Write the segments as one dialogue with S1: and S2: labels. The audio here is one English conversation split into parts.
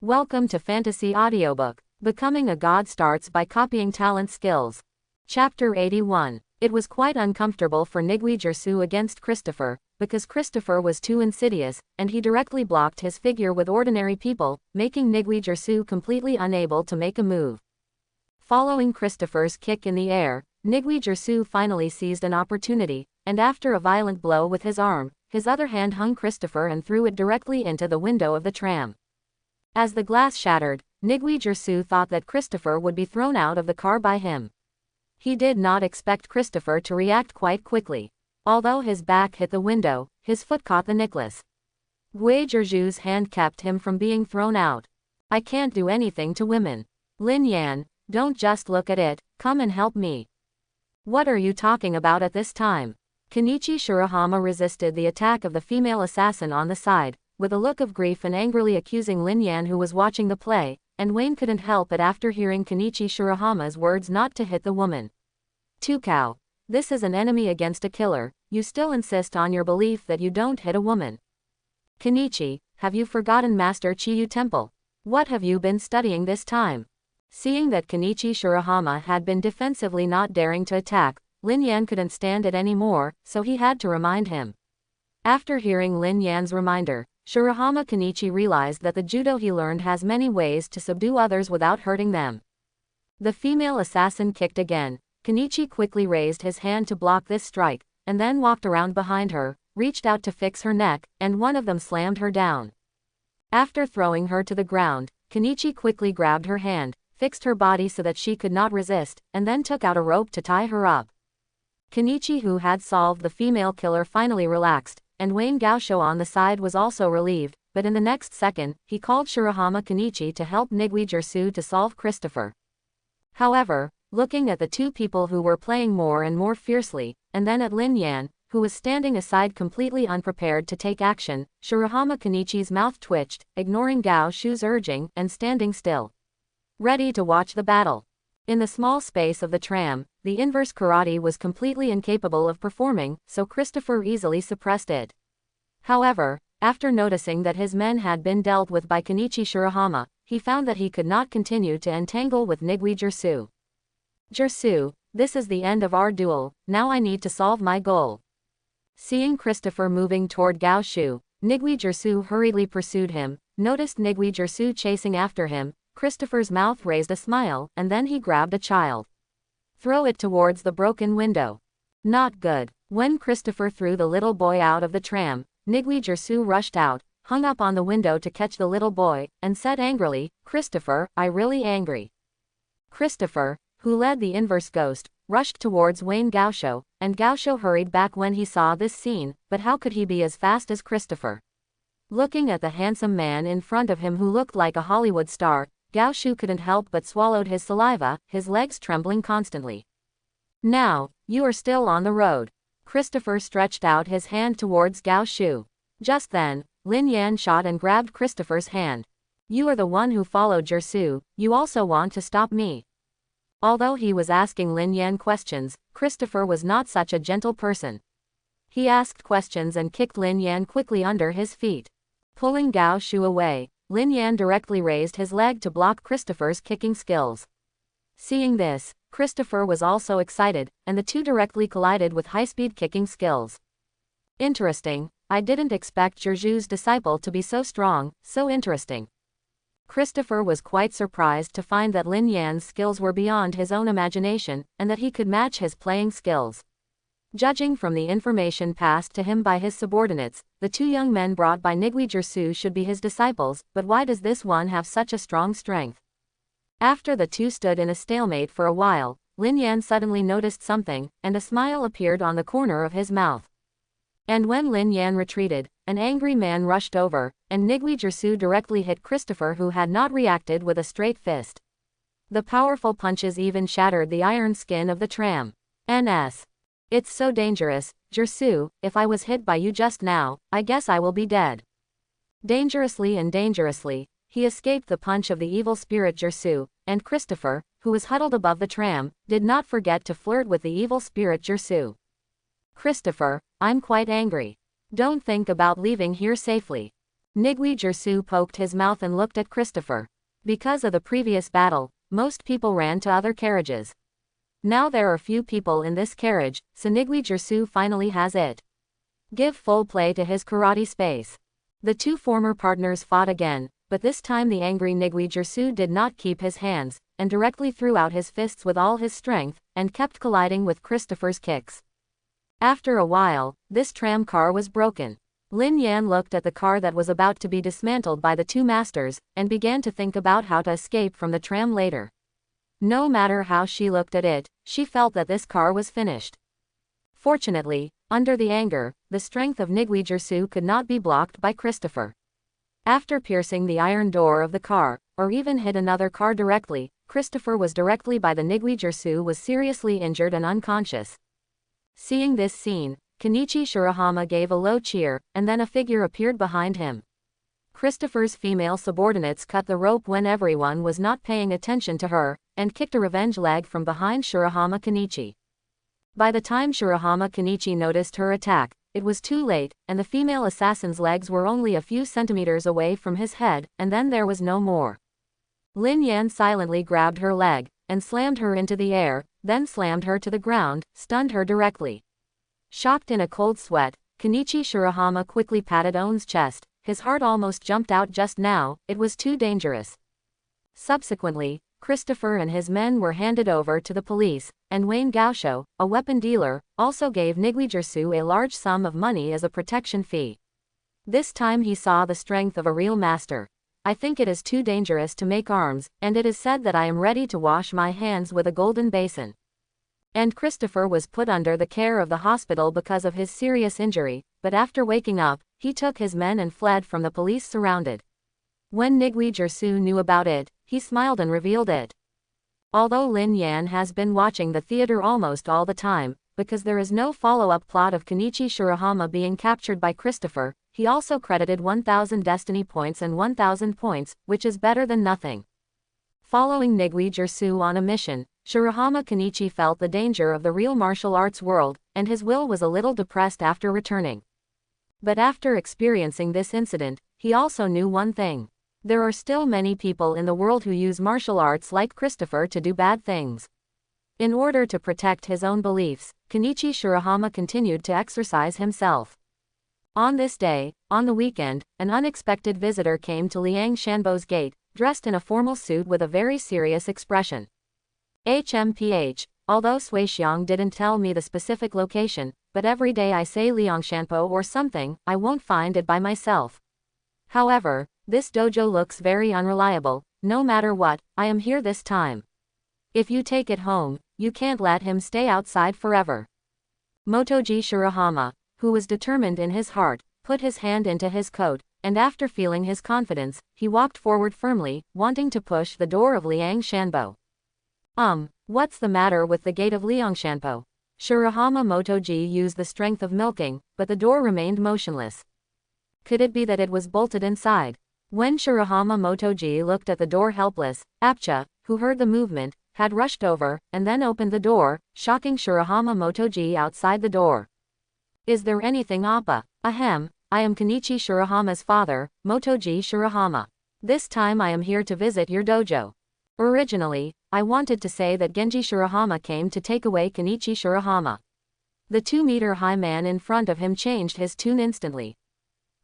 S1: Welcome to Fantasy Audiobook. Becoming a God starts by copying talent skills. Chapter 81. It was quite uncomfortable for Nigui Jersu against Christopher, because Christopher was too insidious, and he directly blocked his figure with ordinary people, making Nigui Jersu completely unable to make a move. Following Christopher's kick in the air, Nigui Jersu finally seized an opportunity, and after a violent blow with his arm, his other hand hung Christopher and threw it directly into the window of the tram. As the glass shattered, Nigui Jersu thought that Christopher would be thrown out of the car by him. He did not expect Christopher to react quite quickly. Although his back hit the window, his foot caught the necklace. Gui Jersu's hand kept him from being thrown out. I can't do anything to women. Lin Yan, don't just look at it, come and help me. What are you talking about at this time? Kenichi Shirahama resisted the attack of the female assassin on the side, with a look of grief and angrily accusing Lin Yan, who was watching the play, and Wayne couldn't help it after hearing Kenichi Shirahama's words not to hit the woman. Tukao. This is an enemy against a killer, you still insist on your belief that you don't hit a woman. Kenichi, have you forgotten Master Chiyu Temple? What have you been studying this time? Seeing that Kenichi Shirahama had been defensively not daring to attack, Lin Yan couldn't stand it anymore, so he had to remind him. After hearing Lin Yan's reminder, Shirahama Kenichi realized that the judo he learned has many ways to subdue others without hurting them. The female assassin kicked again. Kenichi quickly raised his hand to block this strike, and then walked around behind her, reached out to fix her neck, and one of them slammed her down. After throwing her to the ground, Kenichi quickly grabbed her hand, fixed her body so that she could not resist, and then took out a rope to tie her up. Kenichi, who had solved the female killer, finally relaxed, and Wayne Gaosho on the side was also relieved, but in the next second, he called Shirahama Kenichi to help Nigui Jersu to solve Christopher. However, looking at the two people who were playing more and more fiercely, and then at Lin Yan, who was standing aside completely unprepared to take action, Shirahama Kenichi's mouth twitched, ignoring Gaoshu's urging, and standing still, ready to watch the battle. In the small space of the tram, the inverse karate was completely incapable of performing, so Christopher easily suppressed it. However, after noticing that his men had been dealt with by Kenichi Shirahama, he found that he could not continue to entangle with Nigui Jersu. Jersu, this is the end of our duel, now I need to solve my goal. Seeing Christopher moving toward Gaoshu, Nigui Jersu hurriedly pursued him, noticed Nigui Jersu chasing after him. Christopher's mouth raised a smile, and then he grabbed a child. Throw it towards the broken window. Not good. When Christopher threw the little boy out of the tram, Nigui Jersu rushed out, hung up on the window to catch the little boy, and said angrily, Christopher, I really angry. Christopher, who led the inverse ghost, rushed towards Wayne Gaosho, and Gaosho hurried back when he saw this scene, but how could he be as fast as Christopher? Looking at the handsome man in front of him who looked like a Hollywood star, Gaoshu couldn't help but swallowed his saliva, his legs trembling constantly. Now, you are still on the road. Christopher stretched out his hand towards Gaoshu. Just then, Lin Yan shot and grabbed Christopher's hand. You are the one who followed Jersu, you also want to stop me. Although he was asking Lin Yan questions, Christopher was not such a gentle person. He asked questions and kicked Lin Yan quickly under his feet. Pulling Gaoshu away, Lin Yan directly raised his leg to block Christopher's kicking skills. Seeing this, Christopher was also excited, and the two directly collided with high-speed kicking skills. Interesting, I didn't expect Jersu's disciple to be so strong, so interesting. Christopher was quite surprised to find that Lin Yan's skills were beyond his own imagination, and that he could match his playing skills. Judging from the information passed to him by his subordinates, the two young men brought by Nigui Jersu should be his disciples, but why does this one have such a strong strength? After the two stood in a stalemate for a while, Lin Yan suddenly noticed something, and a smile appeared on the corner of his mouth. And when Lin Yan retreated, an angry man rushed over, and Nigui Jersu directly hit Christopher, who had not reacted, with a straight fist. The powerful punches even shattered the iron skin of the tram. NS. It's so dangerous, Jersu, if I was hit by you just now, I guess I will be dead. Dangerously and dangerously, he escaped the punch of the evil spirit Jersu, and Christopher, who was huddled above the tram, did not forget to flirt with the evil spirit Jersu. Christopher, I'm quite angry. Don't think about leaving here safely. Nigui Jersu poked his mouth and looked at Christopher. Because of the previous battle, most people ran to other carriages. Now there are few people in this carriage, so Nigui Jersu finally has it. Give full play to his karate space. The two former partners fought again, but this time the angry Nigui Jersu did not keep his hands, and directly threw out his fists with all his strength, and kept colliding with Christopher's kicks. After a while, this tram car was broken. Lin Yan looked at the car that was about to be dismantled by the two masters, and began to think about how to escape from the tram later. No matter how she looked at it, she felt that this car was finished. Fortunately, under the anger, the strength of Nigui Jersu could not be blocked by Christopher. After piercing the iron door of the car, or even hit another car directly, Christopher was directly by the Nigui Jersu was seriously injured and unconscious. Seeing this scene, Kenichi Shirahama gave a low cheer, and then a figure appeared behind him. Christopher's female subordinates cut the rope when everyone was not paying attention to her, and kicked a revenge leg from behind Shirahama Kenichi. By the time Shirahama Kenichi noticed her attack, it was too late, and the female assassin's legs were only a few centimeters away from his head, and then there was no more. Lin Yan silently grabbed her leg, and slammed her into the air, then slammed her to the ground, stunned her directly. Shocked in a cold sweat, Kenichi Shirahama quickly patted On's chest. His heart almost jumped out just now, it was too dangerous. Subsequently, Christopher and his men were handed over to the police, and Wayne Gaosho, a weapon dealer, also gave Nigui Jersu a large sum of money as a protection fee. This time he saw the strength of a real master. I think it is too dangerous to make arms, and it is said that I am ready to wash my hands with a golden basin. And Christopher was put under the care of the hospital because of his serious injury, but after waking up, he took his men and fled from the police surrounded. When Nigui Jersu knew about it, he smiled and revealed it. Although Lin Yan has been watching the theater almost all the time, because there is no follow-up plot of Kenichi Shirahama being captured by Christopher, he also credited 1,000 destiny points and 1,000 points, which is better than nothing. Following Nigui Jersu on a mission, Shirahama Kenichi felt the danger of the real martial arts world, and his will was a little depressed after returning. But after experiencing this incident, he also knew one thing. There are still many people in the world who use martial arts like Christopher to do bad things. In order to protect his own beliefs, Kenichi Shirahama continued to exercise himself. On this day, on the weekend, an unexpected visitor came to Liang Shanbo's gate, dressed in a formal suit with a very serious expression. HMPH, although Sui Xiang didn't tell me the specific location, but every day I say Liangshanpo or something, I won't find it by myself. However, this dojo looks very unreliable. No matter what, I am here this time. If you take it home, you can't let him stay outside forever. Motoji Shirahama, who was determined in his heart, put his hand into his coat, and after feeling his confidence, he walked forward firmly, wanting to push the door of Liang Shanbo. What's the matter with the gate of Liangshanpo? Shirahama Motoji used the strength of milking, but the door remained motionless. Could it be that it was bolted inside? When Shirahama Motoji looked at the door helpless, Apcha, who heard the movement, had rushed over, and then opened the door, shocking Shirahama Motoji outside the door. Is there anything Appa? Ahem, I am Kenichi Shirahama's father, Motoji Shirahama. This time I am here to visit your dojo. Originally, I wanted to say that Genji Shirahama came to take away Kenichi Shirahama. The 2-meter-high man in front of him changed his tune instantly.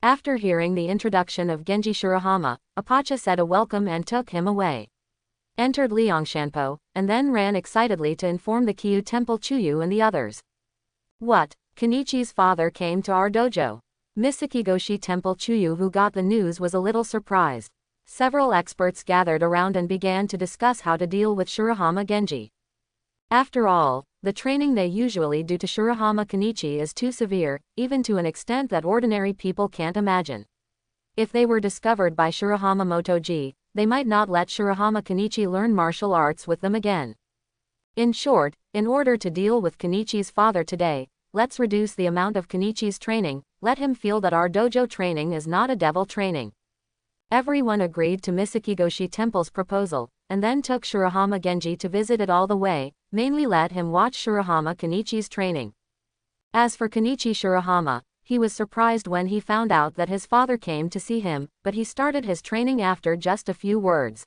S1: After hearing the introduction of Genji Shirahama, Apache said a welcome and took him away. Entered Liangshanpo, and then ran excitedly to inform the Kyu Temple Chuyu and the others. What? Kenichi's father came to our dojo. Misakigoshi Temple Chuyu, who got the news, was a little surprised. Several experts gathered around and began to discuss how to deal with Shirahama Genji. After all, the training they usually do to Shirahama Kenichi is too severe, even to an extent that ordinary people can't imagine. If they were discovered by Shirahama Motoji, they might not let Shirahama Kenichi learn martial arts with them again. In short, in order to deal with Kenichi's father today, let's reduce the amount of Kenichi's training, let him feel that our dojo training is not a devil training. Everyone agreed to Misakigoshi Temple's proposal, and then took Shirahama Genji to visit it all the way, mainly let him watch Shirahama Kenichi's training. As for Kenichi Shirahama, he was surprised when he found out that his father came to see him, but he started his training after just a few words.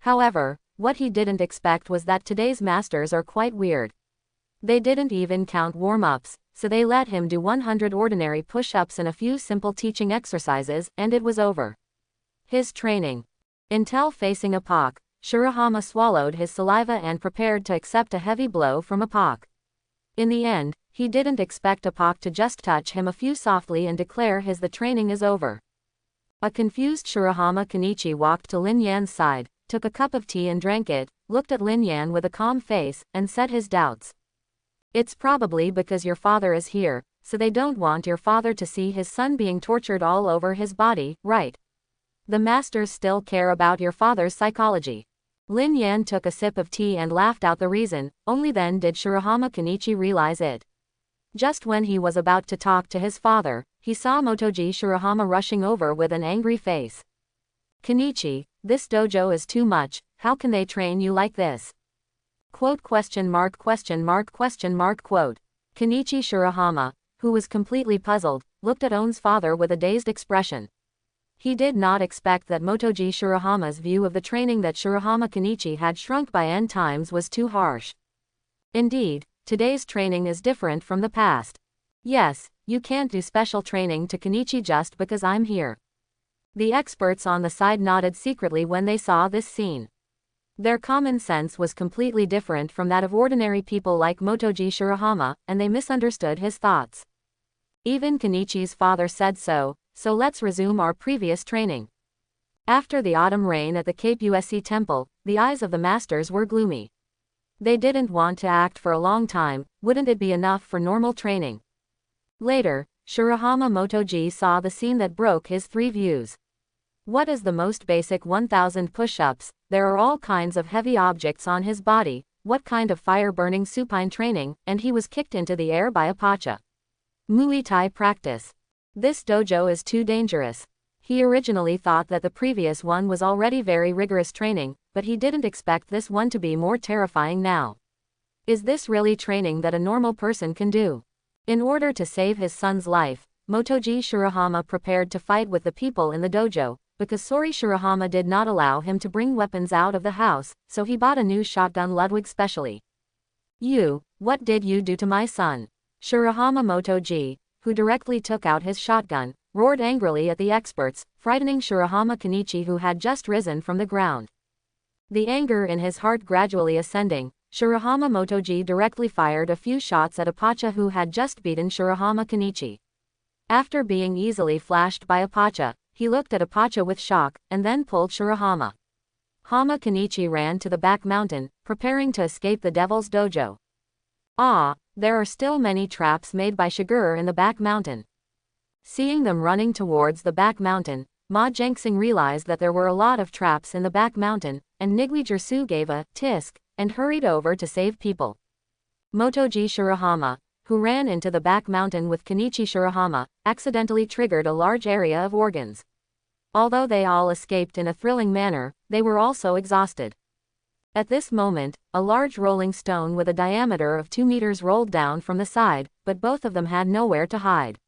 S1: However, what he didn't expect was that today's masters are quite weird. They didn't even count warm-ups, so they let him do 100 ordinary push-ups and a few simple teaching exercises, and it was over. His training. Until facing Audiobook, Shirahama swallowed his saliva and prepared to accept a heavy blow from Audiobook. In the end, he didn't expect Audiobook to just touch him a few softly and declare the training is over. A confused Shirahama Kenichi walked to Lin Yan's side, took a cup of tea and drank it, looked at Lin Yan with a calm face, and said his doubts. It's probably because your father is here, so they don't want your father to see his son being tortured all over his body, right? The masters still care about your father's psychology. Lin Yan took a sip of tea and laughed out the reason, only then did Shirahama Kenichi realize it. Just when he was about to talk to his father, he saw Motoji Shirahama rushing over with an angry face. Kenichi, this dojo is too much, how can they train you like this? Quote question mark question mark question mark quote. Kenichi Shirahama, who was completely puzzled, looked at On's father with a dazed expression. He did not expect that Motoji Shirahama's view of the training that Shirahama Kenichi had shrunk by n times was too harsh. Indeed, today's training is different from the past. Yes, you can't do special training to Kenichi just because I'm here. The experts on the side nodded secretly when they saw this scene. Their common sense was completely different from that of ordinary people like Motoji Shirahama, and they misunderstood his thoughts. Even Kenichi's father said so let's resume our previous training. After the autumn rain at the Cape Usc temple, the eyes of the masters were gloomy. They didn't want to act for a long time, wouldn't it be enough for normal training? Later, Shirahama Motoji saw the scene that broke his three views. What is the most basic 1000 push-ups? There are all kinds of heavy objects on his body, what kind of fire-burning supine training, and he was kicked into the air by a pacha. Muay Thai practice. This dojo is too dangerous. He originally thought that the previous one was already very rigorous training, but he didn't expect this one to be more terrifying now. Is this really training that a normal person can do? In order to save his son's life, Motoji Shirahama prepared to fight with the people in the dojo, because Sori Shirahama did not allow him to bring weapons out of the house, so he bought a new shotgun Ludwig specially. You, what did you do to my son? Shirahama Motoji, who directly took out his shotgun, roared angrily at the experts, frightening Shirahama Kenichi who had just risen from the ground. The anger in his heart gradually ascending, Shirahama Motoji directly fired a few shots at a pacha who had just beaten Shirahama Kenichi. After being easily flashed by a pacha, he looked at a pacha with shock, and then pulled Shirahama. Hama Kenichi ran to the back mountain, preparing to escape the devil's dojo. There are still many traps made by Shigure in the back mountain. Seeing them running towards the back mountain, Ma Jengsing realized that there were a lot of traps in the back mountain, and Nigui Jersu gave a tisk and hurried over to save people. Motoji Shirahama, who ran into the back mountain with Kenichi Shirahama, accidentally triggered a large area of organs. Although they all escaped in a thrilling manner, they were also exhausted. At this moment, a large rolling stone with a diameter of 2 meters rolled down from the side, but both of them had nowhere to hide.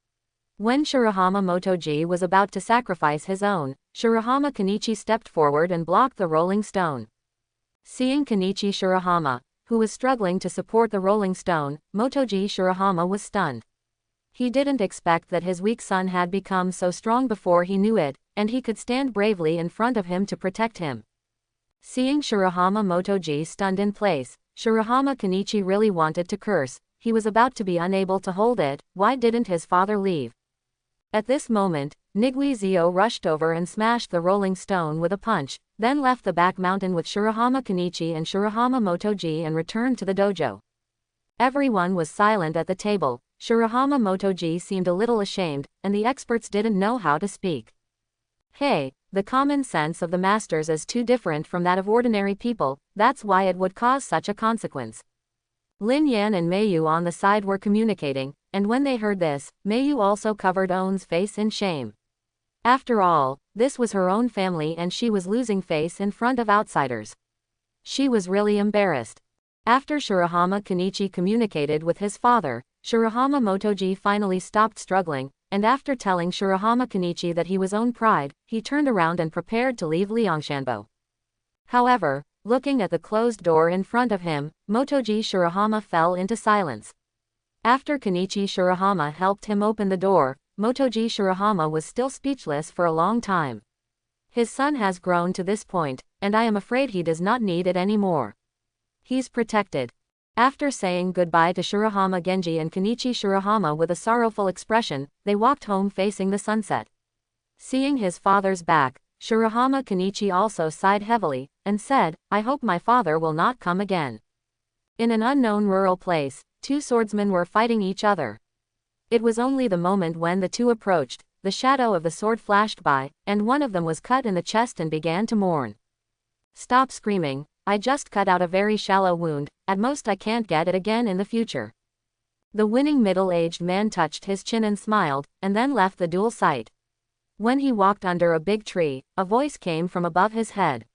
S1: When Shirahama Motoji was about to sacrifice his own, Shirahama Kenichi stepped forward and blocked the rolling stone. Seeing Kenichi Shirahama, who was struggling to support the rolling stone, Motoji Shirahama was stunned. He didn't expect that his weak son had become so strong before he knew it, and he could stand bravely in front of him to protect him. Seeing Shirahama Motoji stunned in place, Shirahama Kenichi really wanted to curse. He was about to be unable to hold it. Why didn't his father leave? At this moment, Nigui Zio rushed over and smashed the rolling stone with a punch, then left the back mountain with Shirahama Kenichi and Shirahama Motoji and returned to the dojo. Everyone was silent at the table. Shirahama Motoji seemed a little ashamed, and the experts didn't know how to speak. Hey, the common sense of the masters is too different from that of ordinary people, that's why it would cause such a consequence. Lin Yan and Meiyu on the side were communicating, and when they heard this, Meiyu also covered On's face in shame. After all, this was her own family and she was losing face in front of outsiders. She was really embarrassed. After Shirahama Kenichi communicated with his father, Shirahama Motoji finally stopped struggling, and after telling Shirahama Kenichi that he was own pride, he turned around and prepared to leave Liangshanbo. However, looking at the closed door in front of him, Motoji Shirahama fell into silence. After Kenichi Shirahama helped him open the door, Motoji Shirahama was still speechless for a long time. His son has grown to this point, and I am afraid he does not need it anymore. He's protected. After saying goodbye to Shirahama Genji and Kenichi Shirahama with a sorrowful expression, they walked home facing the sunset. Seeing his father's back, Shirahama Kenichi also sighed heavily, and said, "I hope my father will not come again." In an unknown rural place, two swordsmen were fighting each other. It was only the moment when the two approached, the shadow of the sword flashed by, and one of them was cut in the chest and began to mourn. "Stop screaming, I just cut out a very shallow wound, at most I can't get it again in the future." The winning middle-aged man touched his chin and smiled, and then left the duel site. When he walked under a big tree, a voice came from above his head.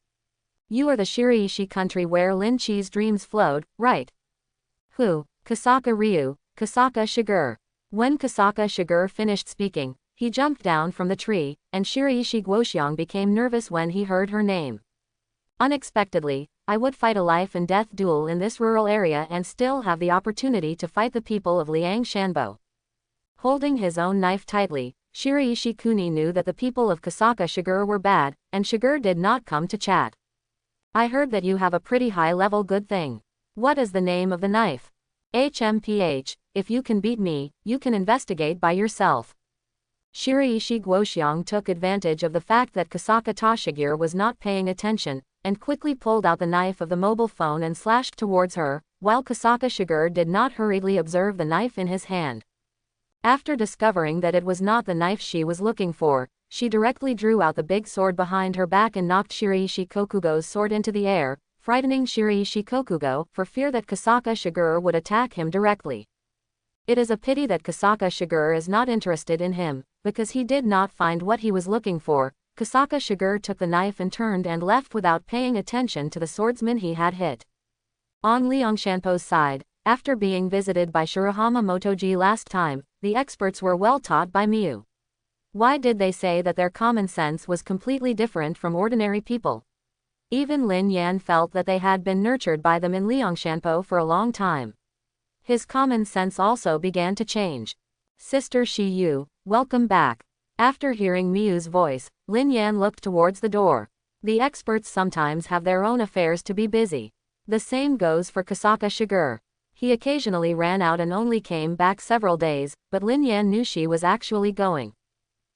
S1: "You are the Shiraishi country where Lin Chi's dreams flowed, right?" "Who?" "Kasaka Ryu, Kasaka Shiger." When Kasaka Shiger finished speaking, he jumped down from the tree, and Shiraishi Guoxiang became nervous when he heard her name. "Unexpectedly, I would fight a life and death duel in this rural area and still have the opportunity to fight the people of Liangshanbo." Holding his own knife tightly, Shiraishi Kuni knew that the people of Kasaka Shiger were bad, and Shiger did not come to chat. "I heard that you have a pretty high-level good thing. What is the name of the knife?" "HMPH, if you can beat me, you can investigate by yourself." Shiraishi Guoxiang took advantage of the fact that Kasaka Toshigure was not paying attention, and quickly pulled out the knife of the mobile phone and slashed towards her, while Kasaka Shiger did not hurriedly observe the knife in his hand. After discovering that it was not the knife she was looking for, she directly drew out the big sword behind her back and knocked Shiraishi Kokugo's sword into the air, frightening Shiraishi Kokugo for fear that Kasaka Shiger would attack him directly. It is a pity that Kasaka Shiger is not interested in him, because he did not find what he was looking for. Kasaka Shiger took the knife and turned and left without paying attention to the swordsman he had hit. On Liangshanpo's side, after being visited by Shirahama Motoji last time, the experts were well taught by Miu. Why did they say that their common sense was completely different from ordinary people? Even Lin Yan felt that they had been nurtured by them in Liangshanpo for a long time. His common sense also began to change. "Sister Shi Yu, welcome back." After hearing Miu's voice, Lin Yan looked towards the door. The experts sometimes have their own affairs to be busy. The same goes for Kasaka Shiger. He occasionally ran out and only came back several days, but Lin Yan knew she was actually going.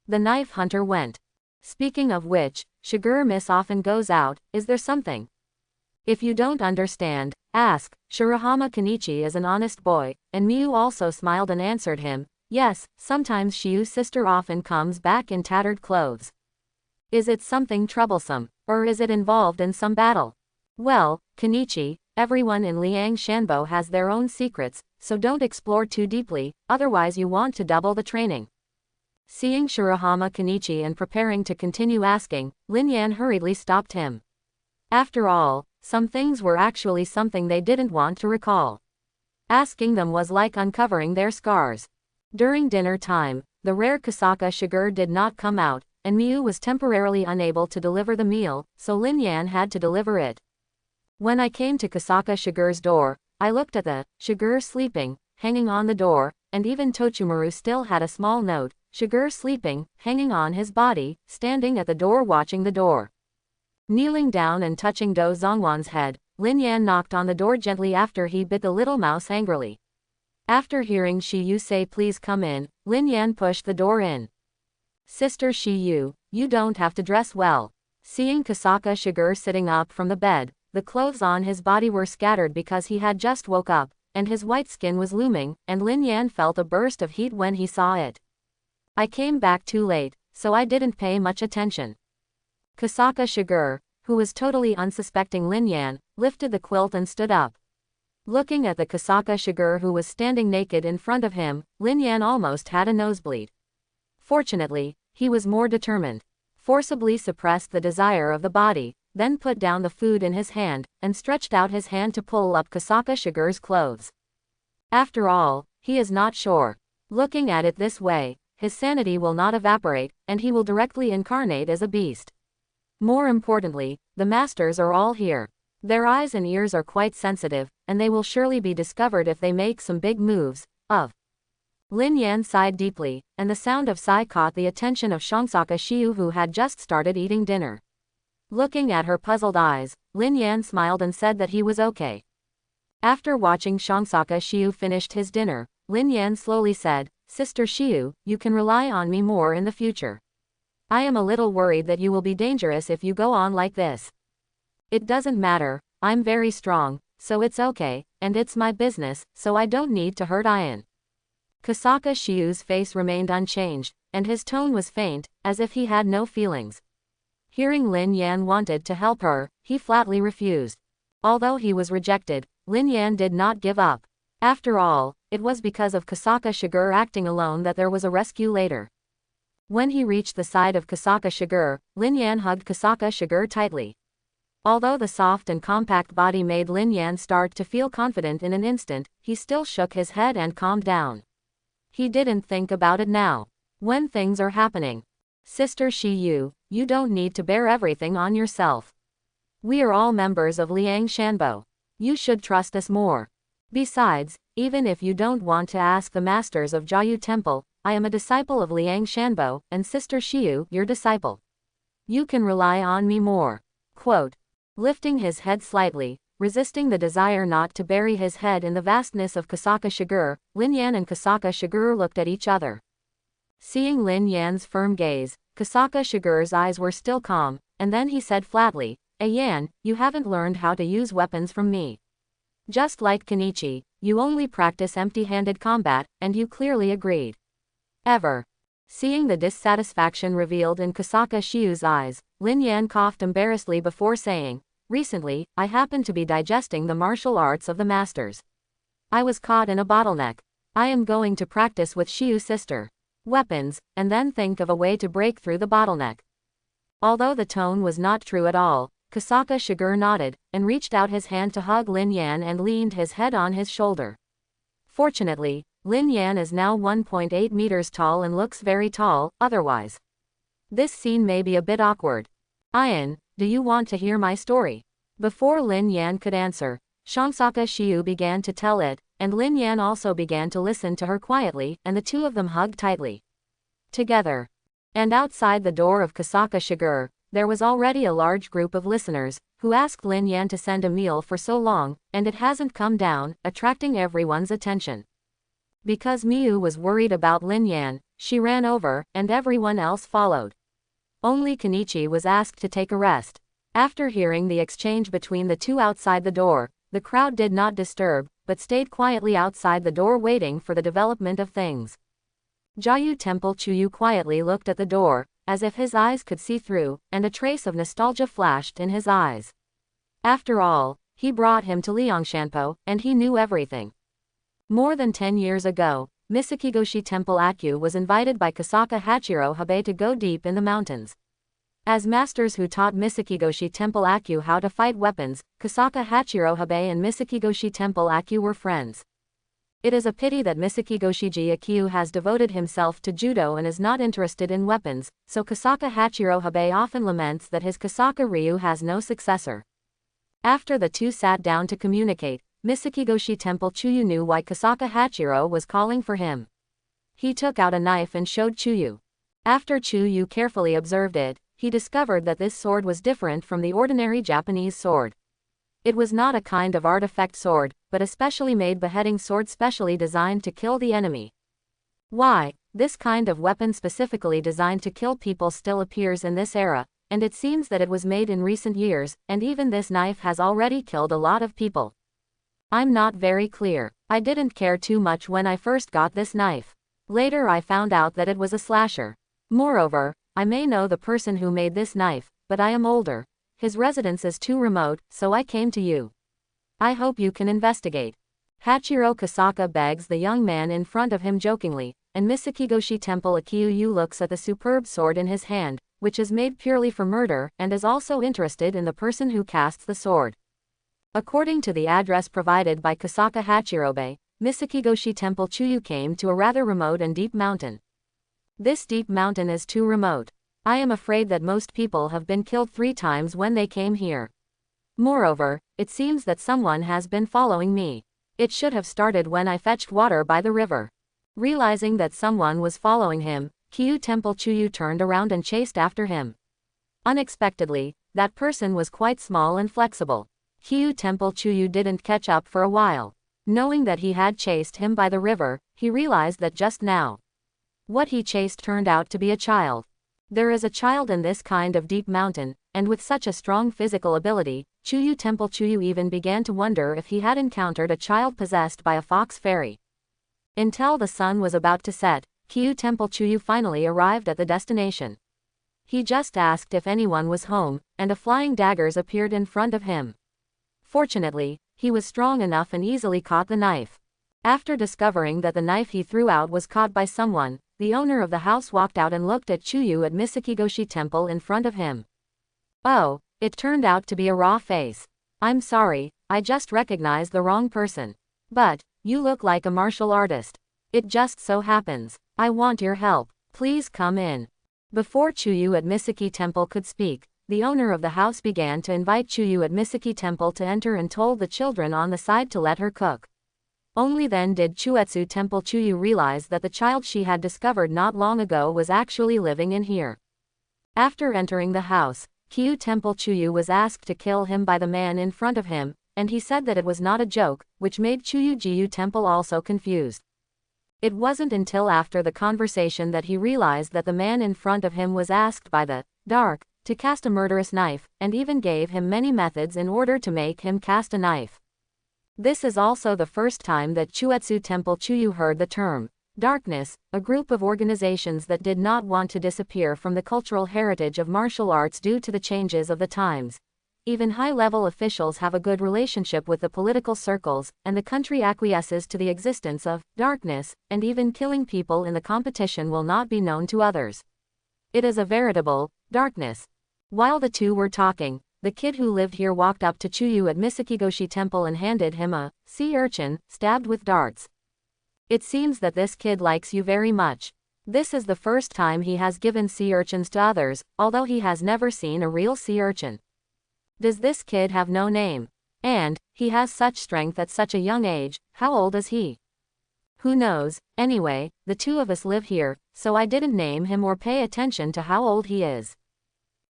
S1: The knife hunter went. "Speaking of which, Shiger Miss often goes out, is there something?" "If you don't understand, ask." Shirahama Kenichi is an honest boy, and Miu also smiled and answered him, "Yes, sometimes Shiu's sister often comes back in tattered clothes." "Is it something troublesome, or is it involved in some battle?" "Well, Kenichi, everyone in Liangshanbo has their own secrets, so don't explore too deeply, otherwise you want to double the training." Seeing Shirahama Kenichi and preparing to continue asking, Lin Yan hurriedly stopped him. After all, some things were actually something they didn't want to recall. Asking them was like uncovering their scars. During dinner time, the rare Kasaka Shiger did not come out, and Miu was temporarily unable to deliver the meal, so Lin Yan had to deliver it. "When I came to Kasaka Shiger's door, I looked at the Shiger sleeping, hanging on the door, and even Tochumaru still had a small note, Shiger sleeping, hanging on his body, standing at the door watching the door." Kneeling down and touching Do Zongwan's head, Lin Yan knocked on the door gently after he bit the little mouse angrily. After hearing Shi Yu say please come in, Lin Yan pushed the door in. "Sister Shi Yu, you don't have to dress well." Seeing Kasaka Shiger sitting up from the bed, the clothes on his body were scattered because he had just woke up, and his white skin was looming, and Lin Yan felt a burst of heat when he saw it. "I came back too late, so I didn't pay much attention." Kasaka Shiger, who was totally unsuspecting Lin Yan, lifted the quilt and stood up. Looking at the Kasaka Shiger who was standing naked in front of him, Lin Yan almost had a nosebleed. Fortunately, he was more determined. Forcibly suppressed the desire of the body, then put down the food in his hand, and stretched out his hand to pull up Kasaka Shiger's clothes. After all, He is not sure. Looking at it this way, his sanity will not evaporate, and he will directly incarnate as a beast. More importantly, the masters are all here. Their eyes and ears are quite sensitive, and they will surely be discovered if they make some big moves. Lin Yan sighed deeply, and the sound of sigh caught the attention of Shongsaka Shiu, who had just started eating dinner. Looking at her puzzled eyes, Lin Yan smiled and said that he was okay. After watching Shongsaka Shiu finished his dinner, Lin Yan slowly said, "Sister Shiu, you can rely on me more in the future. I am a little worried that you will be dangerous if you go on like this." "It doesn't matter, I'm very strong, so it's okay, and it's my business, so I don't need to hurt Ian." Kusaka Shiu's face remained unchanged, and his tone was faint, as if he had no feelings. Hearing Lin Yan wanted to help her, he flatly refused. Although he was rejected, Lin Yan did not give up. After all, it was because of Kusaka Shigur acting alone that there was a rescue later. When he reached the side of Kusaka Shigur, Lin Yan hugged Kusaka Shigur tightly. Although the soft and compact body made Lin Yan start to feel confident in an instant, he still shook his head and calmed down. He didn't think about it now. When things are happening. "Sister Shiyu, you don't need to bear everything on yourself. We are all members of Liang Shanbo. You should trust us more. Besides, even if you don't want to ask the masters of Jiayu Temple, I am a disciple of Liang Shanbo, and Sister Shiyu, your disciple. You can rely on me more." Quote. Lifting his head slightly, resisting the desire not to bury his head in the vastness of Kusaka Shigur, Lin Yan and Kusaka Shigur looked at each other. Seeing Lin Yan's firm gaze, Kusaka Shigur's eyes were still calm, and then he said flatly, "Yan, you haven't learned how to use weapons from me. Just like Kenichi, you only practice empty-handed combat, and you clearly agreed. Ever." Seeing the dissatisfaction revealed in Kusaka Shiu's eyes, Lin Yan coughed embarrassedly before saying, "Recently, I happened to be digesting the martial arts of the masters. I was caught in a bottleneck. I am going to practice with Shiu's sister. Weapons, and then think of a way to break through the bottleneck." Although the tone was not true at all, Kusaka Shigur nodded, and reached out his hand to hug Lin Yan and leaned his head on his shoulder. Fortunately, Lin Yan is now 1.8 meters tall and looks very tall, otherwise. This scene may be a bit awkward. "Ian, do you want to hear my story?" Before Lin Yan could answer, Shongsaka Shiu began to tell it, and Lin Yan also began to listen to her quietly, and the two of them hugged tightly. Together. And outside the door of Kusaka Shigur, there was already a large group of listeners, who asked Lin Yan to send a meal for so long, and it hasn't come down, attracting everyone's attention. Because Miu was worried about Lin Yan, she ran over, and everyone else followed. Only Kenichi was asked to take a rest. After hearing the exchange between the two outside the door, the crowd did not disturb, but stayed quietly outside the door waiting for the development of things. Jiayu Temple Chuyu quietly looked at the door, as if his eyes could see through, and a trace of nostalgia flashed in his eyes. After all, he brought him to Liangshanpo, and he knew everything. More than 10 years ago, Misakigoshi Temple Akyu was invited by Kusaka Hachiro Habe to go deep in the mountains. As masters who taught Misakigoshi Temple Akyu how to fight weapons, Kusaka Hachiro Habe and Misakigoshi Temple Akyu were friends. It is a pity that Misakigoshiji Akyu has devoted himself to judo and is not interested in weapons, so Kusaka Hachiro Habe often laments that his Kusaka Ryu has no successor. After the two sat down to communicate, Misakigoshi Temple Chuyu knew why Kusaka Hachiro was calling for him. He took out a knife and showed Chuyu. After Chuyu carefully observed it, he discovered that this sword was different from the ordinary Japanese sword. It was not a kind of artifact sword, but a specially made beheading sword specially designed to kill the enemy. Why, this kind of weapon specifically designed to kill people still appears in this era, and it seems that it was made in recent years, and even this knife has already killed a lot of people. I'm not very clear. I didn't care too much when I first got this knife. Later I found out that it was a slasher. Moreover, I may know the person who made this knife, but I am older. His residence is too remote, so I came to you. I hope you can investigate. Hachiro Kusaka begs the young man in front of him jokingly, and Misakigoshi Temple Akyu looks at the superb sword in his hand, which is made purely for murder, and is also interested in the person who casts the sword. According to the address provided by Kusaka Hachirobe, Misakigoshi Temple Chuyu came to a rather remote and deep mountain. This deep mountain is too remote. I am afraid that most people have been killed 3 times when they came here. Moreover, it seems that someone has been following me. It should have started when I fetched water by the river. Realizing that someone was following him, Kyu Temple Chuyu turned around and chased after him. Unexpectedly, that person was quite small and flexible. Kyu Temple Chuyu didn't catch up for a while. Knowing that he had chased him by the river, he realized that just now, what he chased turned out to be a child. There is a child in this kind of deep mountain, and with such a strong physical ability, Chuyu Temple Chuyu even began to wonder if he had encountered a child possessed by a fox fairy. Until the sun was about to set, Kyu Temple Chuyu finally arrived at the destination. He just asked if anyone was home, and a flying daggers appeared in front of him. Fortunately, he was strong enough and easily caught the knife. After discovering that the knife he threw out was caught by someone, the owner of the house walked out and looked at Chuyu at Misakigoshi Temple in front of him. Oh, it turned out to be a raw face. I'm sorry, I just recognized the wrong person. But, you look like a martial artist. It just so happens. I want your help. Please come in. Before Chuyu at Misaki Temple could speak, the owner of the house began to invite Chuyu at Misaki Temple to enter and told the children on the side to let her cook. Only then did Chuetsu Temple Chuyu realize that the child she had discovered not long ago was actually living in here. After entering the house, Kyu Temple Chuyu was asked to kill him by the man in front of him, and he said that it was not a joke, which made Chuyu Jiyu Temple also confused. It wasn't until after the conversation that he realized that the man in front of him was asked by the dark to cast a murderous knife, and even gave him many methods in order to make him cast a knife. This is also the first time that Chuetsu Temple Chuyu heard the term darkness, a group of organizations that did not want to disappear from the cultural heritage of martial arts due to the changes of the times. Even high-level officials have a good relationship with the political circles, and the country acquiesces to the existence of darkness, and even killing people in the competition will not be known to others. It is a veritable darkness. While the two were talking, the kid who lived here walked up to Chuyu at Misakigoshi Temple and handed him a sea urchin, stabbed with darts. It seems that this kid likes you very much. This is the first time he has given sea urchins to others, although he has never seen a real sea urchin. Does this kid have no name? And, he has such strength at such a young age, how old is he? Who knows, anyway, the two of us live here, so I didn't name him or pay attention to how old he is.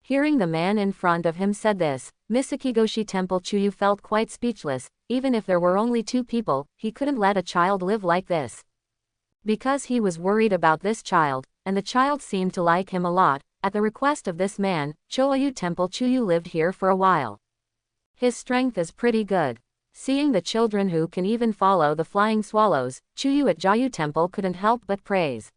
S1: Hearing the man in front of him said this, Misakigoshi Temple Chuyu felt quite speechless. Even if there were only 2 people, he couldn't let a child live like this. Because he was worried about this child, and the child seemed to like him a lot, at the request of this man, Choayu Temple Chuyu lived here for a while. His strength is pretty good. Seeing the children who can even follow the flying swallows, Chuyu at Jayu Temple couldn't help but praise.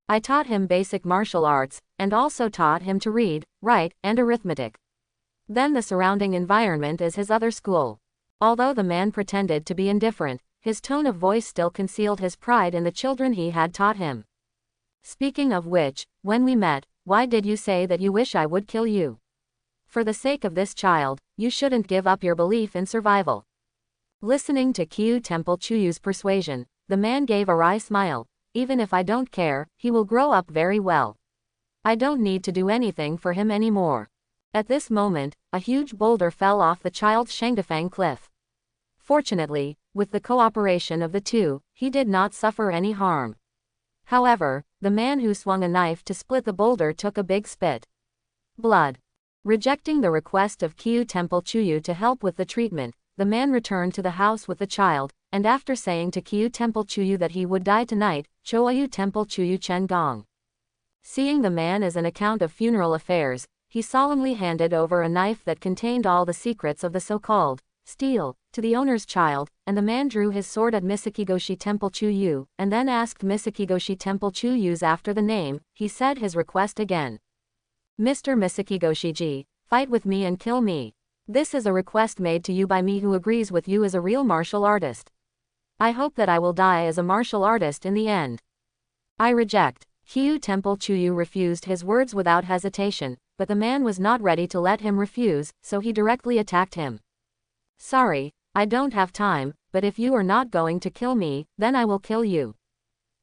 S1: I taught him basic martial arts, and also taught him to read, write, and arithmetic. Then the surrounding environment is his other school. Although the man pretended to be indifferent, his tone of voice still concealed his pride in the children he had taught him. Speaking of which, when we met, why did you say that you wish I would kill you? For the sake of this child, you shouldn't give up your belief in survival. Listening to Kyu Temple Chuyu's persuasion, the man gave a wry smile. Even if I don't care, he will grow up very well. I don't need to do anything for him anymore. At this moment, a huge boulder fell off the child's Shangdafang cliff. Fortunately, with the cooperation of the two, he did not suffer any harm. However, the man who swung a knife to split the boulder took a big spit. Blood. Rejecting the request of Kyu Temple Chuyu to help with the treatment, the man returned to the house with the child, and after saying to Kyu Temple Chuyu that he would die tonight, Choayu Temple Chuyu Chen Gong. Seeing the man as an account of funeral affairs, he solemnly handed over a knife that contained all the secrets of the so-called steel to the owner's child, and the man drew his sword at Misakigoshi Temple Chuyu, and then asked Misakigoshi Temple Chuyu's after the name. He said his request again. Mr. Misakigoshi-ji, fight with me and kill me. This is a request made to you by me who agrees with you as a real martial artist. I hope that I will die as a martial artist in the end. I reject. Kyu Temple Chuyu refused his words without hesitation, but the man was not ready to let him refuse, so he directly attacked him. Sorry, I don't have time, but if you are not going to kill me, then I will kill you.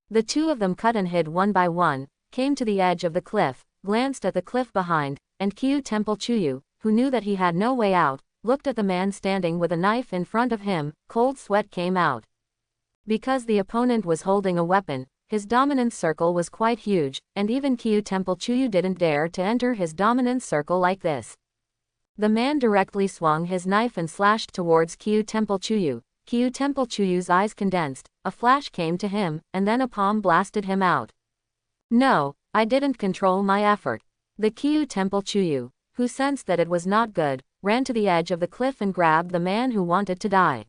S1: The two of them cut and hid one by one, came to the edge of the cliff, glanced at the cliff behind, and Kyu Temple Chuyu, who knew that he had no way out, looked at the man standing with a knife in front of him. Cold sweat came out. Because the opponent was holding a weapon, his dominance circle was quite huge, and even Kyu Temple Chuyu didn't dare to enter his dominance circle like this. The man directly swung his knife and slashed towards Kyu Temple Chuyu. Kyu Temple Chuyu's eyes condensed, a flash came to him, and then a palm blasted him out. No, I didn't control my effort. The Kyu Temple Chuyu, who sensed that it was not good, ran to the edge of the cliff and grabbed the man who wanted to die.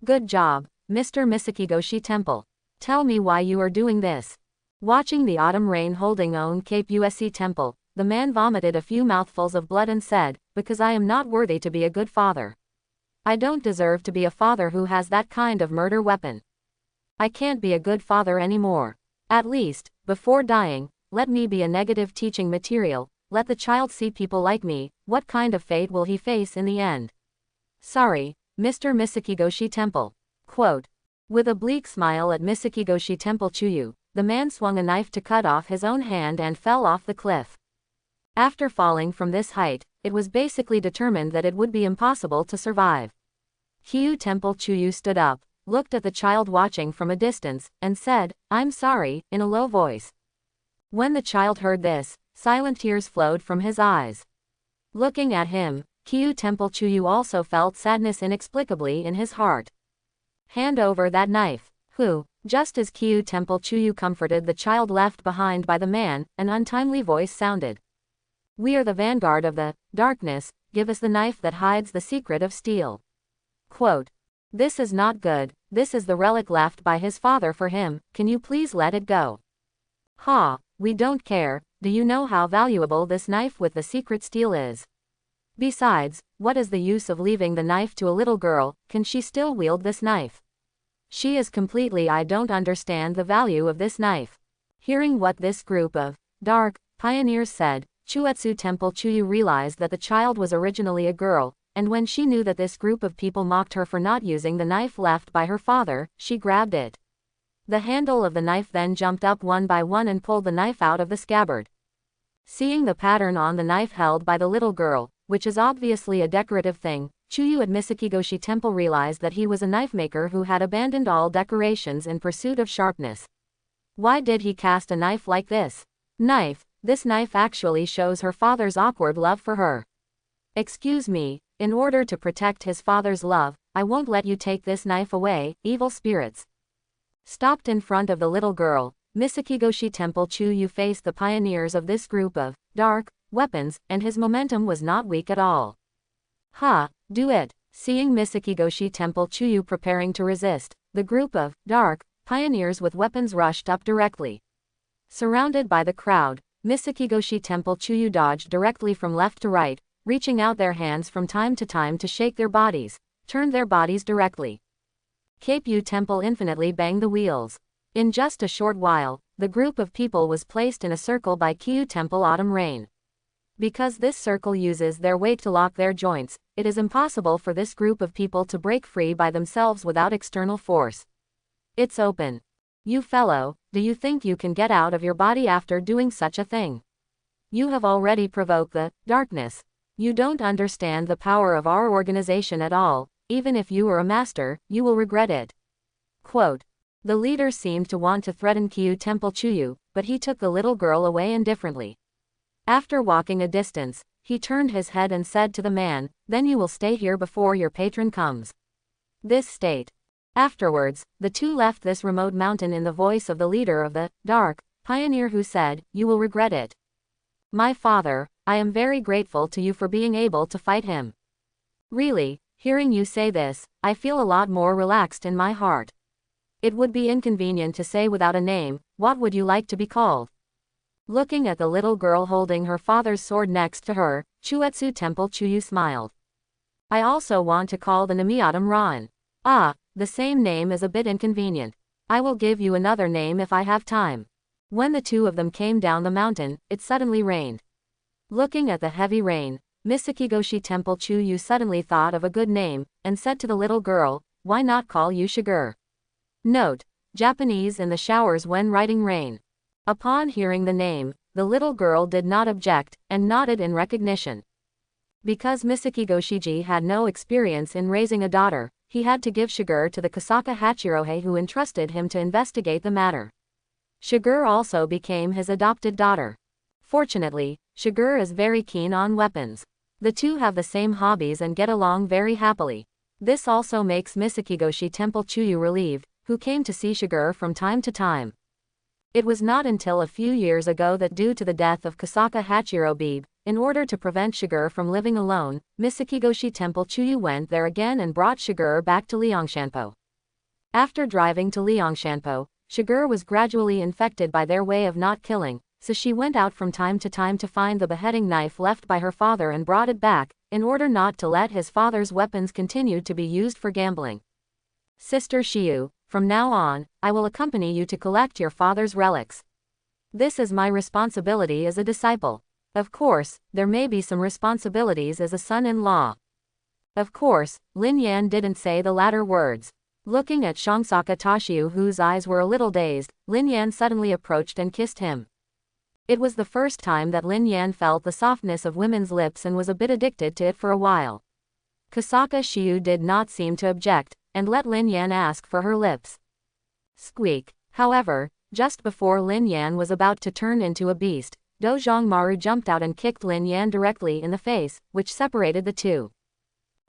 S1: Good job, Mr. Misakigoshi Temple. Tell me why you are doing this. Watching the autumn rain holding on Cape USC Temple, the man vomited a few mouthfuls of blood and said, because I am not worthy to be a good father. I don't deserve to be a father who has that kind of murder weapon. I can't be a good father anymore. At least, before dying, let me be a negative teaching material, let the child see people like me. What kind of fate will he face in the end? Sorry, Mr. Misakigoshi Temple. Quote. With a bleak smile at Misakigoshi Temple Chuyu, the man swung a knife to cut off his own hand and fell off the cliff. After falling from this height, it was basically determined that it would be impossible to survive. Kyu Temple Chuyu stood up, looked at the child watching from a distance, and said, I'm sorry, in a low voice. When the child heard this, silent tears flowed from his eyes. Looking at him, Kyu Temple Chuyu also felt sadness inexplicably in his heart. Hand over that knife. Who? Just as Kyu Temple Chuyu comforted the child left behind by the man, an untimely voice sounded. We are the vanguard of the darkness, give us the knife that hides the secret of steel. Quote. This is not good, this is the relic left by his father for him, can you please let it go? Ha, we don't care, do you know how valuable this knife with the secret steel is? Besides, what is the use of leaving the knife to a little girl, can she still wield this knife? She is completely I don't understand the value of this knife. Hearing what this group of dark pioneers said, Chuetsu Temple Chuyu realized that the child was originally a girl, and when she knew that this group of people mocked her for not using the knife left by her father, she grabbed it. The handle of the knife then jumped up one by one and pulled the knife out of the scabbard. Seeing the pattern on the knife held by the little girl, which is obviously a decorative thing, Chuyu at Misakigoshi Temple realized that he was a knife maker who had abandoned all decorations in pursuit of sharpness. Why did he cast a knife like this? Knife, this knife actually shows her father's awkward love for her. Excuse me, in order to protect his father's love, I won't let you take this knife away, evil spirits. Stopped in front of the little girl, Misakigoshi Temple Chuyu faced the pioneers of this group of dark weapons, and his momentum was not weak at all. Ha, do it. Seeing Misakigoshi Temple Chuyu preparing to resist, the group of dark pioneers with weapons rushed up directly. Surrounded by the crowd, Misakigoshi Temple Chuyu dodged directly from left to right, reaching out their hands from time to shake their bodies, turned their bodies directly. Cape U Temple infinitely banged the wheels. In just a short while, the group of people was placed in a circle by Kyu Temple Autumn Rain. Because this circle uses their weight to lock their joints, it is impossible for this group of people to break free by themselves without external force. It's open. You fellow, do you think you can get out of your body after doing such a thing? You have already provoked the darkness. You don't understand the power of our organization at all, even if you are a master, you will regret it. Quote. The leader seemed to want to threaten Kyu Temple Chuyu, but he took the little girl away indifferently. After walking a distance, he turned his head and said to the man, then you will stay here before your patron comes. This state. Afterwards, the two left this remote mountain in the voice of the leader of the dark pioneer who said, you will regret it. My father, I am very grateful to you for being able to fight him. Really, hearing you say this, I feel a lot more relaxed in my heart. It would be inconvenient to say without a name, what would you like to be called? Looking at the little girl holding her father's sword next to her, Chuetsu Temple Chuyu smiled. I also want to call the Namiatum Ran. Ah, the same name is a bit inconvenient. I will give you another name if I have time. When the two of them came down the mountain, it suddenly rained. Looking at the heavy rain, Misakigoshi Temple Chuyu suddenly thought of a good name, and said to the little girl, why not call you Shiger? Note: Japanese in the showers when writing rain. Upon hearing the name, the little girl did not object, and nodded in recognition. Because Misakigo Shiji had no experience in raising a daughter, he had to give Shiger to the Kasaka Hachirohei, who entrusted him to investigate the matter. Shiger also became his adopted daughter. Fortunately, Shiger is very keen on weapons. The two have the same hobbies and get along very happily. This also makes Misakigoshi Temple Chuyu relieved, who came to see Shiger from time to time. It was not until a few years ago that, due to the death of Kasaka Hachiro Bibe, in order to prevent Shiger from living alone, Misakigoshi Temple Chuyu went there again and brought Shiger back to Liangshanpo. After driving to Liangshanpo, Shiger was gradually infected by their way of not killing, so she went out from time to find the beheading knife left by her father and brought it back, in order not to let his father's weapons continue to be used for gambling. Sister Shiyu, from now on, I will accompany you to collect your father's relics. This is my responsibility as a disciple. Of course, there may be some responsibilities as a son-in-law. Of course, Lin Yan didn't say the latter words. Looking at Shongsaka Tashiu, whose eyes were a little dazed, Lin Yan suddenly approached and kissed him. It was the first time that Lin Yan felt the softness of women's lips and was a bit addicted to it for a while. Kasaka Shiyu did not seem to object, and let Lin Yan ask for her lips. Squeak. However, just before Lin Yan was about to turn into a beast, Dojang Maru jumped out and kicked Lin Yan directly in the face, which separated the two.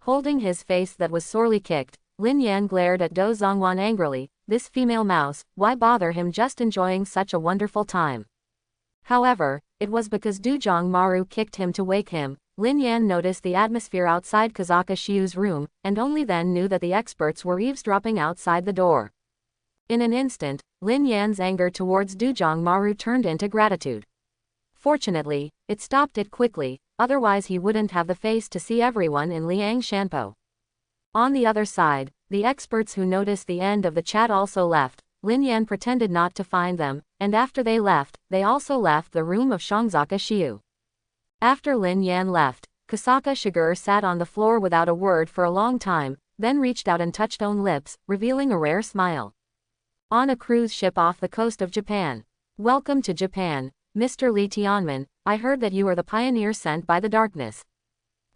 S1: Holding his face that was sorely kicked, Lin Yan glared at Do Zongwan angrily. This female mouse, why bother him just enjoying such a wonderful time? However, it was because Dojang Maru kicked him to wake him. Lin Yan noticed the atmosphere outside Kasaka Shiyu's room, and only then knew that the experts were eavesdropping outside the door. In an instant, Lin Yan's anger towards Dojang Maru turned into gratitude. Fortunately, it stopped it quickly, otherwise he wouldn't have the face to see everyone in Liangshanpo. On the other side, the experts who noticed the end of the chat also left. Lin Yan pretended not to find them, and after they left, they also left the room of Shongsaka Shiyu. After Lin Yan left, Kasaka Shiger sat on the floor without a word for a long time, then reached out and touched own lips, revealing a rare smile. On a cruise ship off the coast of Japan. Welcome to Japan, Mr. Li Tianmen, I heard that you are the pioneer sent by the darkness.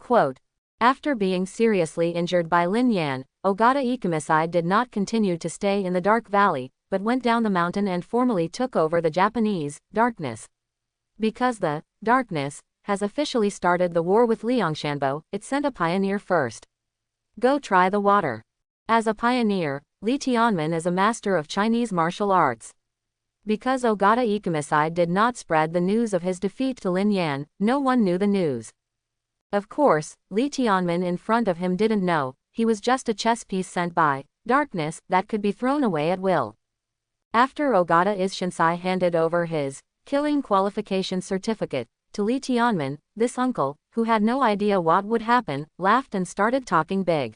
S1: Quote. After being seriously injured by Lin Yan, Ogata Ikumisai did not continue to stay in the Dark Valley, but went down the mountain and formally took over the Japanese darkness. Because the darkness has officially started the war with Liangshanpo, it sent a pioneer first. Go try the water. As a pioneer, Li Tianmen is a master of Chinese martial arts. Because Ogata Ikumisai did not spread the news of his defeat to Lin Yan, no one knew the news. Of course, Li Tianmen in front of him didn't know, he was just a chess piece sent by darkness that could be thrown away at will. After Ogata Isshinsai handed over his killing qualification certificate to Li Tianmen, this uncle, who had no idea what would happen, laughed and started talking big.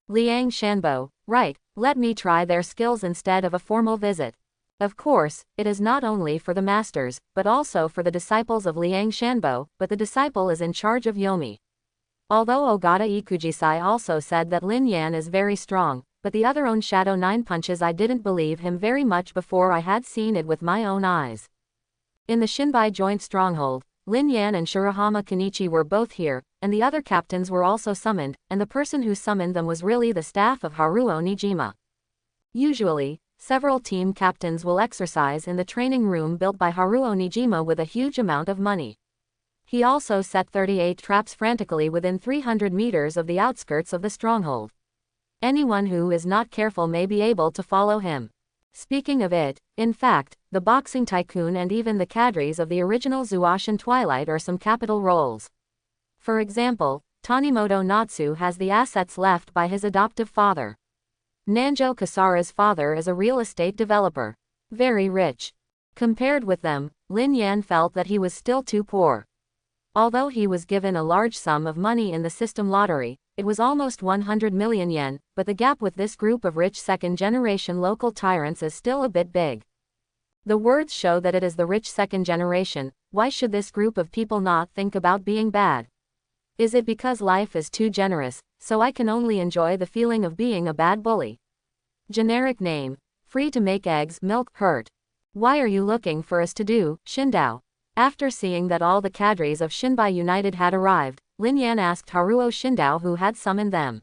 S1: Liangshanpo, right, let me try their skills instead of a formal visit. Of course, it is not only for the masters, but also for the disciples of Liangshanpo, but the disciple is in charge of Yomi. Although Ogata Ikujisai also said that Lin Yan is very strong, but the other own Shadow 9 punches, I didn't believe him very much before I had seen it with my own eyes. In the Shinbai joint stronghold, Lin Yan and Shirahama Kenichi were both here, and the other captains were also summoned, and the person who summoned them was really the staff of Haruo Nijima. Usually, several team captains will exercise in the training room built by Haruo Nijima with a huge amount of money. He also set 38 traps frantically within 300 meters of the outskirts of the stronghold. Anyone who is not careful may be able to follow him. Speaking of it, in fact, the boxing tycoon and even the cadres of the original Zuashin Twilight are some capital roles. For example, Tanimoto Natsu has the assets left by his adoptive father. Nanjo Kasara's father is a real estate developer. Very rich. Compared with them, Lin Yan felt that he was still too poor. Although he was given a large sum of money in the system lottery, it was almost 100 million yen, but the gap with this group of rich second-generation local tyrants is still a bit big. The words show that it is the rich second generation. Why should this group of people not think about being bad? Is it because life is too generous, so I can only enjoy the feeling of being a bad bully. Generic name. Free to make eggs, milk, hurt. Why are you looking for us to do, Shindao? After seeing that all the cadres of Shinbai United had arrived, Lin Yan asked Haruo Shindao who had summoned them.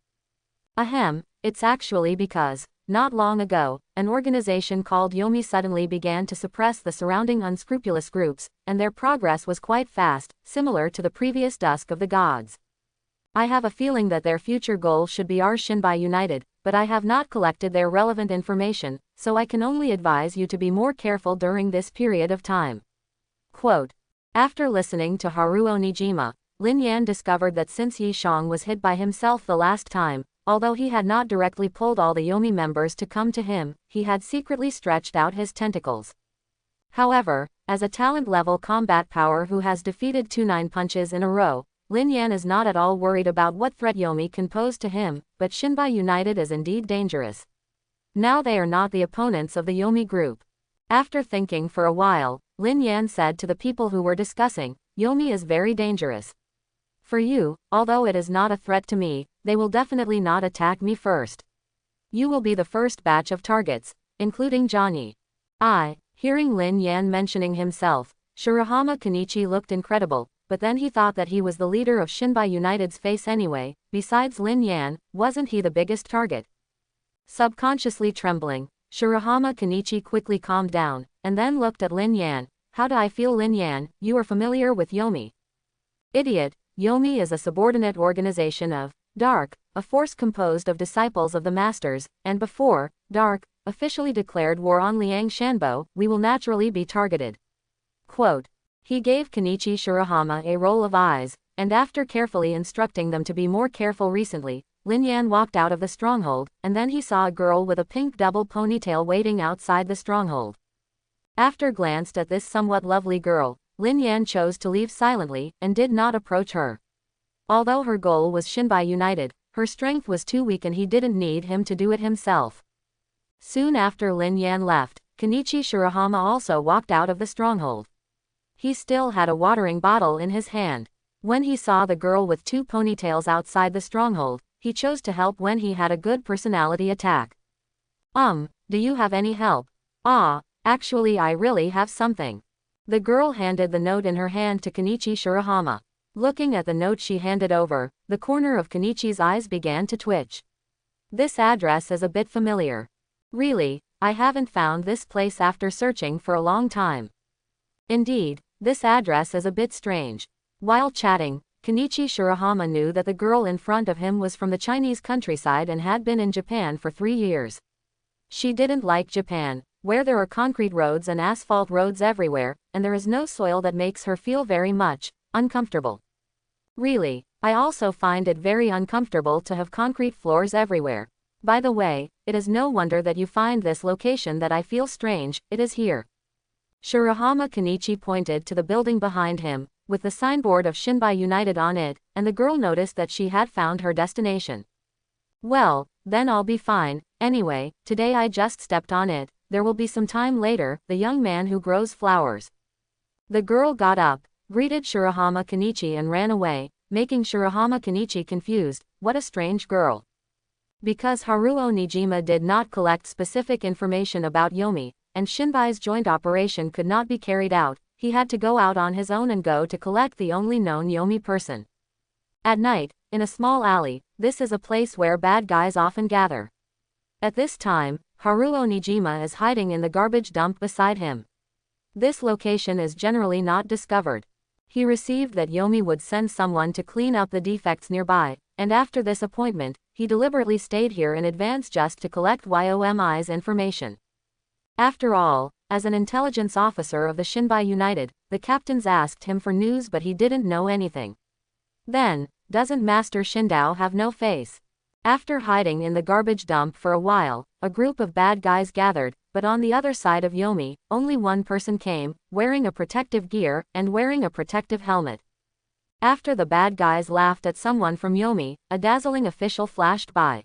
S1: Ahem, it's actually because, not long ago, an organization called Yomi suddenly began to suppress the surrounding unscrupulous groups, and their progress was quite fast, similar to the previous Dusk of the Gods. I have a feeling that their future goal should be our Shinbai United, but I have not collected their relevant information, so I can only advise you to be more careful during this period of time. Quote. After listening to Haruo Nijima, Lin Yan discovered that since Yi Shang was hit by himself the last time, although he had not directly pulled all the Yomi members to come to him, he had secretly stretched out his tentacles. However, as a talent-level combat power who has defeated 2 9 punches in a row, Lin Yan is not at all worried about what threat Yomi can pose to him, but Shinbai United is indeed dangerous. Now they are not the opponents of the Yomi group. After thinking for a while, Lin Yan said to the people who were discussing, Yomi is very dangerous. For you, although it is not a threat to me, they will definitely not attack me first. You will be the first batch of targets, including Johnny. Hearing Lin Yan mentioning himself, Shirahama Kenichi looked incredible, but then he thought that he was the leader of Shinbai United's face anyway. Besides Lin Yan, wasn't he the biggest target? Subconsciously trembling, Shirahama Kenichi quickly calmed down, and then looked at Lin Yan. How do I feel, Lin Yan? You are familiar with Yomi? Idiot, Yomi is a subordinate organization of Dark, a force composed of disciples of the Masters, and before Dark officially declared war on Liang Shanbo, we will naturally be targeted. Quote. He gave Kenichi Shirahama a roll of eyes, and after carefully instructing them to be more careful recently, Lin Yan walked out of the stronghold, and then he saw a girl with a pink double ponytail waiting outside the stronghold. After glanced at this somewhat lovely girl, Lin Yan chose to leave silently, and did not approach her. Although her goal was Shinbai United, her strength was too weak and he didn't need him to do it himself. Soon after Lin Yan left, Kenichi Shirahama also walked out of the stronghold. He still had a watering bottle in his hand. When he saw the girl with 2 ponytails outside the stronghold, he chose to help when he had a good personality attack. Do you have any help? Actually I really have something. The girl handed the note in her hand to Kenichi Shirahama. Looking at the note she handed over, the corner of Kenichi's eyes began to twitch. This address is a bit familiar. Really, I haven't found this place after searching for a long time. Indeed, this address is a bit strange. While chatting, Kenichi Shirahama knew that the girl in front of him was from the Chinese countryside and had been in Japan for 3 years. She didn't like Japan, where there are concrete roads and asphalt roads everywhere, and there is no soil that makes her feel very much uncomfortable. Really, I also find it very uncomfortable to have concrete floors everywhere. By the way, it is no wonder that you find this location that I feel strange, it is here. Shirahama Kenichi pointed to the building behind him, with the signboard of Shinbai United on it, and the girl noticed that she had found her destination. Well, then I'll be fine. Anyway, today I just stepped on it, there will be some time later, the young man who grows flowers. The girl got up, greeted Shirahama Kenichi and ran away, making Shirahama Kenichi confused. What a strange girl. Because Haruo Nijima did not collect specific information about Yomi, and Shinbai's joint operation could not be carried out, he had to go out on his own and go to collect the only known Yomi person. At night, in a small alley, this is a place where bad guys often gather. At this time, Haruo Nijima is hiding in the garbage dump beside him. This location is generally not discovered. He received that Yomi would send someone to clean up the defects nearby, and after this appointment, he deliberately stayed here in advance just to collect Yomi's information. After all, as an intelligence officer of the Shinbai United, the captains asked him for news but he didn't know anything. Then, doesn't Master Shindao have no face? After hiding in the garbage dump for a while, a group of bad guys gathered, but on the other side of Yomi, only one person came, wearing a protective gear, and wearing a protective helmet. After the bad guys laughed at someone from Yomi, a dazzling official flashed by.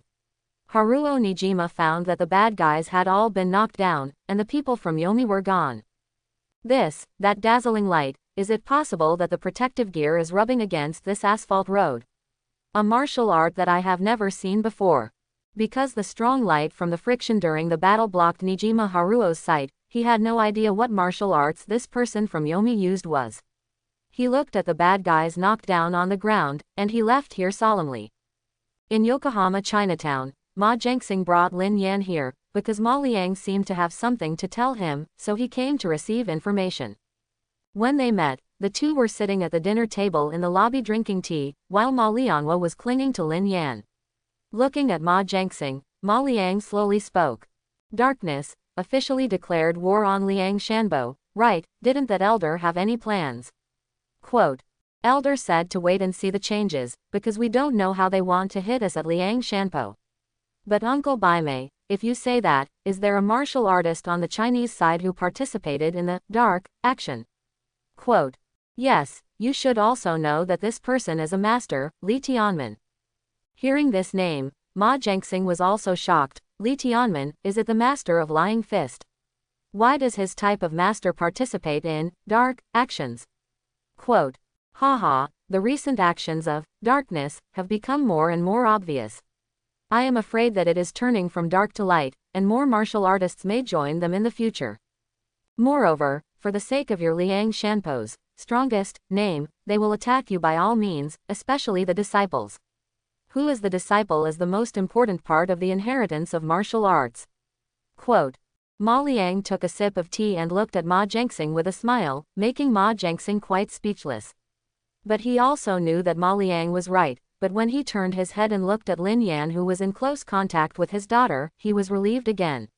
S1: Haruo Nijima found that the bad guys had all been knocked down, and the people from Yomi were gone. That dazzling light, is it possible that the protective gear is rubbing against this asphalt road? A martial art that I have never seen before. Because the strong light from the friction during the battle blocked Nijima Haruo's sight, he had no idea what martial arts this person from Yomi used was. He looked at the bad guys knocked down on the ground, and he left here solemnly. In Yokohama Chinatown, Ma Jianxing brought Lin Yan here, because Ma Liang seemed to have something to tell him, so he came to receive information. When they met, the two were sitting at the dinner table in the lobby drinking tea, while Ma Lianghua was clinging to Lin Yan. Looking at Ma Jianxing, Ma Liang slowly spoke. Darkness officially declared war on Liang Shanbo, right? Didn't that elder have any plans? Quote. Elder said to wait and see the changes, because we don't know how they want to hit us at Liang Shanpo. But Uncle Baimei, if you say that, is there a martial artist on the Chinese side who participated in the dark action? Quote. Yes, you should also know that this person is a master, Li Tianmen. Hearing this name, Ma Jianxing was also shocked. Li Tianmen, is it the master of Lying Fist? Why does his type of master participate in dark actions? Quote. Haha, the recent actions of darkness have become more and more obvious. I am afraid that it is turning from dark to light, and more martial artists may join them in the future. Moreover, for the sake of your Liang Shanpo's strongest name, they will attack you by all means, especially the disciples. Who is the disciple is the most important part of the inheritance of martial arts. Quote. Ma Liang took a sip of tea and looked at Ma Jianxing with a smile, making Ma Jianxing quite speechless. But he also knew that Ma Liang was right, but when he turned his head and looked at Lin Yan who was in close contact with his daughter, he was relieved again.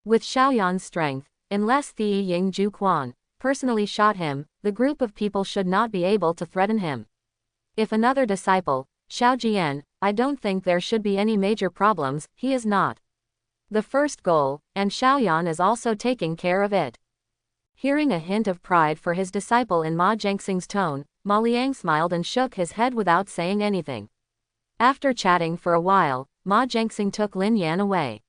S1: With Xiaoyan's strength, unless Thie Ying Ju Quan personally shot him, the group of people should not be able to threaten him. If another disciple, Xiao Jian, I don't think there should be any major problems, he is not the first goal, and Xiaoyan is also taking care of it. Hearing a hint of pride for his disciple in Ma Jianxing's tone, Ma Liang smiled and shook his head without saying anything. After chatting for a while, Ma Jianxing took Lin Yan away.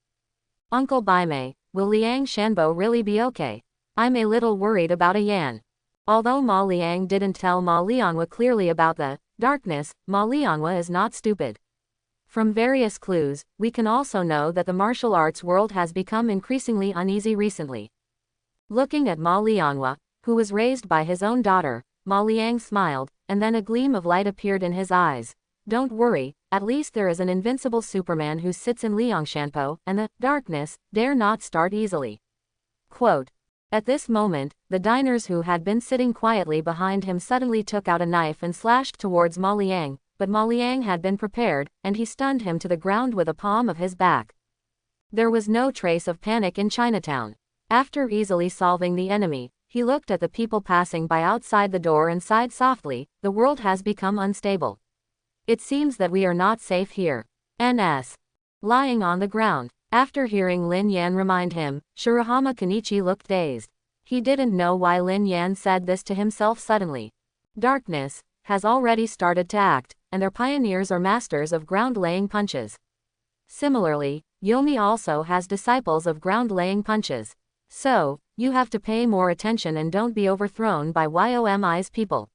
S1: Uncle Baimei, will Liang Shanbo really be okay? I'm a little worried about a Yan. Although Ma Liang didn't tell Ma Lianghua clearly about the darkness, Ma Lianghua is not stupid. From various clues, we can also know that the martial arts world has become increasingly uneasy recently. Looking at Ma Lianghua, who was raised by his own daughter, Ma Liang smiled, and then a gleam of light appeared in his eyes. Don't worry, at least there is an invincible Superman who sits in Liangshanpo, and the darkness dare not start easily. Quote. At this moment, the diners who had been sitting quietly behind him suddenly took out a knife and slashed towards Ma Liang, but Ma Liang had been prepared, and he stunned him to the ground with the palm of his back. There was no trace of panic in Chinatown. After easily solving the enemy, he looked at the people passing by outside the door and sighed softly. The world has become unstable. It seems that we are not safe here. N.S. Lying on the ground. After hearing Lin Yan remind him, Shirahama Kenichi looked dazed. He didn't know why Lin Yan said this to himself suddenly. Darkness has already started to act, and their pioneers are masters of ground-laying punches. Similarly, Yomi also has disciples of ground-laying punches. So, you have to pay more attention and don't be overthrown by Yomi's people.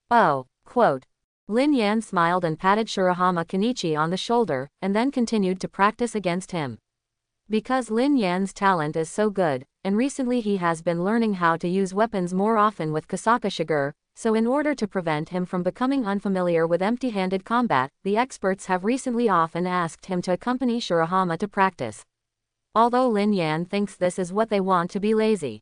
S1: Oh, quote. Lin Yan smiled and patted Shirahama Kenichi on the shoulder, and then continued to practice against him. Because Lin Yan's talent is so good, and recently he has been learning how to use weapons more often with Kasaka Shigur, so in order to prevent him from becoming unfamiliar with empty-handed combat, the experts have recently often asked him to accompany Shirahama to practice. Although Lin Yan thinks this is what they want to be lazy.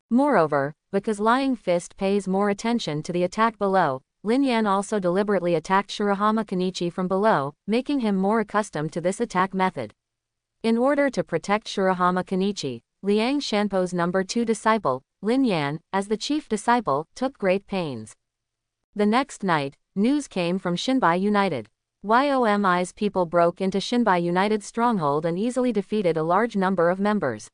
S1: Moreover, because Lying Fist pays more attention to the attack below, Lin Yan also deliberately attacked Shirahama Kenichi from below, making him more accustomed to this attack method. In order to protect Shirahama Kenichi, Liang Shanpo's number 2 disciple, Lin Yan, as the chief disciple, took great pains. The next night, news came from Shinbai United. Yomi's people broke into Shinbai United's stronghold and easily defeated a large number of members.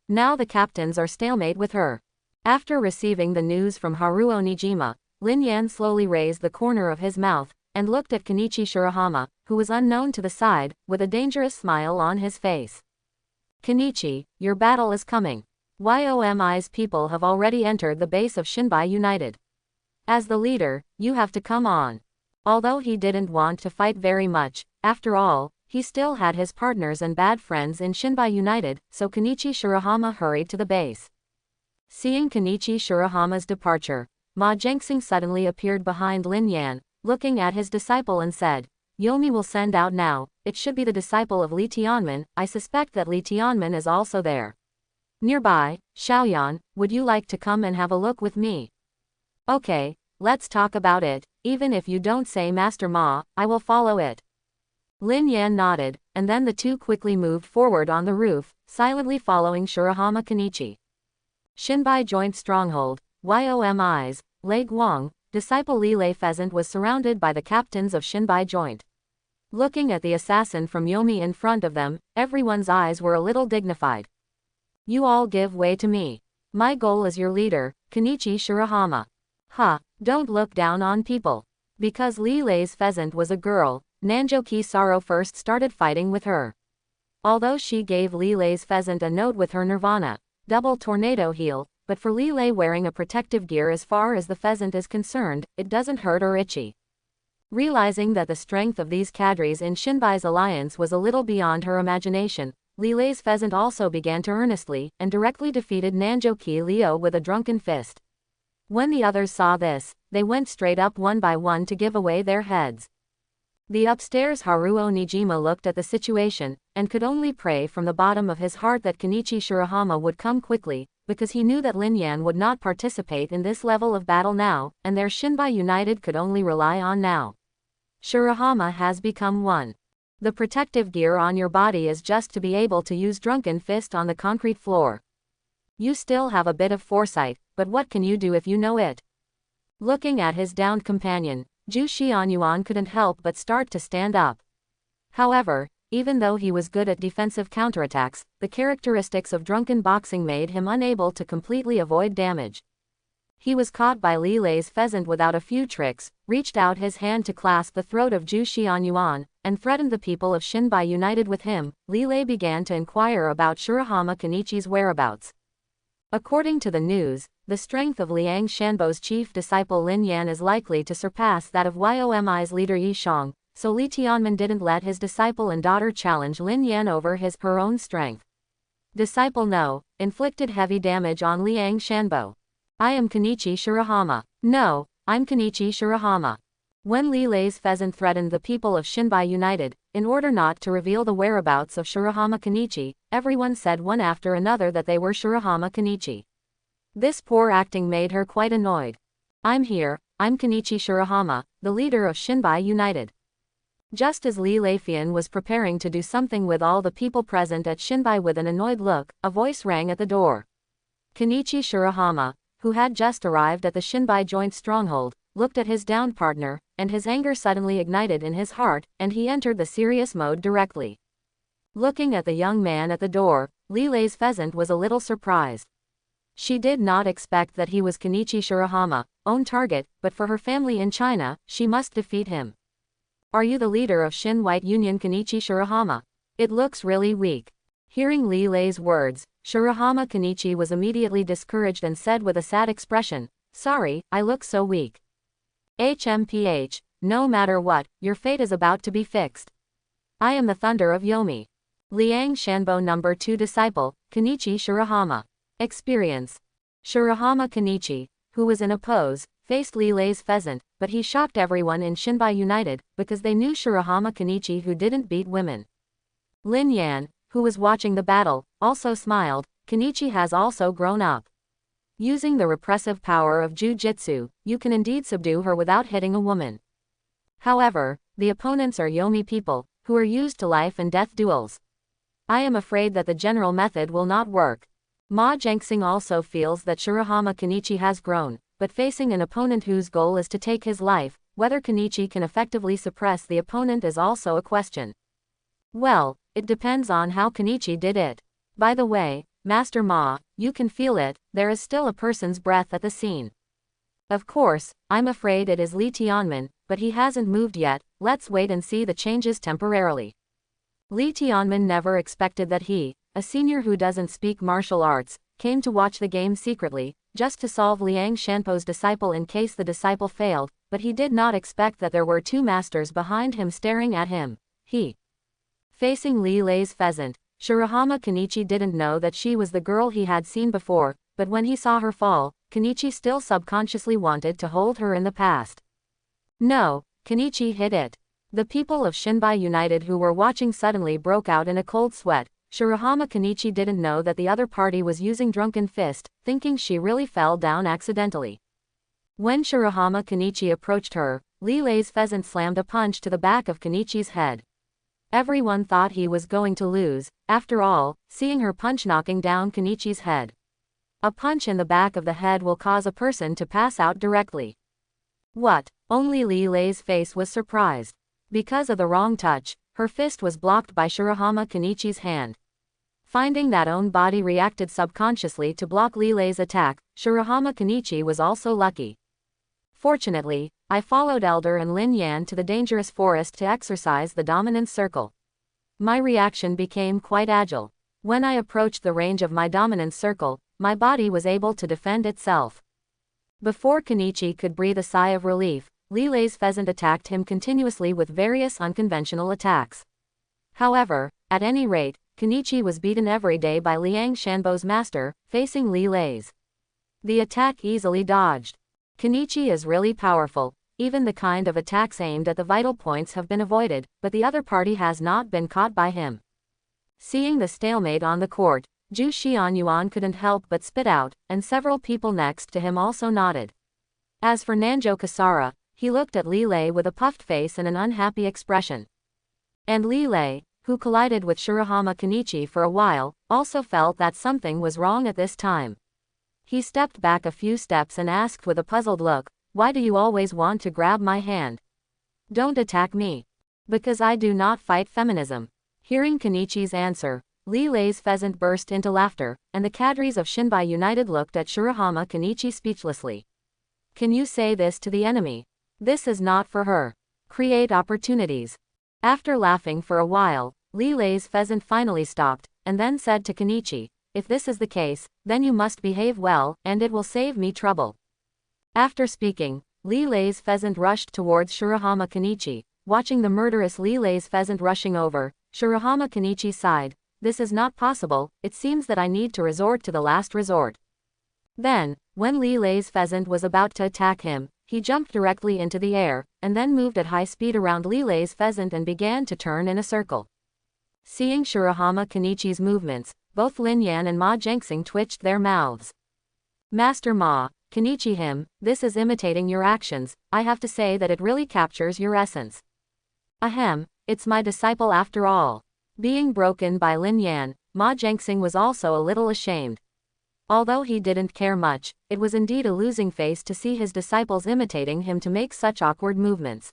S1: Now the captains are stalemate with her. After receiving the news from Haruo Nijima, Lin Yan slowly raised the corner of his mouth, and looked at Kenichi Shirahama, who was unknown to the side, with a dangerous smile on his face. Kenichi, your battle is coming. Yomi's people have already entered the base of Shinbai United. As the leader, you have to come on. Although he didn't want to fight very much, after all, he still had his partners and bad friends in Shinbai United, so Kenichi Shirahama hurried to the base. Seeing Kenichi Shirahama's departure, Ma Jianxing suddenly appeared behind Lin Yan, looking at his disciple and said, Yomi will send out now, it should be the disciple of Li Tianmen, I suspect that Li Tianmen is also there. Nearby, Xiaoyan, would you like to come and have a look with me? Okay, let's talk about it, even if you don't say Master Ma, I will follow it. Lin Yan nodded, and then the two quickly moved forward on the roof, silently following Shirahama Kenichi. Shinbai Joint Stronghold, YOMI's, Lei Guang, disciple Li Lei Pheasant was surrounded by the captains of Shinbai Joint. Looking at the assassin from Yomi in front of them, everyone's eyes were a little dignified. You all give way to me. My goal is your leader, Kenichi Shirahama. Don't look down on people. Because Li Lei's pheasant was a girl, Nanjoki Saro first started fighting with her. Although she gave Li Lei's pheasant a note with her Nirvana, double tornado heal, but for Li Lei wearing a protective gear as far as the pheasant is concerned, it doesn't hurt or itchy. Realizing that the strength of these cadres in Shinbai's alliance was a little beyond her imagination, Li Lei's pheasant also began to earnestly and directly defeated Nanjoki Liu with a drunken fist. When the others saw this, they went straight up one by one to give away their heads. The upstairs Haruo Nijima looked at the situation, and could only pray from the bottom of his heart that Kenichi Shirahama would come quickly, because he knew that Lin Yan would not participate in this level of battle now, and their Shinbai United could only rely on now. Shirahama has become one. The protective gear on your body is just to be able to use drunken fist on the concrete floor. You still have a bit of foresight, but what can you do if you know it? Looking at his downed companion, Zhu Xianyuan couldn't help but start to stand up. However, even though he was good at defensive counterattacks, the characteristics of drunken boxing made him unable to completely avoid damage. He was caught by Li Lei's pheasant without a few tricks, reached out his hand to clasp the throat of Zhu Xianyuan, and threatened the people of Shinbai United with him. Li Lei began to inquire about Shirahama Kenichi's whereabouts. According to the news, the strength of Liang Shanbo's chief disciple Lin Yan is likely to surpass that of YOMI's leader Yi Shang, so Li Tianmen didn't let his disciple and daughter challenge Lin Yan over her own strength. Disciple No, inflicted heavy damage on Liang Shanbo. I am Kenichi Shirahama. No, I'm Kenichi Shirahama. When Li Lei's pheasant threatened the people of Shinbai United, in order not to reveal the whereabouts of Shirahama Kenichi, everyone said one after another that they were Shirahama Kenichi. This poor acting made her quite annoyed. I'm here, I'm Kenichi Shirahama, the leader of Shinbai United. Just as Li Leifian was preparing to do something with all the people present at Shinbai with an annoyed look, a voice rang at the door. Kenichi Shirahama, who had just arrived at the Shinbai Joint Stronghold, looked at his downed partner, and his anger suddenly ignited in his heart, and he entered the serious mode directly. Looking at the young man at the door, Li Lei's pheasant was a little surprised. She did not expect that he was Kenichi Shirahama, own target, but for her family in China, she must defeat him. Are you the leader of Shin White Union Kenichi Shirahama? It looks really weak. Hearing Li Lei's words, Shirahama Kenichi was immediately discouraged and said with a sad expression, Sorry, I look so weak. HMPH, no matter what, your fate is about to be fixed. I am the thunder of Yomi. Liang Shanbo No. 2 disciple, Kenichi Shirahama. Experience. Shirahama Kenichi, who was in a pose, faced Li Lei's pheasant, but he shocked everyone in Shinbai United, because they knew Shirahama Kenichi who didn't beat women. Lin Yan, who was watching the battle, also smiled. Kenichi has also grown up. Using the repressive power of Jiu-Jitsu, you can indeed subdue her without hitting a woman. However, the opponents are Yomi people, who are used to life and death duels. I am afraid that the general method will not work. Ma Jianxing also feels that Shirahama Kenichi has grown, but facing an opponent whose goal is to take his life, whether Kenichi can effectively suppress the opponent is also a question. Well, it depends on how Kenichi did it. By the way, Master Ma, you can feel it, there is still a person's breath at the scene. Of course, I'm afraid it is Li Tianmen, but he hasn't moved yet, let's wait and see the changes temporarily. Li Tianmen never expected that he, a senior who doesn't speak martial arts, came to watch the game secretly, just to solve Liang Shanpo's disciple in case the disciple failed, but he did not expect that there were two masters behind him staring at him. Facing Li Lei's pheasant, Shirahama Kenichi didn't know that she was the girl he had seen before, but when he saw her fall, Kenichi still subconsciously wanted to hold her in the past. No, Kenichi hit it. The people of Shinbai United who were watching suddenly broke out in a cold sweat. Shirahama Kenichi didn't know that the other party was using drunken fist, thinking she really fell down accidentally. When Shirahama Kenichi approached her, Li Lei's pheasant slammed a punch to the back of Kenichi's head. Everyone thought he was going to lose, after all, seeing her punch knocking down Kenichi's head. A punch in the back of the head will cause a person to pass out directly. What? Only Li Lei's face was surprised. Because of the wrong touch, her fist was blocked by Shirahama Kenichi's hand. Finding that own body reacted subconsciously to block Li Lei's attack, Shirahama Kenichi was also lucky. Fortunately, I followed Elder and Lin Yan to the dangerous forest to exercise the dominance circle. My reaction became quite agile. When I approached the range of my dominance circle, my body was able to defend itself. Before Kenichi could breathe a sigh of relief, Li Lei's pheasant attacked him continuously with various unconventional attacks. However, at any rate, Kenichi was beaten every day by Liang Shanbo's master, facing Li Lei's. The attack easily dodged. Kenichi is really powerful. Even the kind of attacks aimed at the vital points have been avoided, but the other party has not been caught by him. Seeing the stalemate on the court, Zhu Xianyuan couldn't help but spit out, and several people next to him also nodded. As for Nanjo Kasara, he looked at Li Lei with a puffed face and an unhappy expression. And Li Lei, who collided with Shirahama Kenichi for a while, also felt that something was wrong at this time. He stepped back a few steps and asked with a puzzled look, "Why do you always want to grab my hand? Don't attack me." "Because I do not fight feminism." Hearing Kenichi's answer, Li Lei's pheasant burst into laughter, and the cadres of Shinbai United looked at Shirahama Kenichi speechlessly. "Can you say this to the enemy? This is not for her. Create opportunities." After laughing for a while, Li Lei's pheasant finally stopped, and then said to Kenichi, "If this is the case, then you must behave well, and it will save me trouble." After speaking, Li Lei's pheasant rushed towards Shirahama Kenichi. Watching the murderous Li Lei's pheasant rushing over, Shirahama Kenichi sighed, "This is not possible, it seems that I need to resort to the last resort." Then, when Li Lei's pheasant was about to attack him, he jumped directly into the air, and then moved at high speed around Li Lei's pheasant and began to turn in a circle. Seeing Shirahama Kenichi's movements, both Lin Yan and Ma Jianxing twitched their mouths. "Master Ma, Kenichi him, this is imitating your actions, I have to say that it really captures your essence." "Ahem, it's my disciple after all." Being broken by Lin Yan, Ma Jianxing was also a little ashamed. Although he didn't care much, it was indeed a losing face to see his disciples imitating him to make such awkward movements.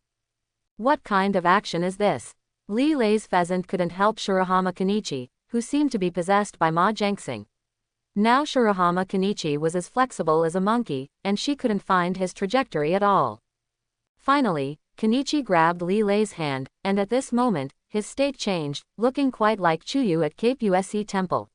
S1: What kind of action is this? Li Lei's pheasant couldn't help Shirahama Kenichi, who seemed to be possessed by Ma Jianxing. Now Shirahama Kenichi was as flexible as a monkey, and she couldn't find his trajectory at all. Finally, Kenichi grabbed Li Lei's hand, and at this moment, his state changed, looking quite like Chuyu at Cape Usc Temple.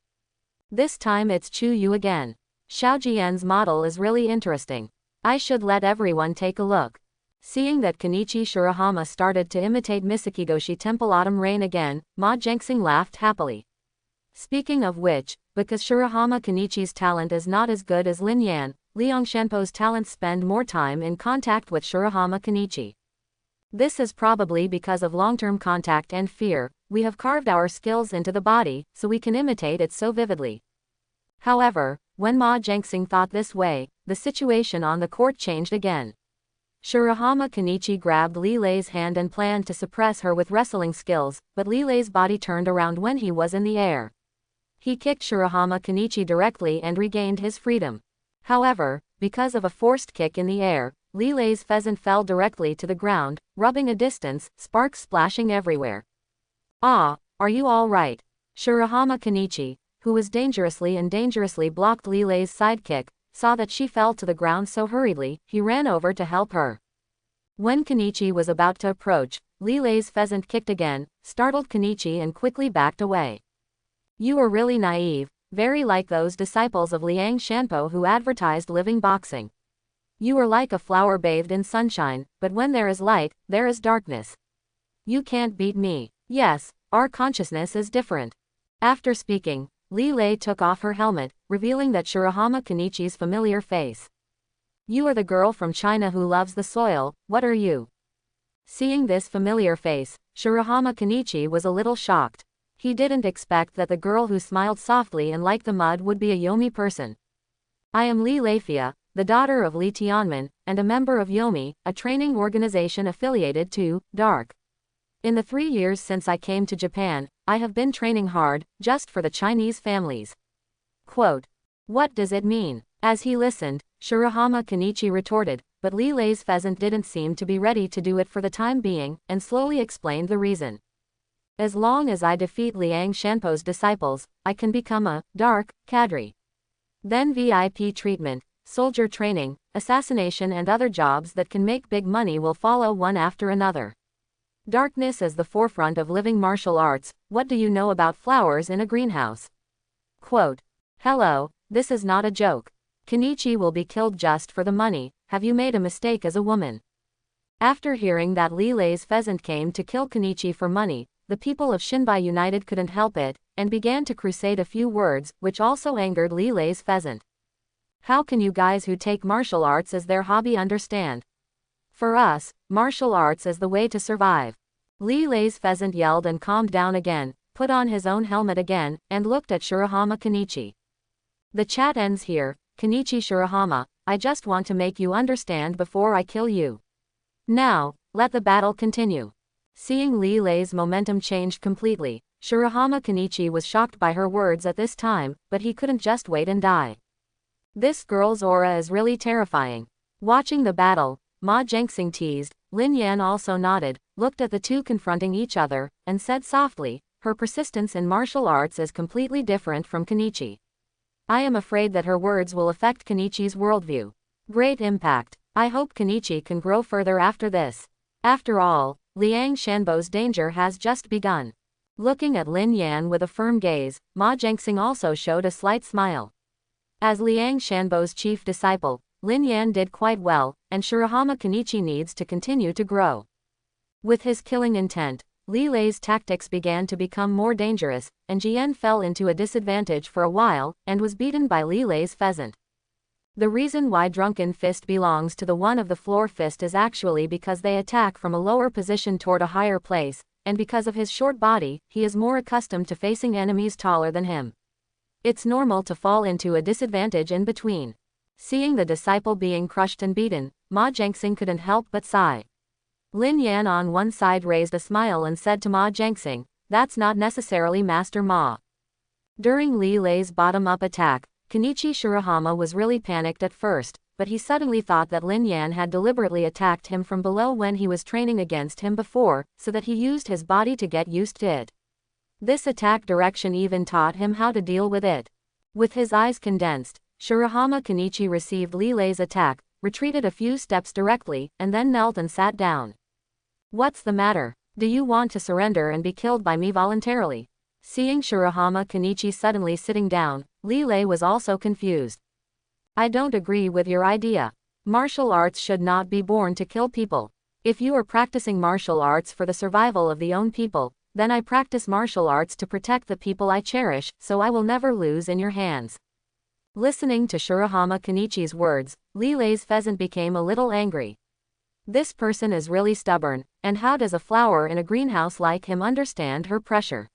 S1: This time it's Chuyu again. Xiaojian's model is really interesting. I should let everyone take a look. Seeing that Kenichi Shirahama started to imitate Misakigoshi Temple Autumn Rain again, Ma Jianxing laughed happily. Speaking of which, because Shirahama Kenichi's talent is not as good as Lin Yan, Liang Shanpo's talents spend more time in contact with Shirahama Kenichi. This is probably because of long-term contact and fear. We have carved our skills into the body, so we can imitate it so vividly. However, when Ma Jianxing thought this way, the situation on the court changed again. Shirahama Kenichi grabbed Li Lei's hand and planned to suppress her with wrestling skills, but Li Lei's body turned around when he was in the air. He kicked Shirahama Kenichi directly and regained his freedom. However, because of a forced kick in the air, Li Lei's pheasant fell directly to the ground, rubbing a distance, sparks splashing everywhere. "Ah, are you all right?" Shirahama Kenichi, who was dangerously blocked Li Lei's sidekick, saw that she fell to the ground so hurriedly, he ran over to help her. When Kenichi was about to approach, Li Lei's pheasant kicked again, startled Kenichi and quickly backed away. "You are really naive, very like those disciples of Liang Shanpo who advertised living boxing. You are like a flower bathed in sunshine, but when there is light, there is darkness. You can't beat me. Yes, our consciousness is different. After speaking, Li Lei took off her helmet, revealing that Shirahama Kenichi's familiar face. You are the girl from China who loves the soil, what are you? Seeing this familiar face, Shirahama Kenichi was a little shocked. He didn't expect that the girl who smiled softly and liked the mud would be a Yomi person. I am Li Leifia, the daughter of Li Tianmen, and a member of Yomi, a training organization affiliated to Dark. In the 3 years since I came to Japan, I have been training hard, just for the Chinese families. Quote. What does it mean? As he listened, Shirahama Kenichi retorted, but Li Lei's pheasant didn't seem to be ready to do it for the time being, and slowly explained the reason. As long as I defeat Liang Shanpo's disciples, I can become a dark cadre. Then VIP treatment, soldier training, assassination and other jobs that can make big money will follow one after another. Darkness is the forefront of living martial arts. What do you know about flowers in a greenhouse? Quote. Hello, this is not a joke. Kenichi will be killed just for the money. Have you made a mistake as a woman? After hearing that Li Lei's pheasant came to kill Kenichi for money, the people of Shinbai United couldn't help it, and began to crusade a few words, which also angered Li Lei's pheasant. How can you guys who take martial arts as their hobby understand? For us, martial arts is the way to survive. Li Lei's pheasant yelled and calmed down again, put on his own helmet again, and looked at Shirahama Kenichi. The chat ends here. Kenichi Shirahama, I just want to make you understand before I kill you. Now, let the battle continue. Seeing Li Lei's momentum changed completely, Shirahama Kenichi was shocked by her words at this time, but he couldn't just wait and die. This girl's aura is really terrifying. Watching the battle, Ma Jiangxing teased, Lin Yan also nodded, looked at the two confronting each other, and said softly, her persistence in martial arts is completely different from Kenichi. I am afraid that her words will affect Kenichi's worldview. Great impact. I hope Kenichi can grow further after this. After all, Liang Shanbo's danger has just begun. Looking at Lin Yan with a firm gaze, Ma Jiangxing also showed a slight smile. As Liang Shanbo's chief disciple, Lin Yan did quite well, and Shirahama Kenichi needs to continue to grow. With his killing intent, Li Lei's tactics began to become more dangerous, and Jian fell into a disadvantage for a while, and was beaten by Li Lei's pheasant. The reason why Drunken Fist belongs to the one of the floor fist is actually because they attack from a lower position toward a higher place, and because of his short body, he is more accustomed to facing enemies taller than him. It's normal to fall into a disadvantage in between. Seeing the disciple being crushed and beaten, Ma Jiangxing couldn't help but sigh. Lin Yan on one side raised a smile and said to Ma Jiangxing, that's not necessarily Master Ma. During Li Lei's bottom-up attack, Kenichi Shirahama was really panicked at first, but he suddenly thought that Lin Yan had deliberately attacked him from below when he was training against him before, so that he used his body to get used to it. This attack direction even taught him how to deal with it. With his eyes condensed, Shirahama Kenichi received Li Lei's attack, retreated a few steps directly, and then knelt and sat down. What's the matter? Do you want to surrender and be killed by me voluntarily? Seeing Shirahama Kenichi suddenly sitting down, Li Lei was also confused. I don't agree with your idea. Martial arts should not be born to kill people. If you are practicing martial arts for the survival of the own people, then I practice martial arts to protect the people I cherish, so I will never lose in your hands. Listening to Shirahama Kenichi's words, Li Lei's pheasant became a little angry. This person is really stubborn, and how does a flower in a greenhouse like him understand her pressure?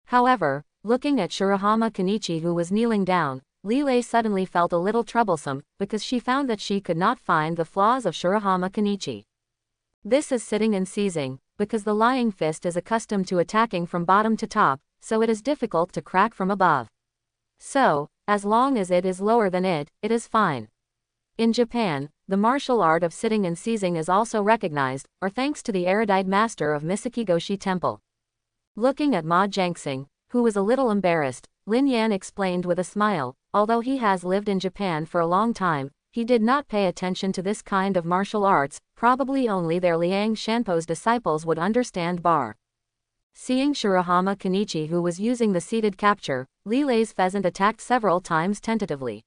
S1: However, looking at Shirahama Kenichi who was kneeling down, Li Lei suddenly felt a little troublesome, because she found that she could not find the flaws of Shirahama Kenichi. This is sitting and seizing, because the lying fist is accustomed to attacking from bottom to top, so it is difficult to crack from above. So, as long as it is lower than it is fine. In Japan, the martial art of sitting and seizing is also recognized, or thanks to the erudite master of Misakigoshi Temple. Looking at Ma Jiangxing, who was a little embarrassed, Lin Yan explained with a smile, although he has lived in Japan for a long time, he did not pay attention to this kind of martial arts, probably only their Liang Shanpo's disciples would understand bar. Seeing Shirahama Kenichi, who was using the seated capture, Lilei's pheasant attacked several times tentatively.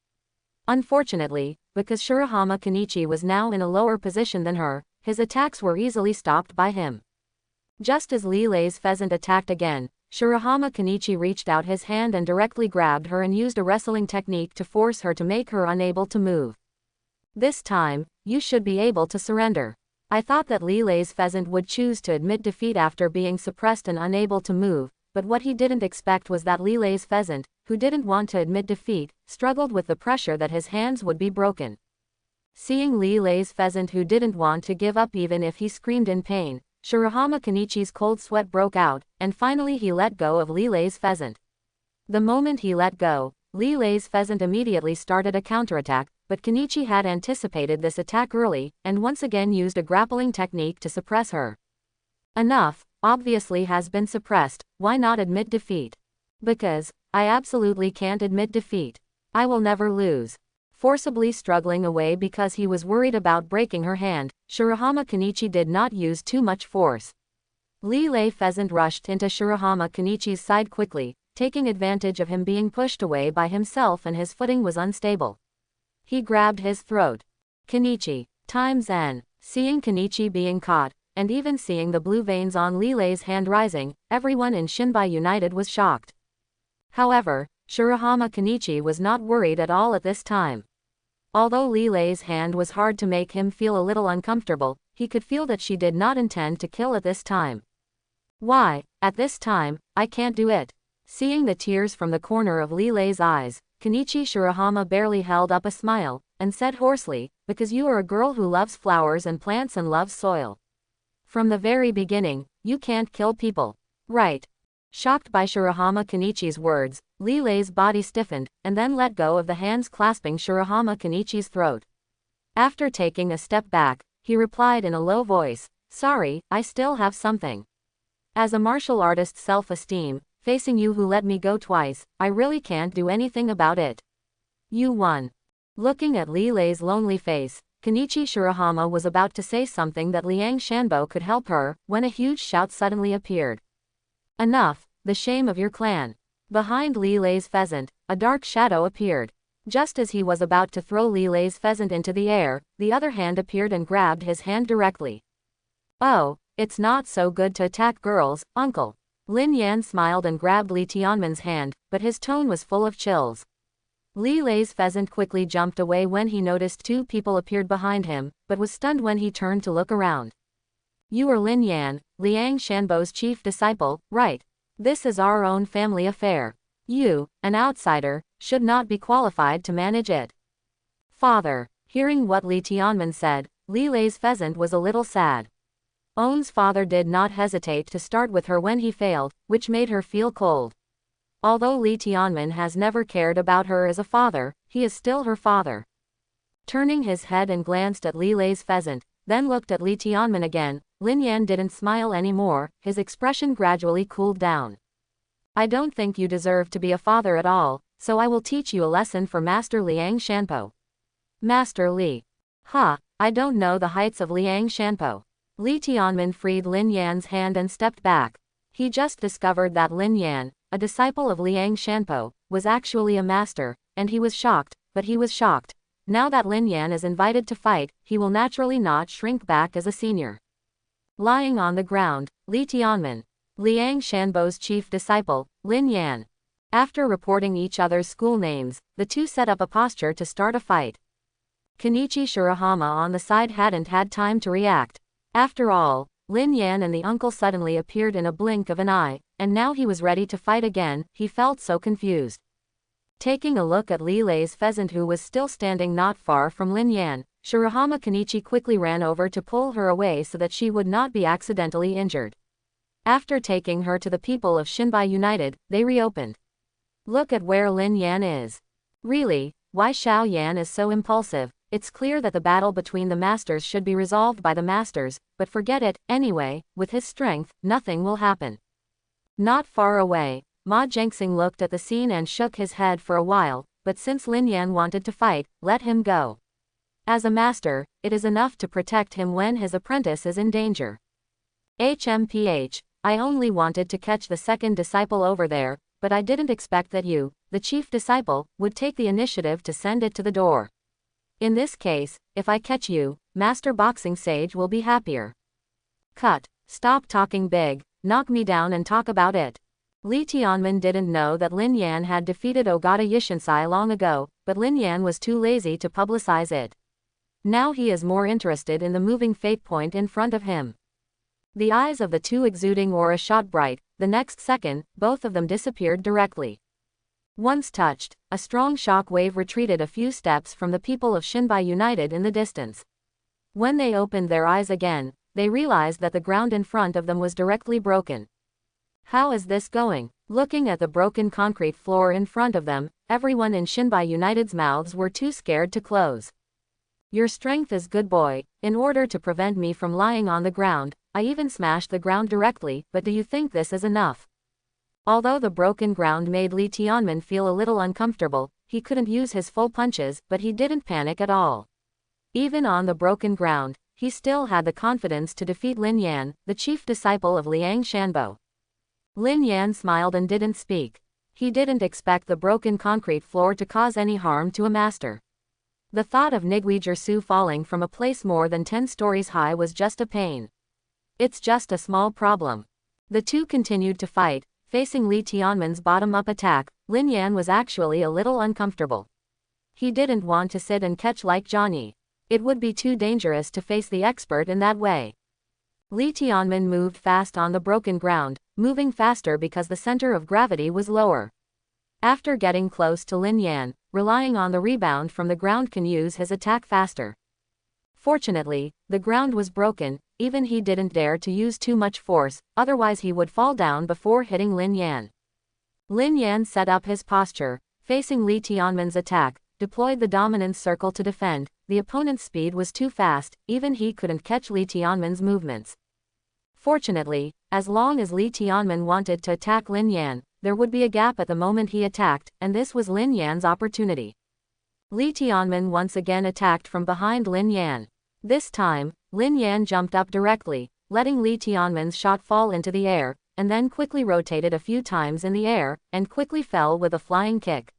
S1: Unfortunately, because Shirahama Kenichi was now in a lower position than her, his attacks were easily stopped by him. Just as Lilei's pheasant attacked again, Shirahama Kenichi reached out his hand and directly grabbed her and used a wrestling technique to force her to make her unable to move. This time, you should be able to surrender. I thought that Lilei's pheasant would choose to admit defeat after being suppressed and unable to move, but what he didn't expect was that Lilei's pheasant, who didn't want to admit defeat, struggled with the pressure that his hands would be broken. Seeing Lilei's pheasant, who didn't want to give up even if he screamed in pain, Shirahama Kenichi's cold sweat broke out, and finally he let go of Lilei's pheasant. The moment he let go, Lilei's pheasant immediately started a counterattack, but Kenichi had anticipated this attack early, and once again used a grappling technique to suppress her. Enough, obviously has been suppressed, why not admit defeat? Because, I absolutely can't admit defeat. I will never lose. Forcibly struggling away because he was worried about breaking her hand, Shirahama Kenichi did not use too much force. Lilei pheasant rushed into Shirahama Kenichi's side quickly, taking advantage of him being pushed away by himself and his footing was unstable. He grabbed his throat. Kenichi, times N. Seeing Kenichi being caught, and even seeing the blue veins on Lilei's hand rising, everyone in Shinbai United was shocked. However, Shirahama Kenichi was not worried at all at this time. Although Lilei's hand was hard to make him feel a little uncomfortable, he could feel that she did not intend to kill at this time. Why, at this time, I can't do it. Seeing the tears from the corner of Lilei's eyes, Kenichi Shirahama barely held up a smile, and said hoarsely, because you are a girl who loves flowers and plants and loves soil. From the very beginning, you can't kill people. Right. Shocked by Shirahama Kenichi's words, Lilei's body stiffened, and then let go of the hands clasping Shirahama Kenichi's throat. After taking a step back, he replied in a low voice, sorry, I still have something. As a martial artist's self-esteem, facing you who let me go twice, I really can't do anything about it. You won. Looking at Lilei's lonely face, Kenichi Shirahama was about to say something that Liang Shanbo could help her, when a huge shout suddenly appeared. Enough, the shame of your clan. Behind Lilei's pheasant, a dark shadow appeared. Just as he was about to throw Lilei's pheasant into the air, the other hand appeared and grabbed his hand directly. Oh, it's not so good to attack girls, uncle. Lin Yan smiled and grabbed Li Tianmen's hand, but his tone was full of chills. Lilei's pheasant quickly jumped away when he noticed two people appeared behind him, but was stunned when he turned to look around. You are Lin Yan, Liang Shanbo's chief disciple, right? This is our own family affair. You, an outsider, should not be qualified to manage it. Father. Hearing what Li Tianmen said, Lilei's pheasant was a little sad. On's father did not hesitate to start with her when he failed, which made her feel cold. Although Li Tianmen has never cared about her as a father, he is still her father. Turning his head and glanced at Lilei's pheasant, then looked at Li Tianmen again, Lin Yan didn't smile anymore, his expression gradually cooled down. I don't think you deserve to be a father at all, so I will teach you a lesson for Master Liang Shanpo. Master Li. I don't know the heights of Liang Shanpo. Li Tianmen freed Lin Yan's hand and stepped back. He just discovered that Lin Yan, a disciple of Liang Shanpo, was actually a master, and he was shocked, but he was shocked. Now that Lin Yan is invited to fight, he will naturally not shrink back as a senior. Lying on the ground, Li Tianmen, Liang Shanbo's chief disciple, Lin Yan. After reporting each other's school names, the two set up a posture to start a fight. Kenichi Shirahama on the side hadn't had time to react. After all, Lin Yan and the uncle suddenly appeared in a blink of an eye, and now he was ready to fight again, he felt so confused. Taking a look at Lilei's pheasant who was still standing not far from Lin Yan, Shirahama Kenichi quickly ran over to pull her away so that she would not be accidentally injured. After taking her to the people of Shinbai United, they reopened. Look at where Lin Yan is. Really, why Xiao Yan is so impulsive? It's clear that the battle between the masters should be resolved by the masters, but forget it, anyway, with his strength, nothing will happen. Not far away, Ma Jiangxing looked at the scene and shook his head for a while, but since Lin Yan wanted to fight, let him go. As a master, it is enough to protect him when his apprentice is in danger. HMPH, I only wanted to catch the second disciple over there, but I didn't expect that you, the chief disciple, would take the initiative to send it to the door. In this case, if I catch you, Master Boxing Sage will be happier. Cut. Stop talking big, knock me down and talk about it. Li Tianmen didn't know that Lin Yan had defeated Ogata Yishinsai long ago, but Lin Yan was too lazy to publicize it. Now he is more interested in the moving fate point in front of him. The eyes of the two exuding aura shot bright, the next second, both of them disappeared directly. Once touched, a strong shock wave retreated a few steps from the people of Shinbai United in the distance. When they opened their eyes again, they realized that the ground in front of them was directly broken. How is this going? Looking at the broken concrete floor in front of them, everyone in Shinbai United's mouths were too scared to close. Your strength is good, boy. In order to prevent me from lying on the ground, I even smashed the ground directly, but do you think this is enough? Although the broken ground made Li Tianmen feel a little uncomfortable, he couldn't use his full punches, but he didn't panic at all. Even on the broken ground, he still had the confidence to defeat Lin Yan, the chief disciple of Liang Shanbo. Lin Yan smiled and didn't speak. He didn't expect the broken concrete floor to cause any harm to a master. The thought of Nigui Jersu falling from a place more than 10 stories high was just a pain. It's just a small problem. The two continued to fight, facing Li Tianmen's bottom-up attack. Lin Yan was actually a little uncomfortable. He didn't want to sit and catch like Johnny. It would be too dangerous to face the expert in that way. Li Tianmen moved fast on the broken ground, moving faster because the center of gravity was lower. After getting close to Lin Yan, relying on the rebound from the ground can use his attack faster. Fortunately, the ground was broken, even he didn't dare to use too much force, otherwise he would fall down before hitting Lin Yan. Lin Yan set up his posture, facing Li Tianmen's attack, deployed the dominance circle to defend. The opponent's speed was too fast, even he couldn't catch Li Tianmen's movements. Fortunately, as long as Li Tianmen wanted to attack Lin Yan, there would be a gap at the moment he attacked, and this was Lin Yan's opportunity. Li Tianmen once again attacked from behind Lin Yan. This time, Lin Yan jumped up directly, letting Li Tianmen's shot fall into the air, and then quickly rotated a few times in the air, and quickly fell with a flying kick.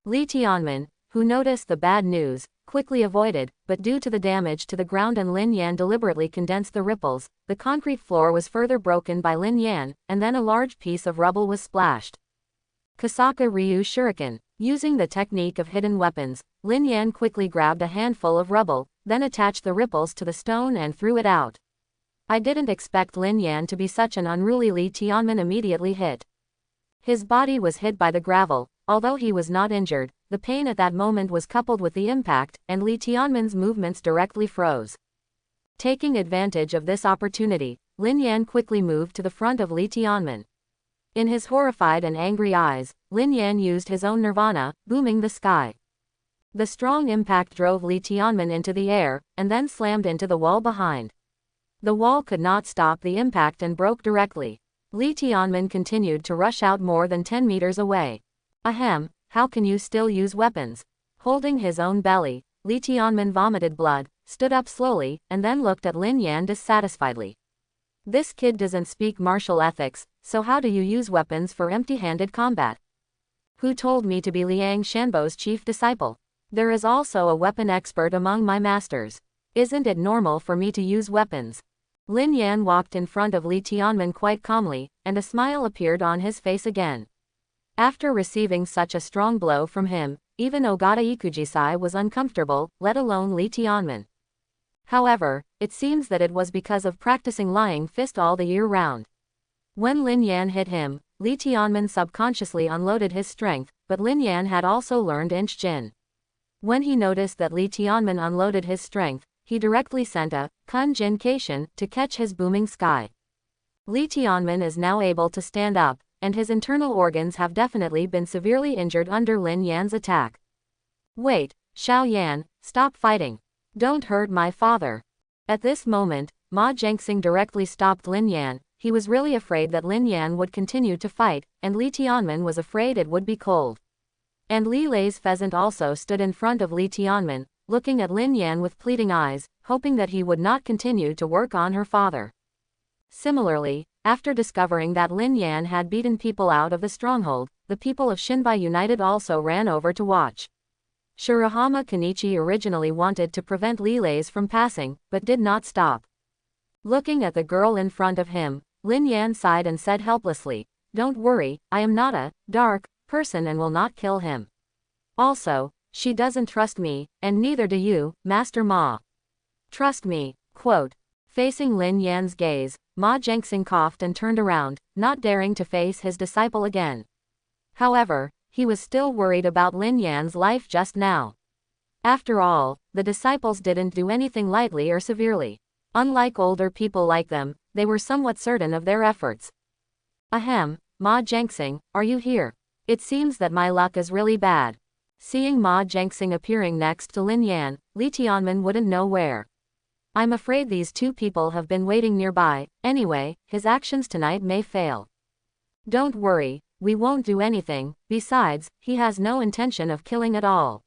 S1: Li Tianmen, who noticed the bad news, quickly avoided, but due to the damage to the ground and Lin Yan deliberately condensed the ripples, the concrete floor was further broken by Lin Yan, and then a large piece of rubble was splashed. Kasaka Ryu Shuriken. Using the technique of hidden weapons, Lin Yan quickly grabbed a handful of rubble, then attached the ripples to the stone and threw it out. I didn't expect Lin Yan to be such an unruly. Li Tianmen immediately hit. His body was hit by the gravel. Although he was not injured, the pain at that moment was coupled with the impact, and Li Tianmen's movements directly froze. Taking advantage of this opportunity, Lin Yan quickly moved to the front of Li Tianmen. In his horrified and angry eyes, Lin Yan used his own nirvana, booming the sky. The strong impact drove Li Tianmen into the air, and then slammed into the wall behind. The wall could not stop the impact and broke directly. Li Tianmen continued to rush out more than 10 meters away. Ahem, how can you still use weapons? Holding his own belly, Li Tianmen vomited blood, stood up slowly, and then looked at Lin Yan dissatisfiedly. This kid doesn't speak martial ethics, so how do you use weapons for empty-handed combat? Who told me to be Liang Shanbo's chief disciple? There is also a weapon expert among my masters. Isn't it normal for me to use weapons? Lin Yan walked in front of Li Tianmen quite calmly, and a smile appeared on his face again. After receiving such a strong blow from him, even Ogata Ikujisai was uncomfortable, let alone Li Tianmen. However, it seems that it was because of practicing lying fist all the year round. When Lin Yan hit him, Li Tianmen subconsciously unloaded his strength, but Lin Yan had also learned Inch Jin. When he noticed that Li Tianmen unloaded his strength, he directly sent a Kun Jin Kaishin to catch his booming sky. Li Tianmen is now able to stand up, and his internal organs have definitely been severely injured under Lin Yan's attack. Wait, Xiao Yan, stop fighting. Don't hurt my father. At this moment, Ma Zhengxing directly stopped Lin Yan. He was really afraid that Lin Yan would continue to fight, and Li Tianmen was afraid it would be cold. And Li Lei's pheasant also stood in front of Li Tianmen, looking at Lin Yan with pleading eyes, hoping that he would not continue to work on her father. Similarly, After discovering that Lin Yan had beaten people out of the stronghold, the people of Shinbai United also ran over to watch. Shirahama Kenichi originally wanted to prevent Liles from passing, but did not stop. Looking at the girl in front of him, Lin Yan sighed and said helplessly, "Don't worry, I am not a dark person and will not kill him. Also, she doesn't trust me, and neither do you, Master Ma. Trust me." Quote. Facing Lin Yan's gaze, Ma Zhengxing coughed and turned around, not daring to face his disciple again. However, he was still worried about Lin Yan's life just now. After all, the disciples didn't do anything lightly or severely. Unlike older people like them, they were somewhat certain of their efforts. "Ahem, Ma Zhengxing, are you here? It seems that my luck is really bad." Seeing Ma Zhengxing appearing next to Lin Yan, Li Tianmen wouldn't know where. "I'm afraid these two people have been waiting nearby. Anyway, his actions tonight may fail." "Don't worry, we won't do anything, besides, he has no intention of killing at all."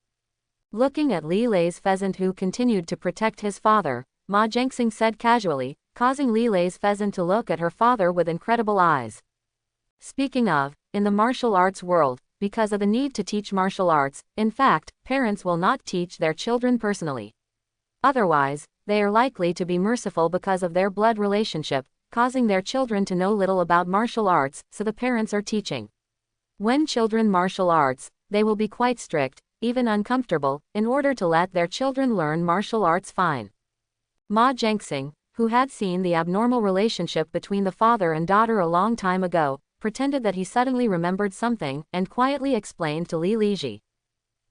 S1: Looking at Li Lei's pheasant who continued to protect his father, Ma Zhengxing said casually, causing Li Lei's pheasant to look at her father with incredible eyes. Speaking of, in the martial arts world, because of the need to teach martial arts, in fact, parents will not teach their children personally. Otherwise, they are likely to be merciful because of their blood relationship, causing their children to know little about martial arts, so the parents are teaching. When children martial arts, they will be quite strict, even uncomfortable, in order to let their children learn martial arts fine. Ma Zhengxing, who had seen the abnormal relationship between the father and daughter a long time ago, pretended that he suddenly remembered something, and quietly explained to Li Liji.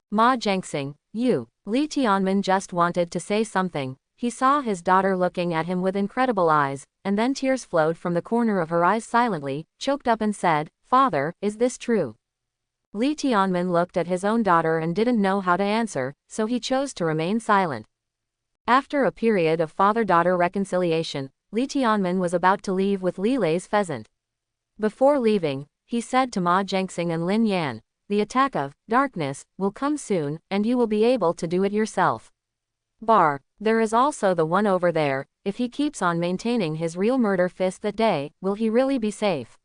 S1: "Ma Zhengxing, you." Li Tianmen just wanted to say something. He saw his daughter looking at him with incredible eyes, and then tears flowed from the corner of her eyes silently, choked up and said, "Father, is this true?" Li Tianmen looked at his own daughter and didn't know how to answer, so he chose to remain silent. After a period of father-daughter reconciliation, Li Tianmen was about to leave with Li Lei's pheasant. Before leaving, he said to Ma Zhengxing and Lin Yan, "The attack of darkness will come soon, and you will be able to do it yourself. There is also the one over there. If he keeps on maintaining his real murder fist that day, will he really be safe?"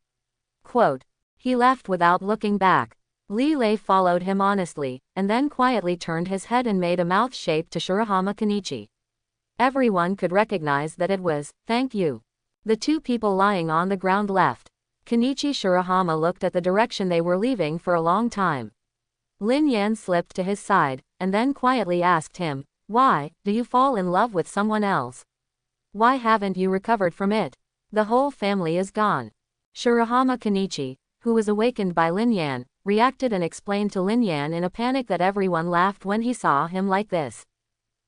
S1: Quote. He left without looking back. Li Lei followed him honestly, and then quietly turned his head and made a mouth shape to Shirahama Kenichi. Everyone could recognize that it was, "Thank you." The two people lying on the ground left. Kenichi Shirahama looked at the direction they were leaving for a long time. Lin Yan slipped to his side, and then quietly asked him, "Why, do you fall in love with someone else? Why haven't you recovered from it? The whole family is gone." Shirahama Kenichi, who was awakened by Lin Yan, reacted and explained to Lin Yan in a panic that everyone laughed when he saw him like this.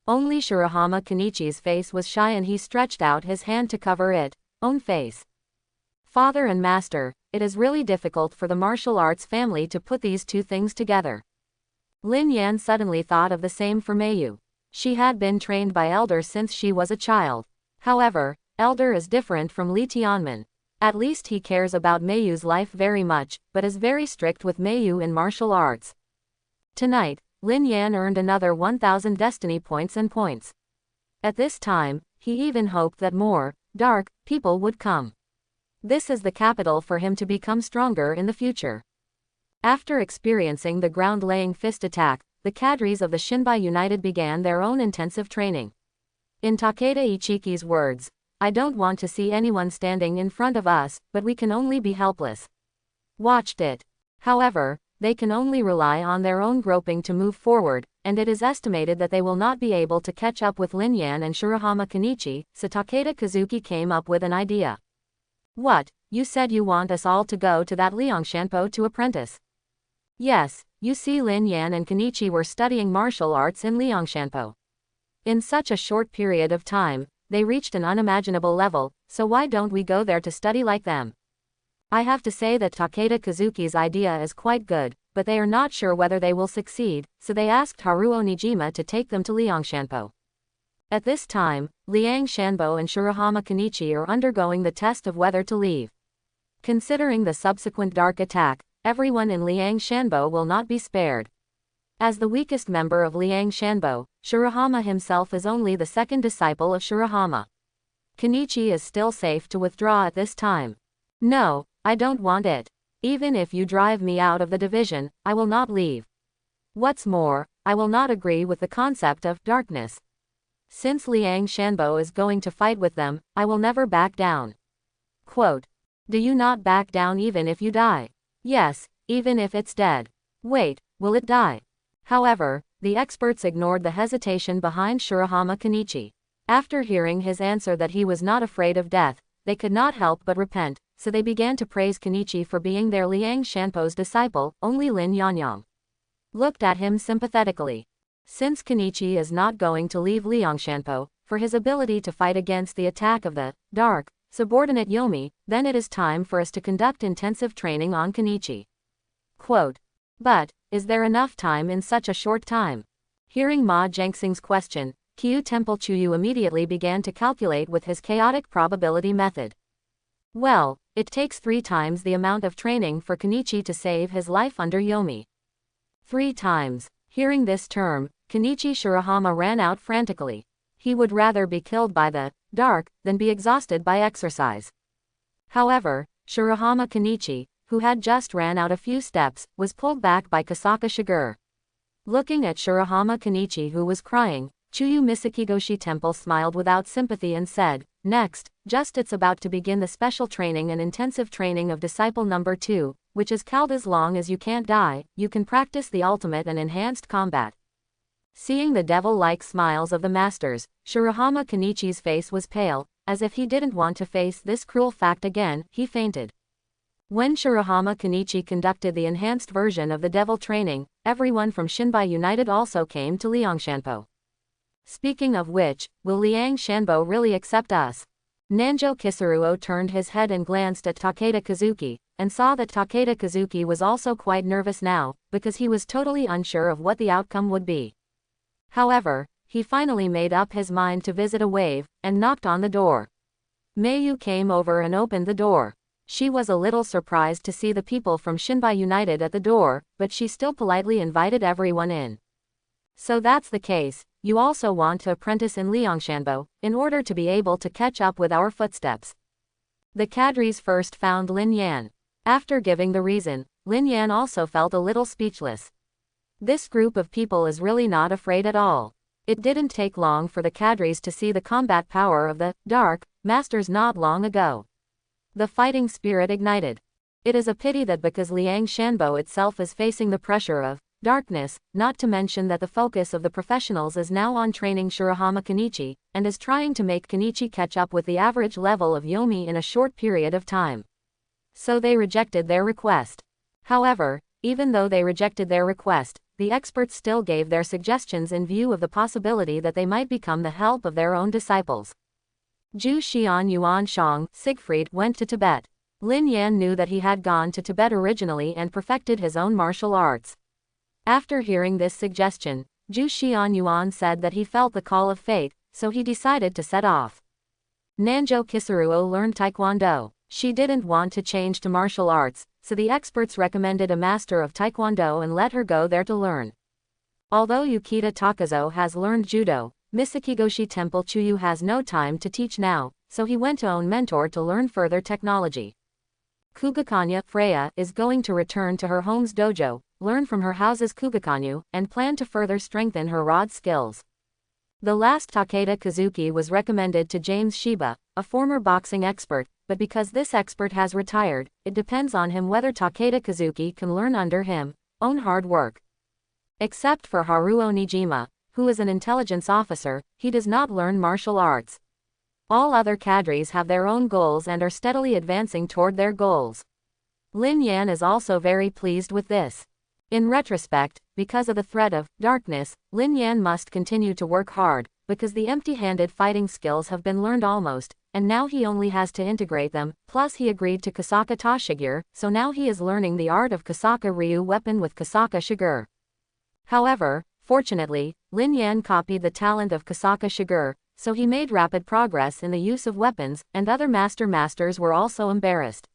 S1: Only Shirahama Kenichi's face was shy and he stretched out his hand to cover it own face. "Father and master, it is really difficult for the martial arts family to put these two things together." Lin Yan suddenly thought of the same for Meiyu. She had been trained by Elder since she was a child. However, Elder is different from Li Tianmen. At least he cares about Meiyu's life very much, but is very strict with Meiyu in martial arts. Tonight, Lin Yan earned another 1,000 destiny points and points. At this time, he even hoped that more dark people would come. This is the capital for him to become stronger in the future. After experiencing the ground-laying fist attack, the cadres of the Shinbai United began their own intensive training. In Takeda Ichiki's words, "I don't want to see anyone standing in front of us, but we can only be helpless." Watched it. However, they can only rely on their own groping to move forward, and it is estimated that they will not be able to catch up with Lin Yan and Shirahama Kenichi, so Takeda Kazuki came up with an idea. "What, you said you want us all to go to that Liangshanpo to apprentice?" "Yes, you see Lin Yan and Kenichi were studying martial arts in Liangshanpo. In such a short period of time, they reached an unimaginable level, so why don't we go there to study like them?" I have to say that Takeda Kazuki's idea is quite good, but they are not sure whether they will succeed, so they asked Haruo Nijima to take them to Liangshanpo. At this time, Liang Shanbo and Shirahama Kenichi are undergoing the test of whether to leave. Considering the subsequent dark attack, everyone in Liang Shanbo will not be spared. As the weakest member of Liang Shanbo, Shirahama himself is only the second disciple of Shirahama. Kenichi is still safe to withdraw at this time. No, I don't want it. Even if you drive me out of the division, I will not leave. What's more, I will not agree with the concept of darkness. Since Liang Shanbo is going to fight with them, I will never back down. Quote. Do you not back down even if you die? Yes, even if it's dead. Wait, will it die? However, the experts ignored the hesitation behind Shirahama Kenichi. After hearing his answer that he was not afraid of death, they could not help but repent, so they began to praise Kenichi for being their Liang Shanpo's disciple. Only Lin Yanyang looked at him sympathetically. Since Kenichi is not going to leave Liang Shanpo for his ability to fight against the attack of the dark, subordinate Yomi, then it is time for us to conduct intensive training on Kenichi. Quote. But, is there enough time in such a short time? Hearing Ma Zhengxing's question, Qiu Temple Chuyu immediately began to calculate with his chaotic probability method. Well, it takes 3 times the amount of training for Kenichi to save his life under Yomi. 3 times. Hearing this term, Kenichi Shirahama ran out frantically. He would rather be killed by the dark than be exhausted by exercise. However, Shirahama Kenichi, who had just ran out a few steps, was pulled back by Kasaka Shiger. Looking at Shirahama Kenichi, who was crying, Chuyu Misakigoshi Temple smiled without sympathy and said, Next, just it's about to begin the special training and intensive training of disciple number 2, which is called as long as you can't die, you can practice the ultimate and enhanced combat. Seeing the devil-like smiles of the masters, Shirahama Kenichi's face was pale, as if he didn't want to face this cruel fact again. He fainted. When Shirahama Kenichi conducted the enhanced version of the devil training, everyone from Shinbai United also came to Liang Shanpo. Speaking of which, will Liang Shanbo really accept us? Nanjo Kisaruo turned his head and glanced at Takeda Kazuki, and saw that Takeda Kazuki was also quite nervous now, because he was totally unsure of what the outcome would be. However, he finally made up his mind to visit a wave, and knocked on the door. Mayu came over and opened the door. She was a little surprised to see the people from Shinbai United at the door, but she still politely invited everyone in. So that's the case, you also want to apprentice in Liangshanbo, in order to be able to catch up with our footsteps. The cadres first found Lin Yan. After giving the reason, Lin Yan also felt a little speechless. This group of people is really not afraid at all. It didn't take long for the cadres to see the combat power of the Dark Masters not long ago. The fighting spirit ignited. It is a pity that because Liang Shanbo itself is facing the pressure of darkness, not to mention that the focus of the professionals is now on training Shirahama Kenichi, and is trying to make Kenichi catch up with the average level of Yomi in a short period of time. So they rejected their request. However, even though they rejected their request, the experts still gave their suggestions in view of the possibility that they might become the help of their own disciples. Zhu Xian Yuan Shang, Siegfried, went to Tibet. Lin Yan knew that he had gone to Tibet originally and perfected his own martial arts. After hearing this suggestion, Zhu Xian Yuan said that he felt the call of fate, so he decided to set off. Nanjo Kisaruo learned Taekwondo. She didn't want to change to martial arts, so the experts recommended a master of Taekwondo and let her go there to learn. Although Yukita Takazo has learned Judo, Misakigoshi Temple Chuyu has no time to teach now, so he went to own mentor to learn further technology. Kugakanya Freya is going to return to her home's dojo, learn from her house's Kugakanyu, and plan to further strengthen her rod skills. The last Takeda Kazuki was recommended to James Shiba, a former boxing expert, but because this expert has retired, it depends on him whether Takeda Kazuki can learn under him, own hard work. Except for Haruo Nijima, who is an intelligence officer, he does not learn martial arts. All other cadres have their own goals and are steadily advancing toward their goals. Lin Yan is also very pleased with this. In retrospect, because of the threat of darkness, Lin Yan must continue to work hard, because the empty-handed fighting skills have been learned almost, and now he only has to integrate them, plus he agreed to Kasaka Tashigure, so now he is learning the art of Kasaka Ryu weapon with Kasaka Shiger. However, fortunately, Lin Yan copied the talent of Kasaka Shiger, so he made rapid progress in the use of weapons, and other masters were also embarrassed.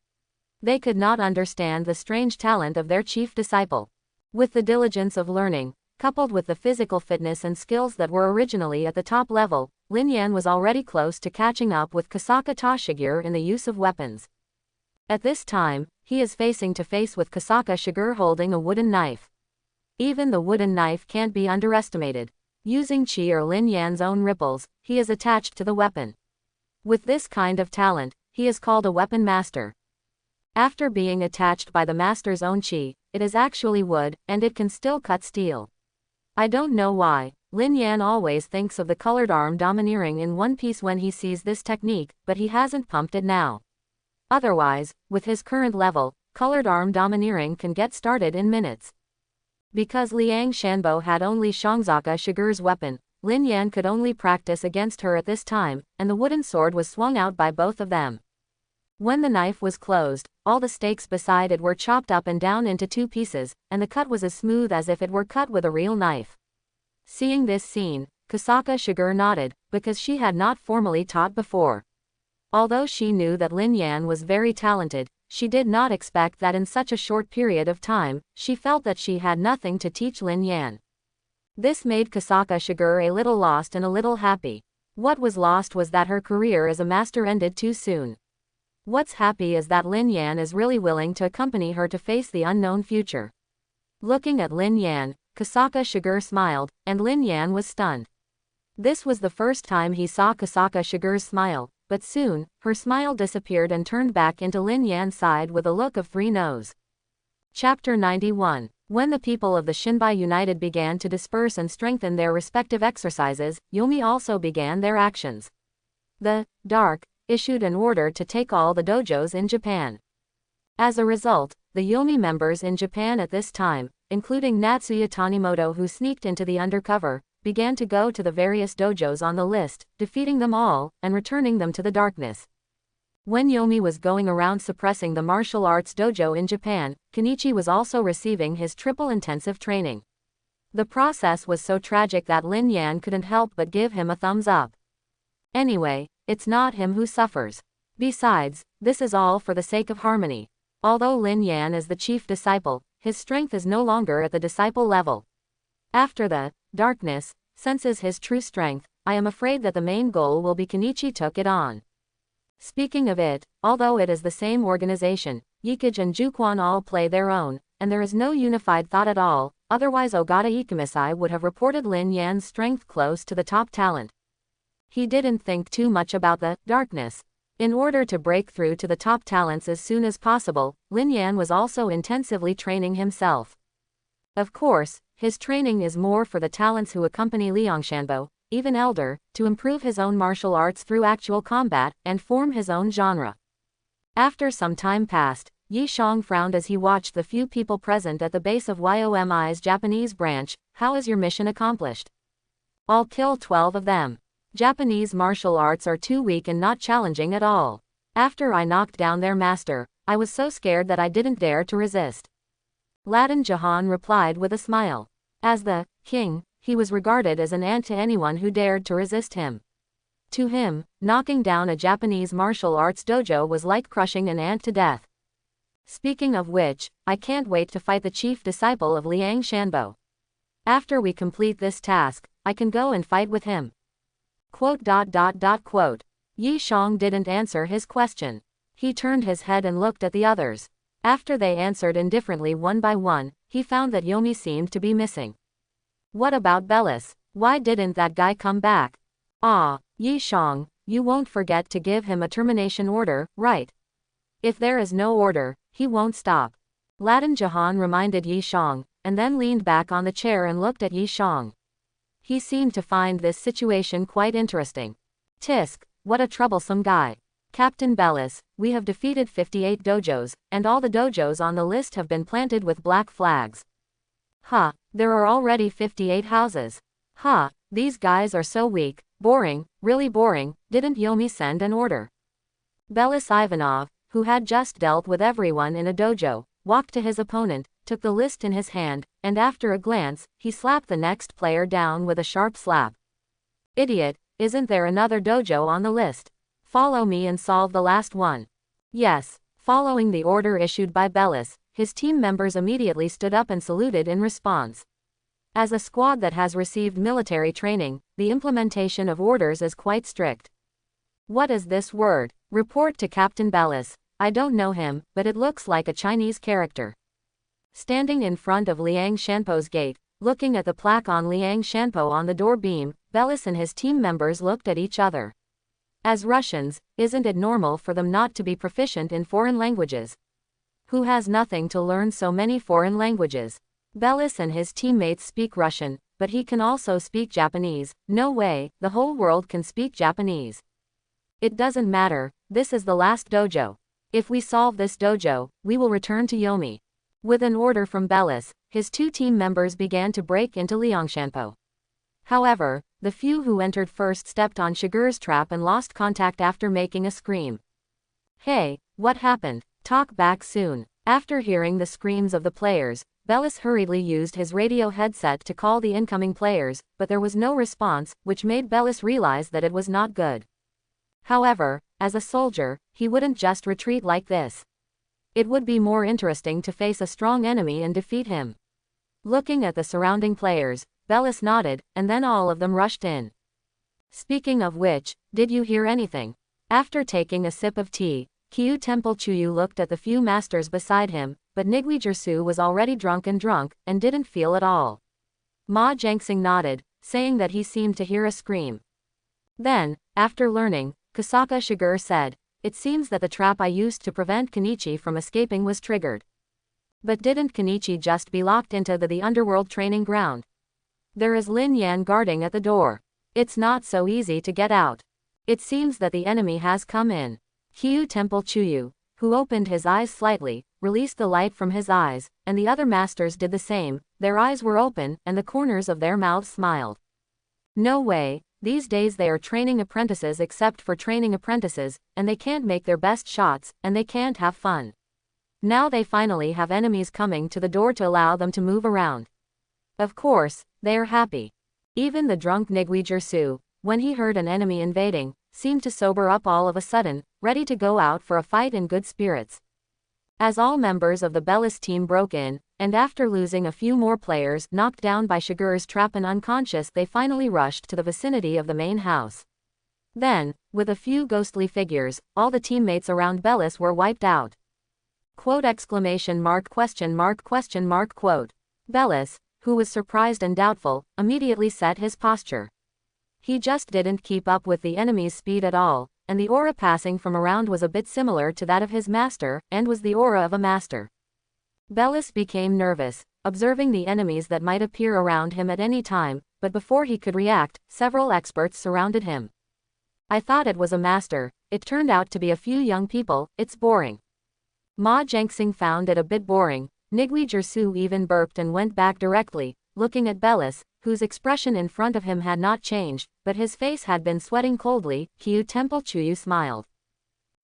S1: They could not understand the strange talent of their chief disciple. With the diligence of learning, coupled with the physical fitness and skills that were originally at the top level, Lin Yan was already close to catching up with Kasaka Tashigure in the use of weapons. At this time, he is facing to face with Kasaka Shiger holding a wooden knife. Even the wooden knife can't be underestimated. Using Qi or Lin Yan's own ripples, he is attached to the weapon. With this kind of talent, he is called a weapon master. After being attached by the master's own Qi, it is actually wood, and it can still cut steel. I don't know why, Lin Yan always thinks of the colored arm domineering in one piece when he sees this technique, but he hasn't pumped it now. Otherwise, with his current level, colored arm domineering can get started in minutes. Because Liang Shanbo had only Shangzaka Shiger's weapon, Lin Yan could only practice against her at this time, and the wooden sword was swung out by both of them. When the knife was closed, all the stakes beside it were chopped up and down into 2 pieces, and the cut was as smooth as if it were cut with a real knife. Seeing this scene, Kasaka Shiger nodded, because she had not formally taught before. Although she knew that Lin Yan was very talented, she did not expect that in such a short period of time, she felt that she had nothing to teach Lin Yan. This made Kasaka Shiger a little lost and a little happy. What was lost was that her career as a master ended too soon. What's happy is that Lin Yan is really willing to accompany her to face the unknown future. Looking at Lin Yan, Kasaka Shiger smiled, and Lin Yan was stunned. This was the first time he saw Kasaka Shiger's smile, but soon, her smile disappeared and turned back into Lin Yan's side with a look of 3 nose. Chapter 91. When the people of the Shinbai United began to disperse and strengthen their respective exercises, Yomi also began their actions. The Dark issued an order to take all the dojos in Japan. As a result, the Yomi members in Japan at this time, including Natsuya Tanimoto who sneaked into the undercover, began to go to the various dojos on the list, defeating them all, and returning them to the darkness. When Yomi was going around suppressing the martial arts dojo in Japan, Kenichi was also receiving his triple intensive training. The process was so tragic that Lin Yan couldn't help but give him a thumbs up. Anyway, it's not him who suffers. Besides, this is all for the sake of harmony. Although Lin Yan is the chief disciple, his strength is no longer at the disciple level. After the darkness senses his true strength, I am afraid that the main goal will be Kenichi took it on. Speaking of it, although it is the same organization, Yikage and Juquan all play their own, and there is no unified thought at all, otherwise Ogata Ikemisai would have reported Lin Yan's strength close to the top talent. He didn't think too much about the darkness. In order to break through to the top talents as soon as possible, Lin Yan was also intensively training himself. Of course, his training is more for the talents who accompany Liang Shanbo, even elder, to improve his own martial arts through actual combat, and form his own genre. After some time passed, Yi Shang frowned as he watched the few people present at the base of Yomi's Japanese branch. How is your mission accomplished? I'll kill 12 of them. Japanese martial arts are too weak and not challenging at all. After I knocked down their master, I was so scared that I didn't dare to resist. Ladin Jahan replied with a smile. As the king, he was regarded as an ant to anyone who dared to resist him. To him, knocking down a Japanese martial arts dojo was like crushing an ant to death. Speaking of which, I can't wait to fight the chief disciple of Liang Shanbo. After we complete this task, I can go and fight with him. ... Yi Shang didn't answer his question. He turned his head and looked at the others. After they answered indifferently one by one, he found that Yomi seemed to be missing. What about Bellis? Why didn't that guy come back? Ah, Yi Shang, you won't forget to give him a termination order, right? If there is no order, he won't stop. Ladin Jahan reminded Yi Shang, and then leaned back on the chair and looked at Yi Shang. He seemed to find this situation quite interesting. Tisk, what a troublesome guy. Captain Bellis, we have defeated 58 dojos, and all the dojos on the list have been planted with black flags. Huh, there are already 58 houses. Huh, these guys are so weak, boring, really boring. Didn't Yomi send an order? Bellis Ivanov, who had just dealt with everyone in a dojo, walked to his opponent, took the list in his hand, and after a glance, he slapped the next player down with a sharp slap. Idiot, isn't there another dojo on the list? Follow me and solve the last one. Yes. Following the order issued by Bellis, his team members immediately stood up and saluted in response. As a squad that has received military training, the implementation of orders is quite strict. What is this word? Report to Captain Bellis. I don't know him, but it looks like a Chinese character. Standing in front of Liang Shanpo's gate, looking at the plaque on Liang Shanpo on the door beam, Bellis and his team members looked at each other. As Russians, isn't it normal for them not to be proficient in foreign languages? Who has nothing to learn so many foreign languages? Bellis and his teammates speak Russian, but he can also speak Japanese. No way, the whole world can speak Japanese. It doesn't matter, this is the last dojo. If we solve this dojo, we will return to Yomi. With an order from Bellis, his two team members began to break into Liangshanpo. However, the few who entered first stepped on Shigur's trap and lost contact after making a scream. Hey, what happened? Talk back soon. After hearing the screams of the players, Bellis hurriedly used his radio headset to call the incoming players, but there was no response, which made Bellis realize that it was not good. However, as a soldier, he wouldn't just retreat like this. It would be more interesting to face a strong enemy and defeat him. Looking at the surrounding players, Bellis nodded, and then all of them rushed in. Speaking of which, did you hear anything? After taking a sip of tea, Kyu Temple Chuyu looked at the few masters beside him, but Nigui Jersu was already drunk and didn't feel at all. Ma Jiangxing nodded, saying that he seemed to hear a scream. Then, after learning, Kusaka Shigur said, "It seems that the trap I used to prevent Kenichi from escaping was triggered. But didn't Kenichi just be locked into the underworld training ground? There is Lin Yan guarding at the door. It's not so easy to get out. It seems that the enemy has come in." Kyu Temple Chuyu, who opened his eyes slightly, released the light from his eyes, and the other masters did the same. Their eyes were open, and the corners of their mouths smiled. No way, these days they are training apprentices except for training apprentices, and they can't make their best shots, and they can't have fun. Now they finally have enemies coming to the door to allow them to move around. Of course, they are happy. Even the drunk Nigui Jersu, when he heard an enemy invading, seemed to sober up all of a sudden, ready to go out for a fight in good spirits. As all members of the Bellis team broke in, and after losing a few more players knocked down by Shigur's trap and unconscious, they finally rushed to the vicinity of the main house. Then, with a few ghostly figures, all the teammates around Bellis were wiped out. Quote exclamation mark question mark quote. Bellis, who was surprised and doubtful, immediately set his posture. He just didn't keep up with the enemy's speed at all, and the aura passing from around was a bit similar to that of his master, and was the aura of a master. Bellis became nervous, observing the enemies that might appear around him at any time, but before he could react, several experts surrounded him. I thought it was a master, it turned out to be a few young people. It's boring. Ma Jiangxing found it a bit boring. Nigui Jersu even burped and went back directly, looking at Bellis, whose expression in front of him had not changed, but his face had been sweating coldly. Kyu Temple Chuyu smiled.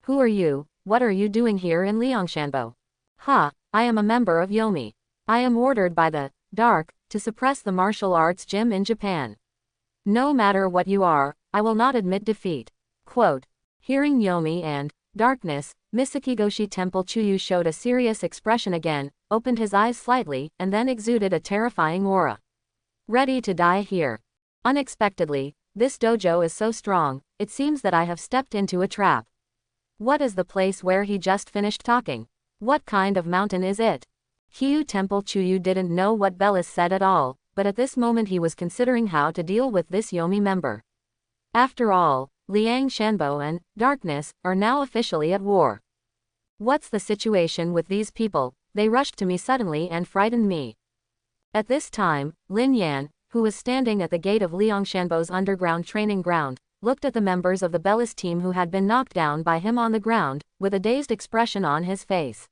S1: Who are you? What are you doing here in Liangshanbo? Ha, I am a member of Yomi. I am ordered by the Dark to suppress the martial arts gym in Japan. No matter what you are, I will not admit defeat. Quote. Hearing Yomi and darkness, Misakigoshi Temple Chuyu showed a serious expression again, opened his eyes slightly, and then exuded a terrifying aura. Ready to die here. Unexpectedly, this dojo is so strong, it seems that I have stepped into a trap. What is the place where he just finished talking? What kind of mountain is it? Kyu Temple Chuyu didn't know what Bellis said at all, but at this moment he was considering how to deal with this Yomi member. After all, Liang Shanbo and Darkness are now officially at war. What's the situation with these people? They rushed to me suddenly and frightened me. At this time, Lin Yan, who was standing at the gate of Liangshanbo's underground training ground, looked at the members of the Bellis team who had been knocked down by him on the ground, with a dazed expression on his face.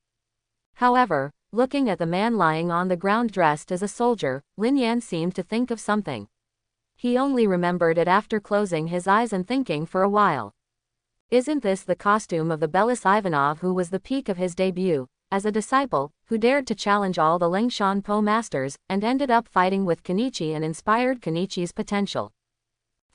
S1: However, looking at the man lying on the ground dressed as a soldier, Lin Yan seemed to think of something. He only remembered it after closing his eyes and thinking for a while. Isn't this the costume of the Bellis Ivanov who was the peak of his debut, as a disciple, who dared to challenge all the Liangshan Po masters, and ended up fighting with Kenichi and inspired Kenichi's potential?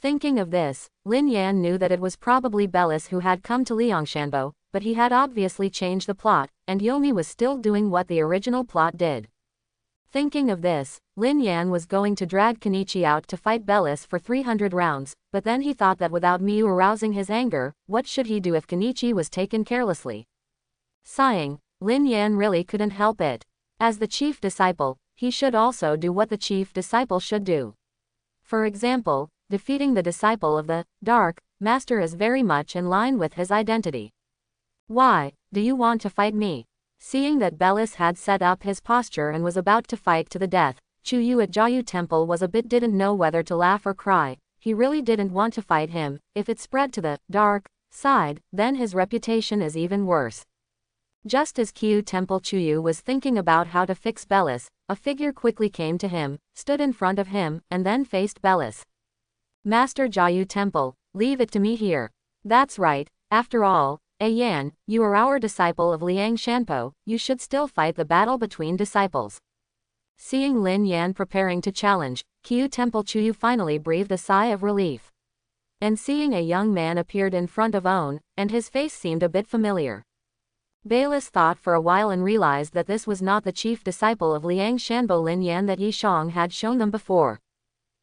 S1: Thinking of this, Lin Yan knew that it was probably Bellis who had come to Liangshanbo, but he had obviously changed the plot, and Yomi was still doing what the original plot did. Thinking of this, Lin Yan was going to drag Kenichi out to fight Bellis for 300 rounds, but then he thought that without Miu arousing his anger, what should he do if Kenichi was taken carelessly? Sighing, Lin Yan really couldn't help it. As the chief disciple, he should also do what the chief disciple should do. For example, defeating the disciple of the Dark Master is very much in line with his identity. Why do you want to fight me? Seeing that Bellis had set up his posture and was about to fight to the death, Chuyu at Jiayu Temple was a bit didn't know whether to laugh or cry. He really didn't want to fight him. If it spread to the dark side, then his reputation is even worse. Just as Jiayu Temple Chuyu was thinking about how to fix Bellis, a figure quickly came to him, stood in front of him, and then faced Bellis. Master Jiayu Temple, leave it to me here. That's right, after all, Yan, you are our disciple of Liang Shanpo, you should still fight the battle between disciples. Seeing Lin Yan preparing to challenge, Jiayu Temple Chuyu finally breathed a sigh of relief. And seeing a young man appeared in front of On, and his face seemed a bit familiar. Bellis thought for a while and realized that this was not the chief disciple of Liang Shanbo Lin Yan that Yi Shang had shown them before.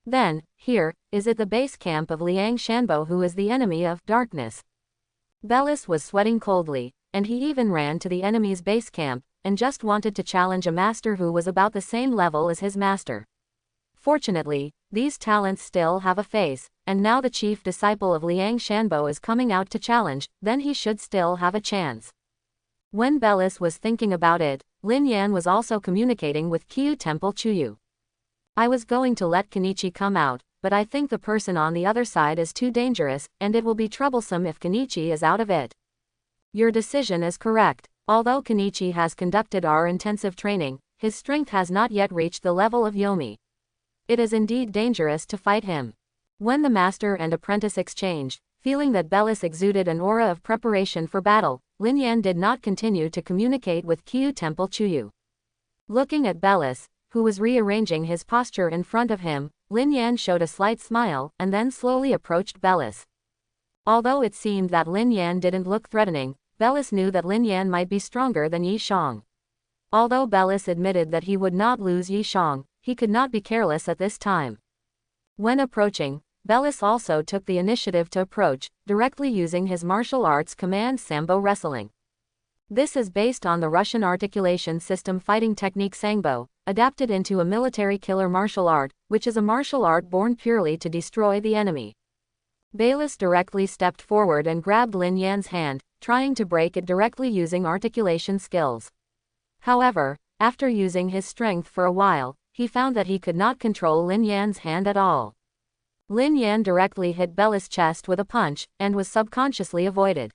S1: Then, here, is it the base camp of Liang Shanbo who is the enemy of darkness? Bellis was sweating coldly, and he even ran to the enemy's base camp, and just wanted to challenge a master who was about the same level as his master. Fortunately, these talents still have a face, and now the chief disciple of Liang Shanbo is coming out to challenge, then he should still have a chance. When Bellis was thinking about it, Lin Yan was also communicating with Jiayu Temple Chuyu. I was going to let Kenichi come out, but I think the person on the other side is too dangerous, and it will be troublesome if Kenichi is out of it. Your decision is correct. Although Kenichi has conducted our intensive training, his strength has not yet reached the level of Yomi. It is indeed dangerous to fight him. When the master and apprentice exchanged, feeling that Bellis exuded an aura of preparation for battle, Lin Yan did not continue to communicate with Jiayu Temple Chuyu. Looking at Bellis, who was rearranging his posture in front of him, Lin Yan showed a slight smile, and then slowly approached Bellis. Although it seemed that Lin Yan didn't look threatening, Bellis knew that Lin Yan might be stronger than Yi Shang. Although Bellis admitted that he would not lose Yi Shang, he could not be careless at this time. When approaching, Bellis also took the initiative to approach, directly using his martial arts command Sambo wrestling. This is based on the Russian articulation system fighting technique Sangbo, adapted into a military killer martial art, which is a martial art born purely to destroy the enemy. Bellis directly stepped forward and grabbed Lin Yan's hand, trying to break it directly using articulation skills. However, after using his strength for a while, he found that he could not control Lin Yan's hand at all. Lin Yan directly hit Bellis' chest with a punch, and was subconsciously avoided.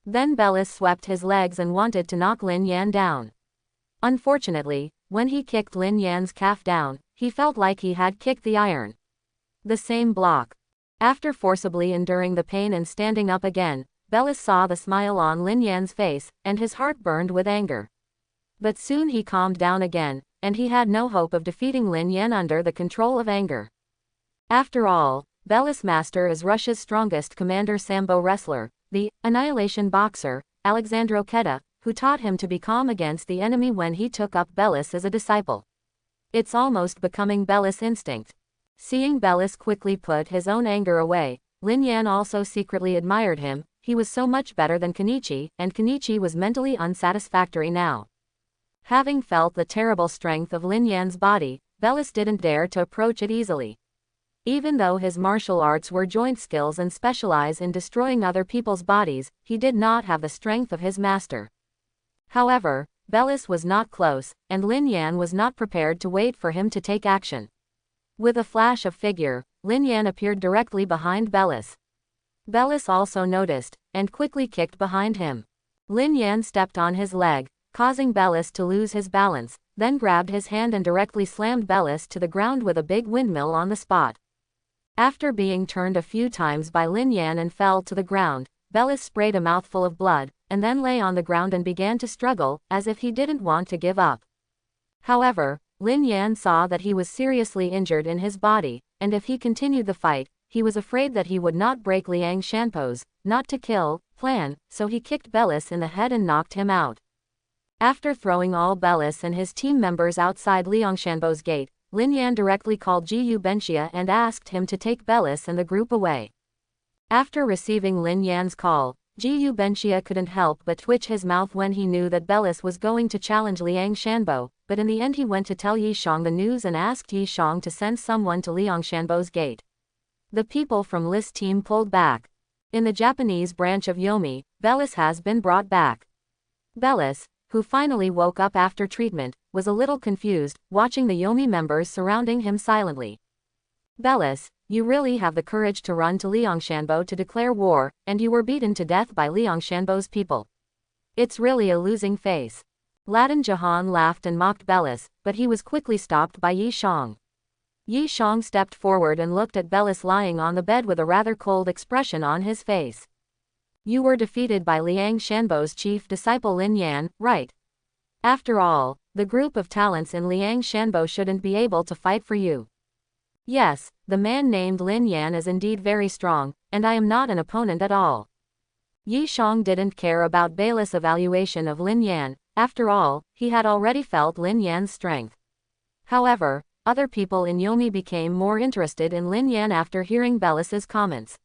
S1: Then Bellis swept his legs and wanted to knock Lin Yan down. Unfortunately, when he kicked Lin Yan's calf down, he felt like he had kicked the iron. The same block. After forcibly enduring the pain and standing up again, Bellis saw the smile on Lin Yan's face, and his heart burned with anger. But soon he calmed down again, and he had no hope of defeating Lin Yan under the control of anger. After all, Bellis' master is Russia's strongest commander Sambo wrestler, the annihilation boxer, Alexandro Keta, who taught him to be calm against the enemy when he took up Bellis as a disciple. It's almost becoming Bellis' instinct. Seeing Bellis quickly put his own anger away, Lin Yan also secretly admired him. He was so much better than Kenichi, and Kenichi was mentally unsatisfactory now. Having felt the terrible strength of Lin Yan's body, Bellis didn't dare to approach it easily. Even though his martial arts were joint skills and specialize in destroying other people's bodies, he did not have the strength of his master. However, Bellis was not close, and Lin Yan was not prepared to wait for him to take action. With a flash of figure, Lin Yan appeared directly behind Bellis. Bellis also noticed, and quickly kicked behind him. Lin Yan stepped on his leg, causing Bellis to lose his balance, then grabbed his hand and directly slammed Bellis to the ground with a big windmill on the spot. After being turned a few times by Lin Yan and fell to the ground, Bellis sprayed a mouthful of blood, and then lay on the ground and began to struggle, as if he didn't want to give up. However, Lin Yan saw that he was seriously injured in his body, and if he continued the fight, he was afraid that he would not break Liang Shanpo's not to kill plan, so he kicked Bellis in the head and knocked him out. After throwing all Bellis and his team members outside Liang Shanpo's gate, Lin Yan directly called Jiyu Benxia and asked him to take Bellis and the group away. After receiving Lin Yan's call, Gu Benxia couldn't help but twitch his mouth when he knew that Bellis was going to challenge Liang Shanbo, but in the end he went to tell Yi Shang the news and asked Yi Shang to send someone to Liang Shanbo's gate. The people from Li's team pulled back. In the Japanese branch of Yomi, Bellis has been brought back. Bellis, who finally woke up after treatment, was a little confused, watching the Yomi members surrounding him silently. Bellis, you really have the courage to run to Liang Shanbo to declare war, and you were beaten to death by Liang Shanbo's people. It's really a losing face. Ladin Jahan laughed and mocked Bellis, but he was quickly stopped by Yi Shang. Yi Shang stepped forward and looked at Bellis lying on the bed with a rather cold expression on his face. You were defeated by Liang Shanbo's chief disciple Lin Yan, right? After all, the group of talents in Liang Shanbo shouldn't be able to fight for you. Yes, the man named Lin Yan is indeed very strong, and I am not an opponent at all. Yi Shang didn't care about Bellis' evaluation of Lin Yan. After all, he had already felt Lin Yan's strength. However, other people in Yomi became more interested in Lin Yan after hearing Bellis' comments.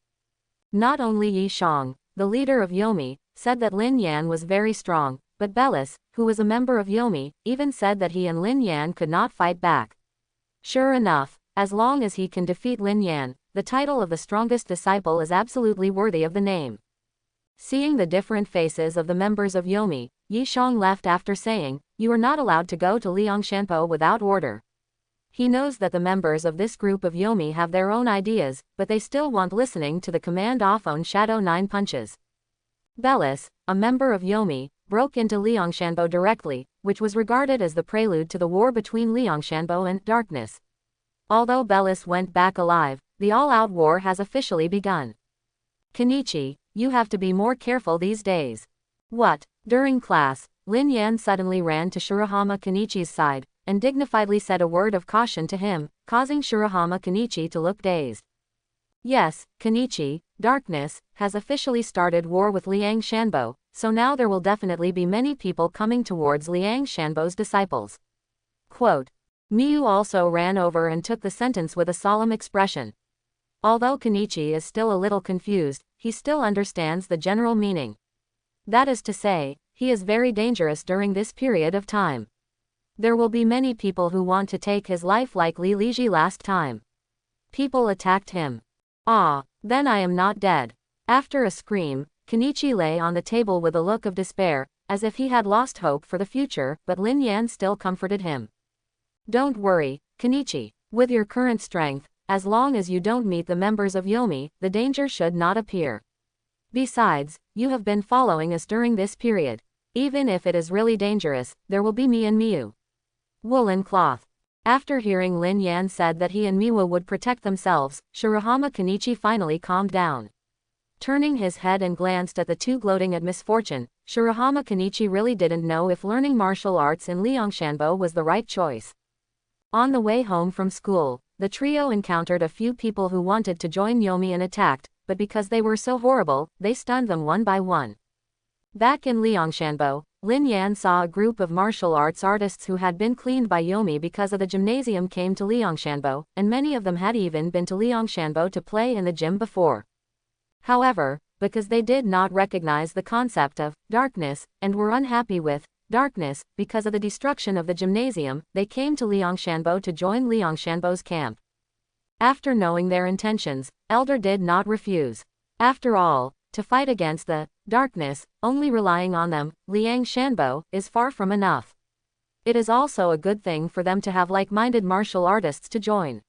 S1: Not only Yi Shang, the leader of Yomi, said that Lin Yan was very strong, but Bellis, who was a member of Yomi, even said that he and Lin Yan could not fight back. Sure enough, as long as he can defeat Lin Yan, the title of the strongest disciple is absolutely worthy of the name. Seeing the different faces of the members of Yomi, Yi Shang left after saying, "You are not allowed to go to Liang Shanpo without order." He knows that the members of this group of Yomi have their own ideas, but they still want listening to the command off on Shadow 9 punches. Bellis, a member of Yomi, broke into Liang Shanbo directly, which was regarded as the prelude to the war between Liang Shanbo and Darkness. Although Bellis went back alive, the all-out war has officially begun. Kenichi, you have to be more careful these days. What? During class, Lin Yan suddenly ran to Shirahama Kenichi's side, and dignifiedly said a word of caution to him, causing Shirahama Kenichi to look dazed. Yes, Kenichi, Darkness, has officially started war with Liang Shanbo, so now there will definitely be many people coming towards Liang Shanbo's disciples. Quote. Miyu also ran over and took the sentence with a solemn expression. Although Kenichi is still a little confused, he still understands the general meaning. That is to say, he is very dangerous during this period of time. There will be many people who want to take his life like Li Liji last time. People attacked him. Ah, then I am not dead. After a scream, Kenichi lay on the table with a look of despair, as if he had lost hope for the future, but Lin Yan still comforted him. Don't worry, Kenichi. With your current strength, as long as you don't meet the members of Yomi, the danger should not appear. Besides, you have been following us during this period. Even if it is really dangerous, there will be me and Miyu. Woolen cloth. After hearing Lin Yan said that he and Miwa would protect themselves, Shirahama Kenichi finally calmed down. Turning his head and glanced at the two gloating at misfortune, Shirahama Kenichi really didn't know if learning martial arts in Liang Shanbo was the right choice. On the way home from school, the trio encountered a few people who wanted to join Yomi and attacked, but because they were so horrible, they stunned them one by one. Back in Liang Shanbo, Lin Yan saw a group of martial arts artists who had been cleaned by Yomi because of the gymnasium came to Liang Shanbo, and many of them had even been to Liang Shanbo to play in the gym before. However, because they did not recognize the concept of darkness, and were unhappy with darkness, because of the destruction of the gymnasium, they came to Liang Shanbo to join Liang Shanbo's camp. After knowing their intentions, Elder did not refuse. After all, to fight against the darkness, only relying on them, Liang Shanbo, is far from enough. It is also a good thing for them to have like-minded martial artists to join.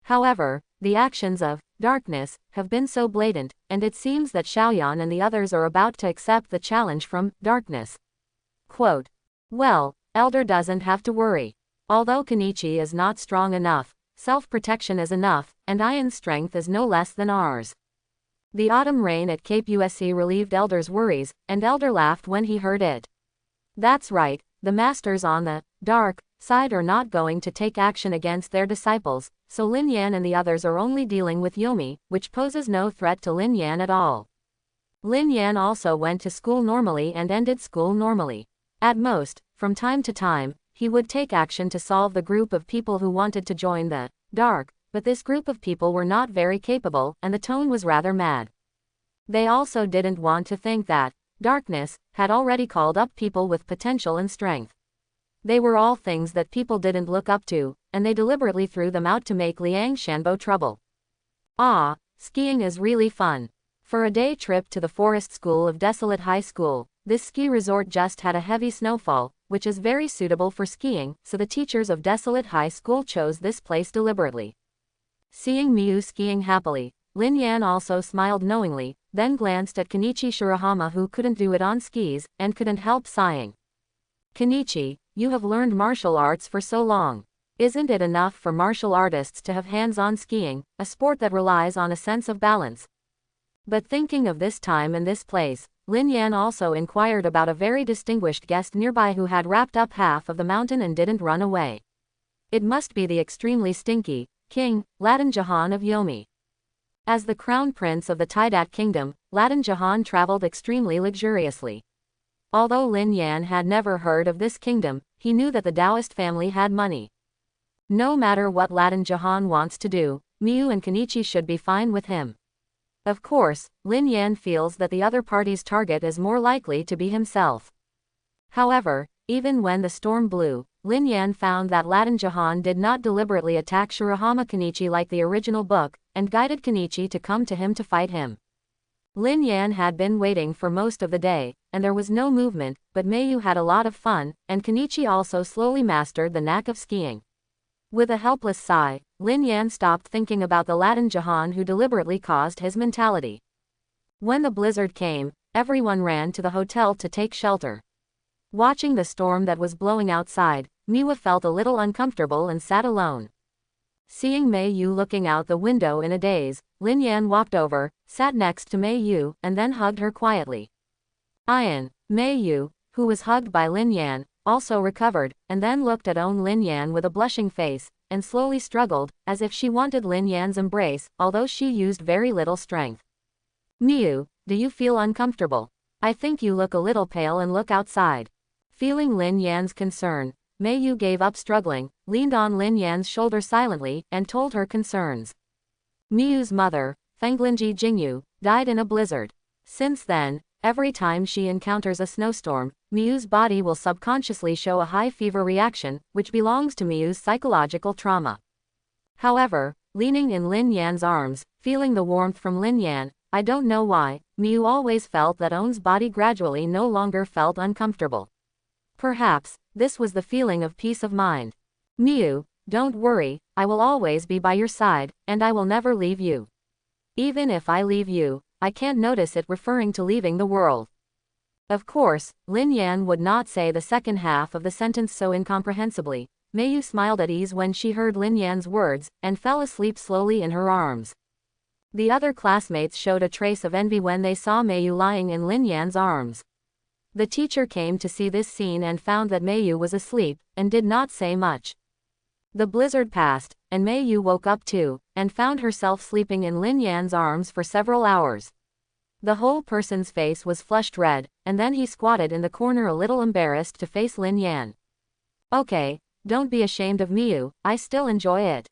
S1: However, the actions of darkness have been so blatant, and it seems that Xiaoyan and the others are about to accept the challenge from darkness. Quote. Well, Elder doesn't have to worry. Although Kenichi is not strong enough, self-protection is enough, and Ian's strength is no less than ours. The autumn rain at Cape USC relieved Elder's worries, and Elder laughed when he heard it. That's right, the masters on the dark side are not going to take action against their disciples, so Lin Yan and the others are only dealing with Yomi, which poses no threat to Lin Yan at all. Lin Yan also went to school normally and ended school normally. At most, from time to time, he would take action to solve the group of people who wanted to join the dark, but this group of people were not very capable, and the tone was rather mad. They also didn't want to think that darkness had already called up people with potential and strength. They were all things that people didn't look up to, and they deliberately threw them out to make Liang Shanbo trouble. Ah, skiing is really fun. For a day trip to the forest school of Desolate High School, this ski resort just had a heavy snowfall, which is very suitable for skiing, so the teachers of Desolate High School chose this place deliberately. Seeing Miyu skiing happily, Lin Yan also smiled knowingly, then glanced at Kenichi Shirahama, who couldn't do it on skis, and couldn't help sighing. Kenichi, you have learned martial arts for so long. Isn't it enough for martial artists to have hands-on skiing, a sport that relies on a sense of balance? But thinking of this time and this place, Lin Yan also inquired about a very distinguished guest nearby who had wrapped up half of the mountain and didn't run away. It must be the extremely stinky King Latin Jahan of Yomi. As the crown prince of the Tidak kingdom, Latin Jahan traveled extremely luxuriously. Although Lin Yan had never heard of this kingdom, he knew that the Taoist family had money. No matter what Latin Jahan wants to do, Miyu and Kenichi should be fine with him. Of course, Lin Yan feels that the other party's target is more likely to be himself. However, even when the storm blew, Lin Yan found that Latin Jahan did not deliberately attack Shirahama Kenichi like the original book, and guided Kenichi to come to him to fight him. Lin Yan had been waiting for most of the day, and there was no movement, but Mayu had a lot of fun, and Kenichi also slowly mastered the knack of skiing. With a helpless sigh, Lin Yan stopped thinking about the Latin Jahan who deliberately caused his mentality. When the blizzard came, everyone ran to the hotel to take shelter. Watching the storm that was blowing outside, Miwa felt a little uncomfortable and sat alone. Seeing Mei Yu looking out the window in a daze, Lin Yan walked over, sat next to Mei Yu, and then hugged her quietly. Ian, Mei Yu, who was hugged by Lin Yan, also recovered, and then looked at Lin Yan with a blushing face, and slowly struggled, as if she wanted Lin Yan's embrace, although she used very little strength. Miyu, do you feel uncomfortable? I think you look a little pale and look outside. Feeling Lin Yan's concern, Mei Yu gave up struggling, leaned on Lin Yan's shoulder silently, and told her concerns. Miyu's mother, Fenglinji Jingyu, died in a blizzard. Since then, every time she encounters a snowstorm, Miyu's body will subconsciously show a high fever reaction, which belongs to Miyu's psychological trauma. However, leaning in Lin Yan's arms, feeling the warmth from Lin Yan, I don't know why, Miyu always felt that On's body gradually no longer felt uncomfortable. Perhaps, this was the feeling of peace of mind. Miyu, don't worry, I will always be by your side, and I will never leave you. Even if I leave you, I can't notice it, referring to leaving the world. Of course, Lin Yan would not say the second half of the sentence so incomprehensibly. Mei Yu smiled at ease when she heard Lin Yan's words, and fell asleep slowly in her arms. The other classmates showed a trace of envy when they saw Mei Yu lying in Lin Yan's arms. The teacher came to see this scene and found that Mei Yu was asleep, and did not say much. The blizzard passed, and Mei Yu woke up too, and found herself sleeping in Lin Yan's arms for several hours. The whole person's face was flushed red, and then he squatted in the corner a little embarrassed to face Lin Yan. Okay, don't be ashamed of Miyu, I still enjoy it.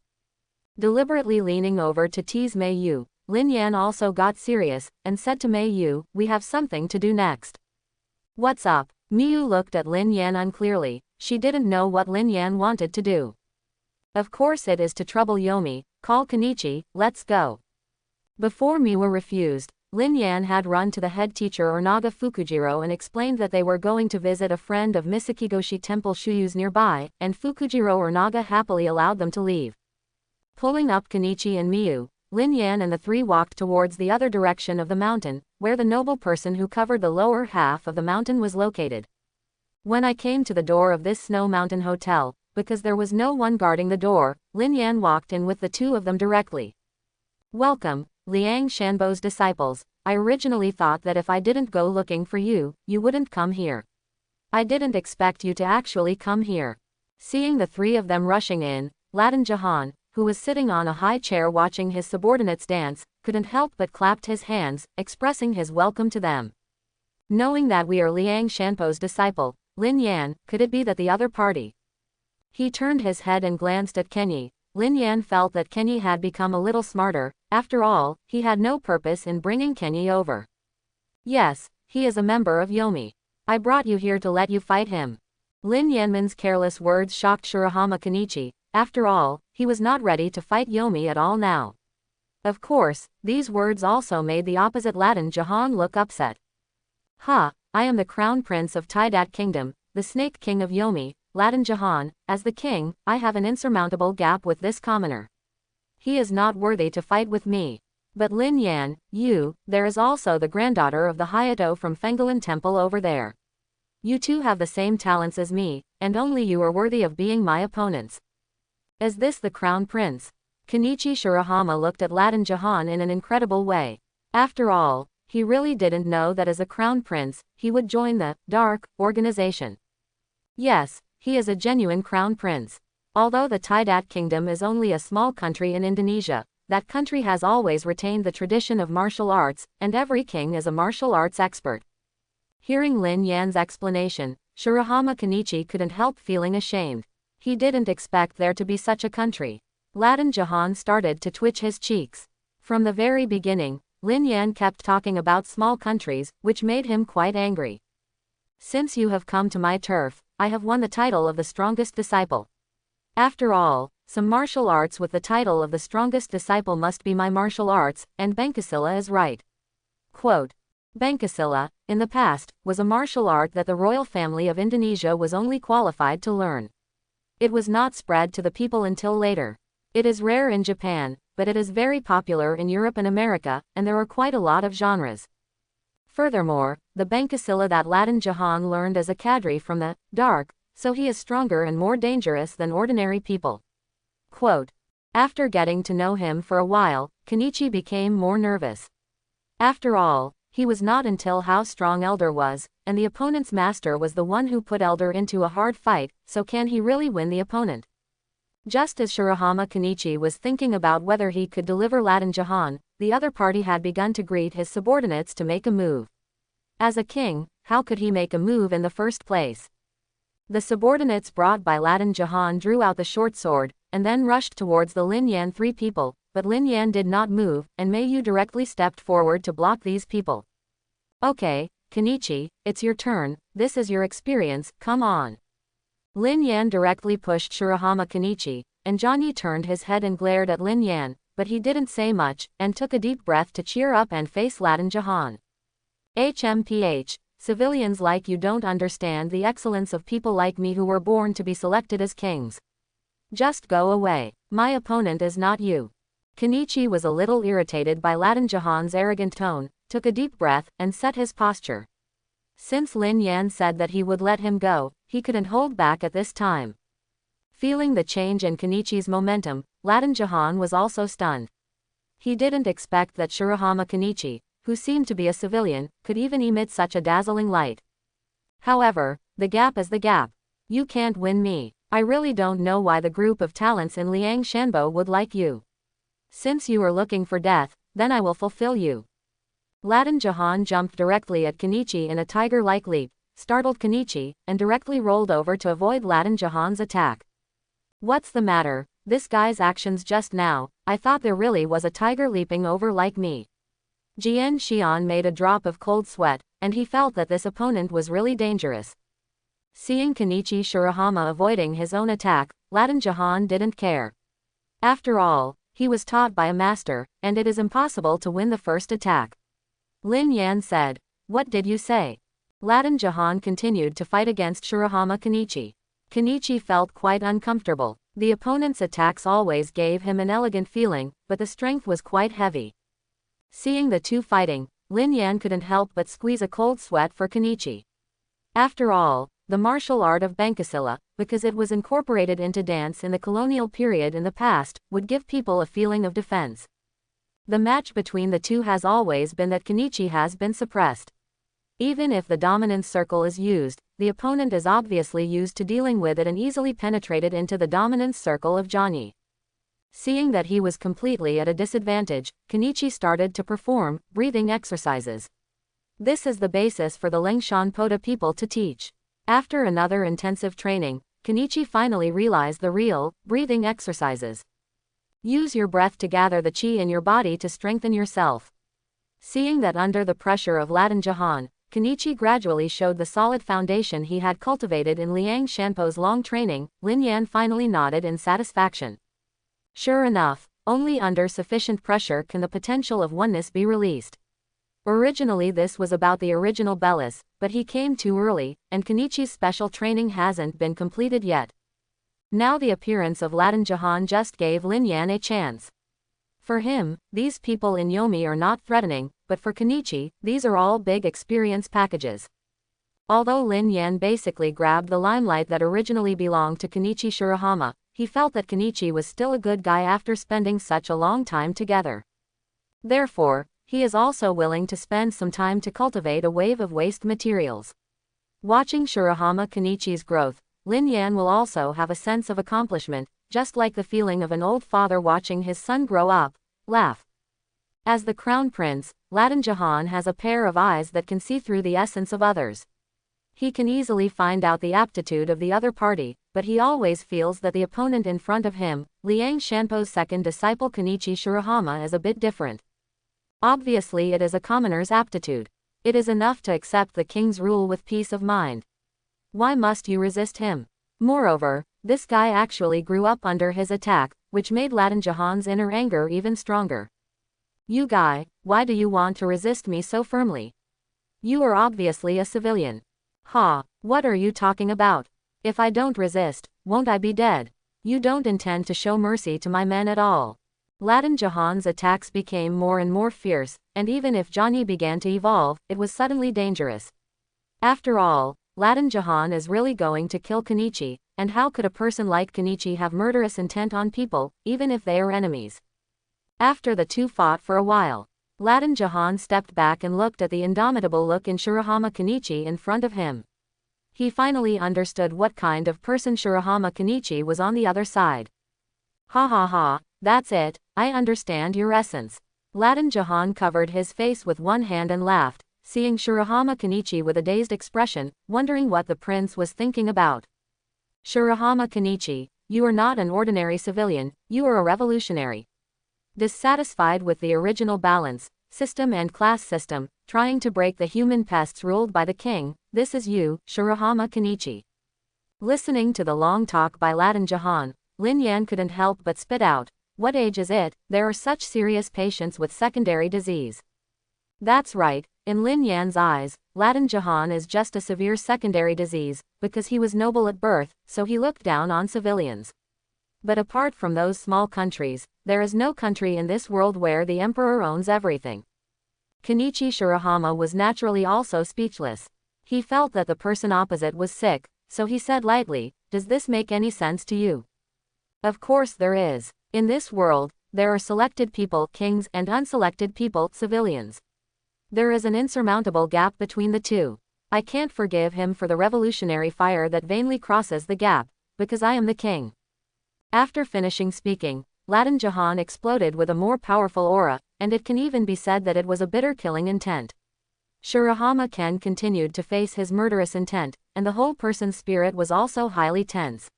S1: Deliberately leaning over to tease Mei Yu, Lin Yan also got serious, and said to Mei Yu, we have something to do next. What's up? Miyu looked at Lin Yan unclearly, she didn't know what Lin Yan wanted to do. Of course it is to trouble Yomi, call Kenichi, let's go. Before Miwa refused, Lin Yan had run to the head teacher Ornaga Fukujiro and explained that they were going to visit a friend of Misakigoshi Temple Shuyu's nearby, and Fukujiro Ornaga happily allowed them to leave. Pulling up Kenichi and Miyu, Lin Yan and the three walked towards the other direction of the mountain, where the noble person who covered the lower half of the mountain was located. When I came to the door of this Snow Mountain Hotel, because there was no one guarding the door, Lin Yan walked in with the two of them directly. Welcome, Liang Shanbo's disciples. I originally thought that if I didn't go looking for you, you wouldn't come here. I didn't expect you to actually come here. Seeing the three of them rushing in, Latin Jahan, who was sitting on a high chair watching his subordinates dance, couldn't help but clapped his hands, expressing his welcome to them. Knowing that we are Liang Shanbo's disciple, Lin Yan, could it be that the other party? He turned his head and glanced at Kenyi. Lin Yan felt that Kenyi had become a little smarter, After all, he had no purpose in bringing Kenyi over. Yes, he is a member of Yomi. I brought you here to let you fight him. Lin Yanman's careless words shocked Shirahama Kenichi. After all, he was not ready to fight Yomi at all now. Of course, these words also made the opposite Latin Jahan look upset. Ha, I am the crown prince of Taidat Kingdom, the snake king of Yomi, Latin Jahan. As the king, I have an insurmountable gap with this commoner. He is not worthy to fight with me. But Lin Yan, there is also the granddaughter of the Hayato from Fengalin Temple over there. You two have the same talents as me, and only you are worthy of being my opponents. Is this the crown prince? Kenichi Shirahama looked at Latin Jahan in an incredible way. After all, he really didn't know that as a crown prince, he would join the Dark Organization. Yes, he is a genuine crown prince. Although the Taidat Kingdom is only a small country in Indonesia, that country has always retained the tradition of martial arts, and every king is a martial arts expert. Hearing Lin Yan's explanation, Shirahama Kenichi couldn't help feeling ashamed. He didn't expect there to be such a country. Latin Jahan started to twitch his cheeks. From the very beginning, Lin Yan kept talking about small countries, which made him quite angry. Since you have come to my turf, I have won the title of the strongest disciple. After all, some martial arts with the title of the strongest disciple must be my martial arts, and Bankasila is right. Quote, Bankasila, in the past, was a martial art that the royal family of Indonesia was only qualified to learn. It was not spread to the people until later. It is rare in Japan, but it is very popular in Europe and America, and there are quite a lot of genres. Furthermore, the Bankasila that Latin Jahan learned as a cadre from the Dark, so he is stronger and more dangerous than ordinary people. Quote, after getting to know him for a while, Kenichi became more nervous. After all, he was not until how strong Elder was, and the opponent's master was the one who put Elder into a hard fight, so can he really win the opponent? Just as Shirahama Kenichi was thinking about whether he could deliver Latin Jahan, the other party had begun to greet his subordinates to make a move. As a king, how could he make a move in the first place? The subordinates brought by Latin Jahan drew out the short sword, and then rushed towards the Lin Yan three people, but Lin Yan did not move, and Mayu directly stepped forward to block these people. Okay, Kenichi, it's your turn, this is your experience, come on. Lin Yan directly pushed Shirahama Kenichi, and Johnny turned his head and glared at Lin Yan, but he didn't say much, and took a deep breath to cheer up and face Latin Jahan. HMPH, civilians like you don't understand the excellence of people like me who were born to be selected as kings. Just go away, my opponent is not you. Kenichi was a little irritated by Latin Jahan's arrogant tone, took a deep breath, and set his posture. Since Lin Yan said that he would let him go, he couldn't hold back at this time. Feeling the change in Kenichi's momentum, Latin Jahan was also stunned. He didn't expect that Shirahama Kenichi, who seemed to be a civilian, could even emit such a dazzling light. However, the gap is the gap. You can't win me. I really don't know why the group of talents in Liang Shanbo would like you. Since you are looking for death, then I will fulfill you. Latin Jahan jumped directly at Kenichi in a tiger-like leap, startled Kenichi, and directly rolled over to avoid Latin Jahan's attack. What's the matter? This guy's actions just now, I thought there really was a tiger leaping over like me. Jian Xian made a drop of cold sweat, and he felt that this opponent was really dangerous. Seeing Kenichi Shirahama avoiding his own attack, Latin Jahan didn't care. After all, he was taught by a master, and it is impossible to win the first attack. Lin Yan said, what did you say? Latin Jahan continued to fight against Shirahama Kenichi. Kenichi felt quite uncomfortable. The opponent's attacks always gave him an elegant feeling, but the strength was quite heavy. Seeing the two fighting, Lin Yan couldn't help but squeeze a cold sweat for Kenichi. After all, the martial art of Bankasila, because it was incorporated into dance in the colonial period in the past, would give people a feeling of defense. The match between the two has always been that Kenichi has been suppressed. Even if the dominance circle is used, the opponent is obviously used to dealing with it and easily penetrated into the dominance circle of Johnny. Seeing that he was completely at a disadvantage, Kenichi started to perform breathing exercises. This is the basis for the Lengshan Poda people to teach. After another intensive training, Kenichi finally realized the real breathing exercises. Use your breath to gather the chi in your body to strengthen yourself. Seeing that under the pressure of Latin Jahan, Kenichi gradually showed the solid foundation he had cultivated in Liang Shanpo's long training, Lin Yan finally nodded in satisfaction. Sure enough, only under sufficient pressure can the potential of oneness be released. Originally this was about the original Bellis, but he came too early, and Kenichi's special training hasn't been completed yet. Now the appearance of Latin Jahan just gave Lin Yan a chance. For him, these people in Yomi are not threatening, but for Kenichi, these are all big experience packages. Although Lin Yan basically grabbed the limelight that originally belonged to Kenichi Shirahama, he felt that Kenichi was still a good guy after spending such a long time together. Therefore, he is also willing to spend some time to cultivate a wave of waste materials. Watching Shirahama Kenichi's growth, Lin Yan will also have a sense of accomplishment, just like the feeling of an old father watching his son grow up. Laugh. As the crown prince, Latin Jahan has a pair of eyes that can see through the essence of others. He can easily find out the aptitude of the other party, but he always feels that the opponent in front of him, Liang Shanpo's second disciple Kenichi Shirahama, is a bit different. Obviously it is a commoner's aptitude. It is enough to accept the king's rule with peace of mind. Why must you resist him? Moreover, this guy actually grew up under his attack, which made Latin Jahan's inner anger even stronger. You guy, why do you want to resist me so firmly? You are obviously a civilian. Ha, what are you talking about? If I don't resist, won't I be dead? You don't intend to show mercy to my men at all. Latin Jahan's attacks became more and more fierce, and even if Johnny began to evolve, it was suddenly dangerous. After all, Latin Jahan is really going to kill Kenichi, and how could a person like Kenichi have murderous intent on people, even if they are enemies? After the two fought for a while, Latin Jahan stepped back and looked at the indomitable look in Shirahama Kenichi in front of him. He finally understood what kind of person Shirahama Kenichi was on the other side. Ha ha ha, that's it, I understand your essence. Latin Jahan covered his face with one hand and laughed, seeing Shirahama Kenichi with a dazed expression, wondering what the prince was thinking about. Shirahama Kenichi, you are not an ordinary civilian, you are a revolutionary. Dissatisfied with the original balance, system and class system, trying to break the human pests ruled by the king, this is you, Shirahama Kenichi. Listening to the long talk by Latin Jahan, Lin Yan couldn't help but spit out, what age is it? There are such serious patients with secondary disease. That's right, in Lin Yan's eyes, Latin Jahan is just a severe secondary disease, because he was noble at birth, so he looked down on civilians. But apart from those small countries, there is no country in this world where the emperor owns everything. Kenichi Shirahama was naturally also speechless. He felt that the person opposite was sick, so he said lightly, does this make any sense to you? Of course there is. In this world, there are selected people, kings, and unselected people, civilians. There is an insurmountable gap between the two. I can't forgive him for the revolutionary fire that vainly crosses the gap, because I am the king. After finishing speaking, Latin Jahan exploded with a more powerful aura, and it can even be said that it was a bitter killing intent. Shirahama Ken continued to face his murderous intent, and the whole person's spirit was also highly tense.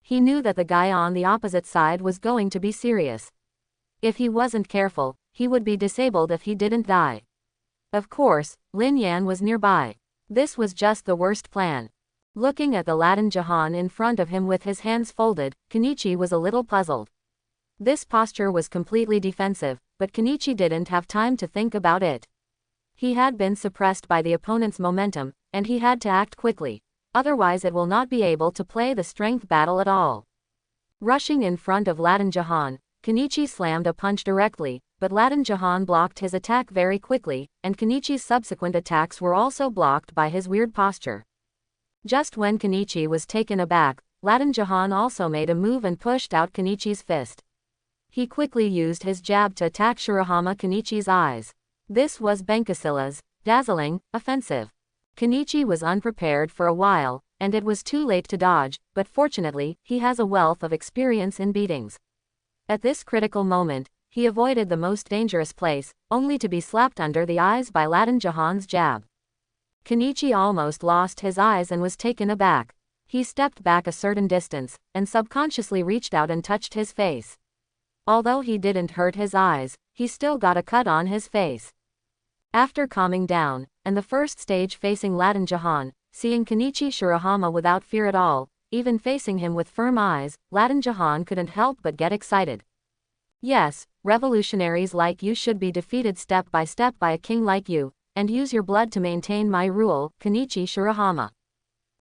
S1: He knew that the guy on the opposite side was going to be serious. If he wasn't careful, he would be disabled if he didn't die. Of course, Lin Yan was nearby. This was just the worst plan. Looking at the Latin Jahan in front of him with his hands folded, Kenichi was a little puzzled. This posture was completely defensive, but Kenichi didn't have time to think about it. He had been suppressed by the opponent's momentum, and he had to act quickly. Otherwise it will not be able to play the strength battle at all. Rushing in front of Latin Jahan, Kenichi slammed a punch directly, but Latin Jahan blocked his attack very quickly, and Kenichi's subsequent attacks were also blocked by his weird posture. Just when Kenichi was taken aback, Latin Jahan also made a move and pushed out Kenichi's fist. He quickly used his jab to attack Shirahama Kenichi's eyes. This was Benkasila's, dazzling, offensive. Kenichi was unprepared for a while, and it was too late to dodge, but fortunately, he has a wealth of experience in beatings. At this critical moment, he avoided the most dangerous place, only to be slapped under the eyes by Latin Jahan's jab. Kenichi almost lost his eyes and was taken aback. He stepped back a certain distance, and subconsciously reached out and touched his face. Although he didn't hurt his eyes, he still got a cut on his face. After calming down, and the first stage facing Latin Jahan, seeing Kenichi Shirahama without fear at all, even facing him with firm eyes, Latin Jahan couldn't help but get excited. Yes, revolutionaries like you should be defeated step by a king like you, and use your blood to maintain my rule, Kenichi Shirahama.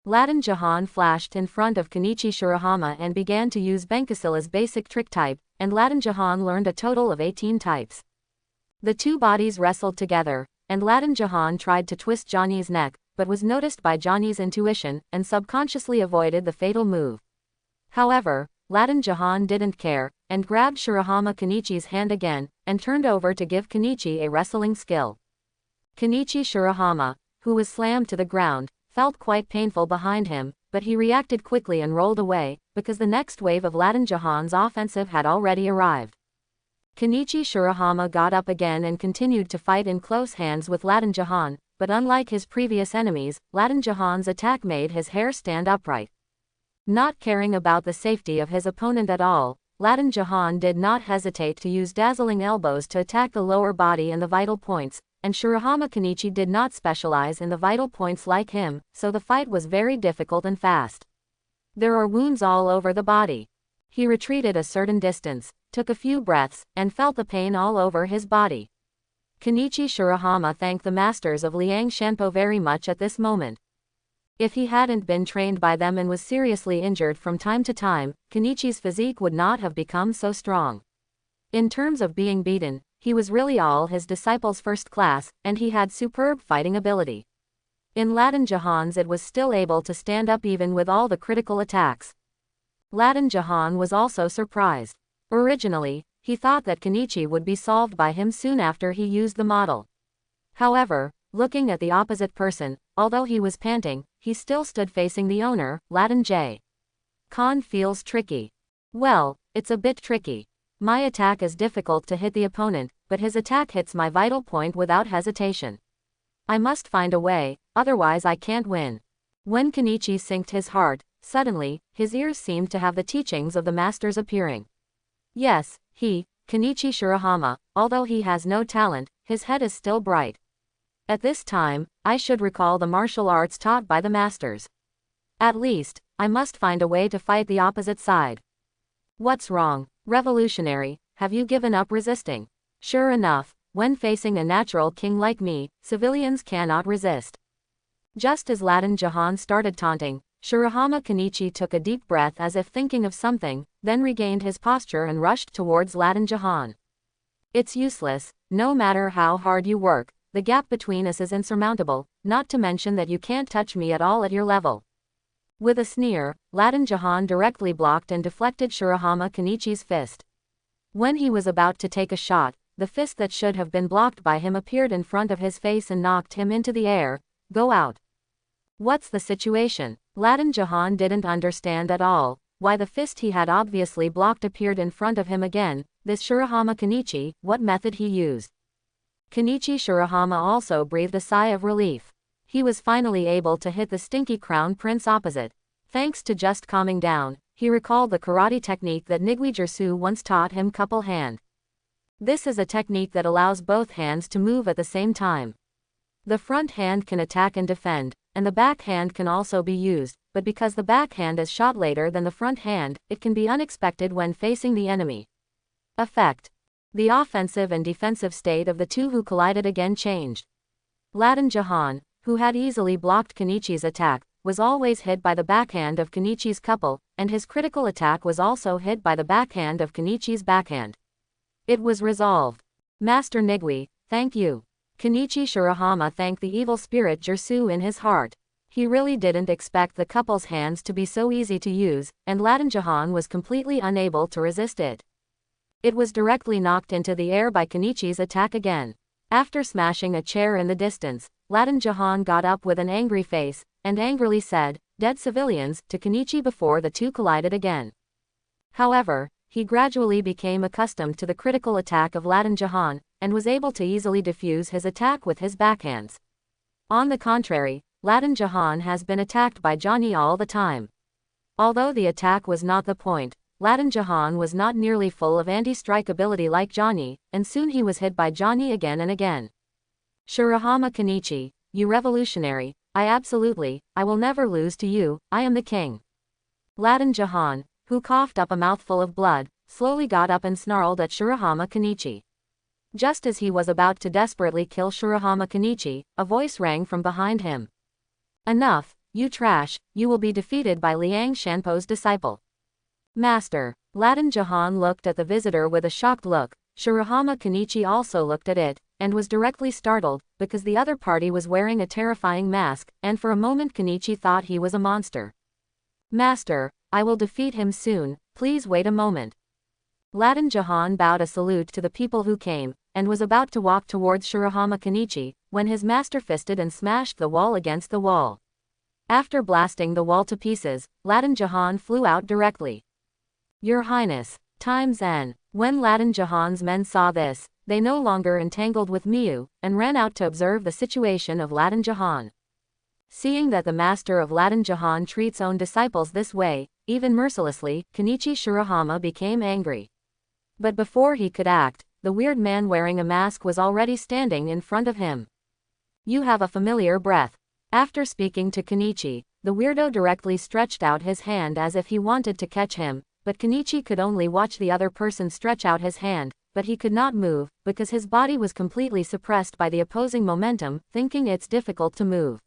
S1: Latin Jahan flashed in front of Kenichi Shirahama and began to use Benkasila's basic trick type, and Latin Jahan learned a total of 18 types. The two bodies wrestled together, and Latin Jahan tried to twist Johnny's neck, but was noticed by Johnny's intuition, and subconsciously avoided the fatal move. However, Latin Jahan didn't care, and grabbed Shirahama Kenichi's hand again, and turned over to give Kenichi a wrestling skill. Kenichi Shirahama, who was slammed to the ground, felt quite painful behind him, but he reacted quickly and rolled away, because the next wave of Latin Jahan's offensive had already arrived. Kenichi Shirahama got up again and continued to fight in close hands with Latin Jahan, but unlike his previous enemies, Latin Jahan's attack made his hair stand upright. Not caring about the safety of his opponent at all, Latin Jahan did not hesitate to use dazzling elbows to attack the lower body and the vital points, and Shirahama Kenichi did not specialize in the vital points like him, so the fight was very difficult and fast. There are wounds all over the body. He retreated a certain distance, took a few breaths, and felt the pain all over his body. Kenichi Shirahama thanked the masters of Liang Shanpo very much at this moment. If he hadn't been trained by them and was seriously injured from time to time, Kenichi's physique would not have become so strong. In terms of being beaten, he was really all his disciples' first class, and he had superb fighting ability. In Latin Jahan's it was still able to stand up even with all the critical attacks. Latin Jahan was also surprised. Originally, he thought that Kenichi would be solved by him soon after he used the model. However, looking at the opposite person, although he was panting, he still stood facing the owner, Latin J. Khan feels tricky. Well, it's a bit tricky. My attack is difficult to hit the opponent, but his attack hits my vital point without hesitation. I must find a way, otherwise I can't win. When Kenichi synced his heart, suddenly, his ears seemed to have the teachings of the masters appearing. Yes, he, Kenichi Shirahama, although he has no talent, his head is still bright. At this time, I should recall the martial arts taught by the masters. At least, I must find a way to fight the opposite side. What's wrong, revolutionary, have you given up resisting? Sure enough, when facing a natural king like me, civilians cannot resist. Just as Latin Jahan started taunting, Shirahama Kenichi took a deep breath as if thinking of something, then regained his posture and rushed towards Latin Jahan. It's useless, no matter how hard you work, the gap between us is insurmountable, not to mention that you can't touch me at all at your level. With a sneer, Latin Jahan directly blocked and deflected Shirahama Kenichi's fist. When he was about to take a shot, the fist that should have been blocked by him appeared in front of his face and knocked him into the air. Go out. What's the situation? Latin Jahan didn't understand at all why the fist he had obviously blocked appeared in front of him again. This Shirahama Kenichi, what method he used. Kenichi Shirahama also breathed a sigh of relief. He was finally able to hit the stinky crown prince opposite. Thanks to just calming down, he recalled the karate technique that Nigui Jersu once taught him, couple hand. This is a technique that allows both hands to move at the same time. The front hand can attack and defend, and the back hand can also be used, but because the back hand is shot later than the front hand, it can be unexpected when facing the enemy. Effect. The offensive and defensive state of the two who collided again changed. Latin Jahan, who had easily blocked Kenichi's attack, was always hit by the backhand of Kenichi's couple, and his critical attack was also hit by the backhand of Kenichi's backhand. It was resolved. Master Nigui, thank you. Kenichi Shirahama thanked the evil spirit Jersu in his heart. He really didn't expect the couple's hands to be so easy to use, and Latin Jahan was completely unable to resist it. It was directly knocked into the air by Kenichi's attack again. After smashing a chair in the distance, Latin Jahan got up with an angry face, and angrily said, "Dead civilians," to Kenichi before the two collided again. However, he gradually became accustomed to the critical attack of Latin Jahan, and was able to easily defuse his attack with his backhands. On the contrary, Latin Jahan has been attacked by Johnny all the time. Although the attack was not the point, Latin Jahan was not nearly full of anti-strike ability like Johnny, and soon he was hit by Johnny again and again. Shirahama Kenichi, you revolutionary, I will never lose to you, I am the king. Latin Jahan, who coughed up a mouthful of blood, slowly got up and snarled at Shirahama Kenichi. Just as he was about to desperately kill Shirahama Kenichi, a voice rang from behind him. Enough, you trash, you will be defeated by Liang Shanpo's disciple. Master. Latin Jahan looked at the visitor with a shocked look. Shirahama Kenichi also looked at it, and was directly startled, because the other party was wearing a terrifying mask, and for a moment Kenichi thought he was a monster. Master, I will defeat him soon, please wait a moment. Latin Jahan bowed a salute to the people who came, and was about to walk towards Shirahama Kenichi, when his master fisted and smashed the wall against the wall. After blasting the wall to pieces, Latin Jahan flew out directly. Your Highness, times N. When Latin Jahan's men saw this, they no longer entangled with Miu, and ran out to observe the situation of Latin Jahan. Seeing that the master of Latin Jahan treats own disciples this way, even mercilessly, Kenichi Shirahama became angry. But before he could act, the weird man wearing a mask was already standing in front of him. You have a familiar breath. After speaking to Kenichi, the weirdo directly stretched out his hand as if he wanted to catch him, but Kenichi could only watch the other person stretch out his hand, but he could not move, because his body was completely suppressed by the opposing momentum, thinking it's difficult to move.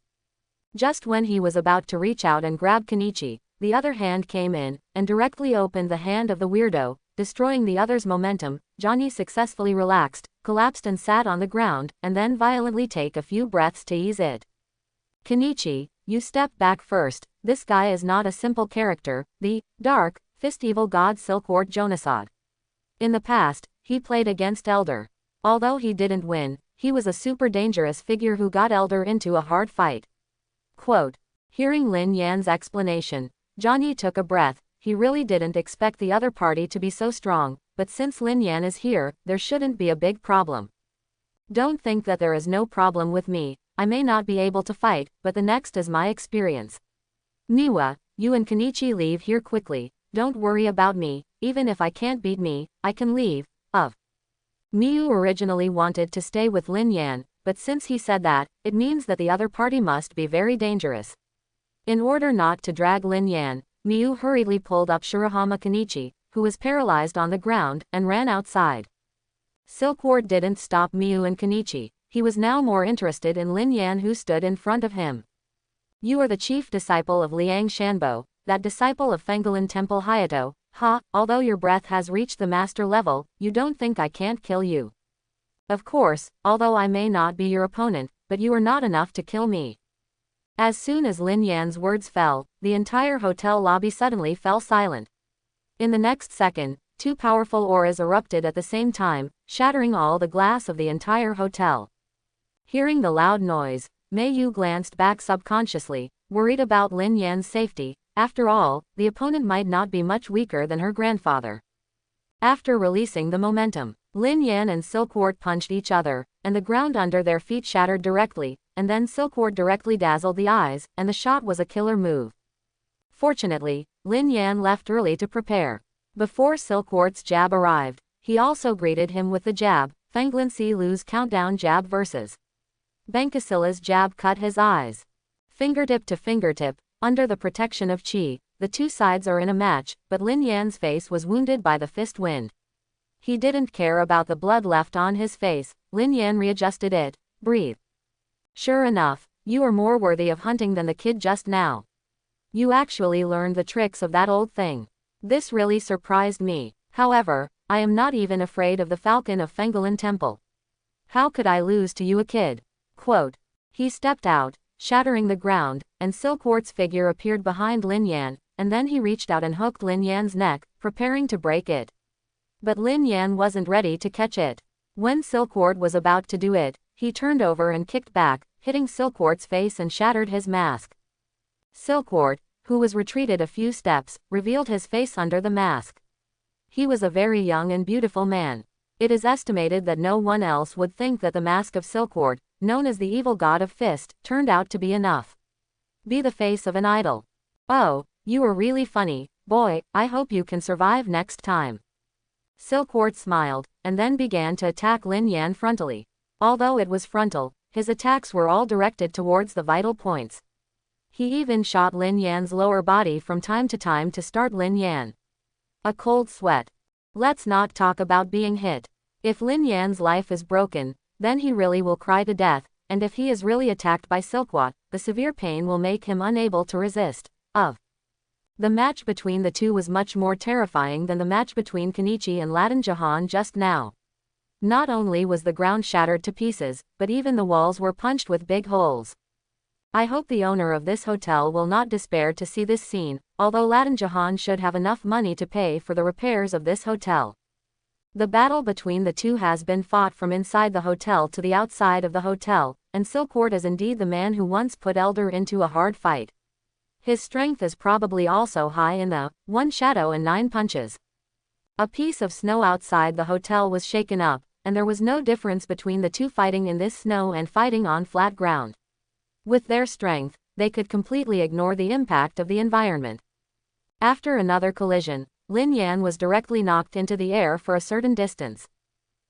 S1: Just when he was about to reach out and grab Kenichi, the other hand came in, and directly opened the hand of the weirdo, destroying the other's momentum. Johnny successfully relaxed, collapsed and sat on the ground, and then violently take a few breaths to ease it. Kenichi, you step back first, this guy is not a simple character, the dark, fist evil god Silkwart Jonasad. In the past, he played against Elder. Although he didn't win, he was a super dangerous figure who got Elder into a hard fight. Quote. Hearing Lin Yan's explanation, Johnny took a breath. He really didn't expect the other party to be so strong, but since Lin Yan is here, there shouldn't be a big problem. Don't think that there is no problem with me, I may not be able to fight, but the next is my experience. Miwa, you and Kenichi leave here quickly, don't worry about me, even if I can't beat me, I can leave. Miu originally wanted to stay with Lin Yan, but since he said that, it means that the other party must be very dangerous. In order not to drag Lin Yan, Miu hurriedly pulled up Shirahama Kenichi, who was paralyzed on the ground, and ran outside. Silkwart didn't stop Miu and Kenichi, he was now more interested in Lin Yan who stood in front of him. You are the chief disciple of Liang Shanbo, that disciple of Fengalin Temple Hayato. Although your breath has reached the master level, you don't think I can't kill you. Of course, although I may not be your opponent, but you are not enough to kill me. As soon as Lin Yan's words fell, the entire hotel lobby suddenly fell silent. In the next second, two powerful auras erupted at the same time, shattering all the glass of the entire hotel. Hearing the loud noise, Mei Yu glanced back subconsciously, worried about Lin Yan's safety. After all, the opponent might not be much weaker than her grandfather. After releasing the momentum, Lin Yan and Silkwart punched each other, and the ground under their feet shattered directly, and then Silkwart directly dazzled the eyes, and the shot was a killer move. Fortunately, Lin Yan left early to prepare. Before Silkwart's jab arrived, he also greeted him with the jab, Fenglin Si Lu's countdown jab versus Benkasila's jab cut his eyes. Fingertip to fingertip, under the protection of Qi, the two sides are in a match, but Lin Yan's face was wounded by the fist wind. He didn't care about the blood left on his face. Lin Yan readjusted it. Breathe. Sure enough, you are more worthy of hunting than the kid just now. You actually learned the tricks of that old thing. This really surprised me. However, I am not even afraid of the falcon of Fengalin Temple. How could I lose to you, a kid? Quote. He stepped out, shattering the ground, and Silkwart's figure appeared behind Lin Yan, and then he reached out and hooked Lin Yan's neck, preparing to break it. But Lin Yan wasn't ready to catch it. When Silkwart was about to do it, he turned over and kicked back, hitting Silkwart's face and shattered his mask. Silkwart, who was retreated a few steps, revealed his face under the mask. He was a very young and beautiful man. It is estimated that no one else would think that the mask of Silkwart, known as the evil god of fist, turned out to be enough. Be the face of an idol. Oh, you are really funny, Boy, I hope you can survive next time. Silkworth smiled, and then began to attack Lin Yan frontally. Although it was frontal, his attacks were all directed towards the vital points. He even shot Lin Yan's lower body from time to start Lin Yan. A cold sweat. Let's not talk about being hit. If Lin Yan's life is broken, then he really will cry to death, and if he is really attacked by Silkworth, the severe pain will make him unable to resist. The match between the two was much more terrifying than the match between Kenichi and Latin Jahan just now. Not only was the ground shattered to pieces, but even the walls were punched with big holes. I hope the owner of this hotel will not despair to see this scene, although Latin Jahan should have enough money to pay for the repairs of this hotel. The battle between the two has been fought from inside the hotel to the outside of the hotel, and Silkworth is indeed the man who once put Elder into a hard fight. His strength is probably also high in the 1 shadow and 9 punches. A piece of snow outside the hotel was shaken up, and there was no difference between the two fighting in this snow and fighting on flat ground. With their strength, they could completely ignore the impact of the environment. After another collision, Lin Yan was directly knocked into the air for a certain distance.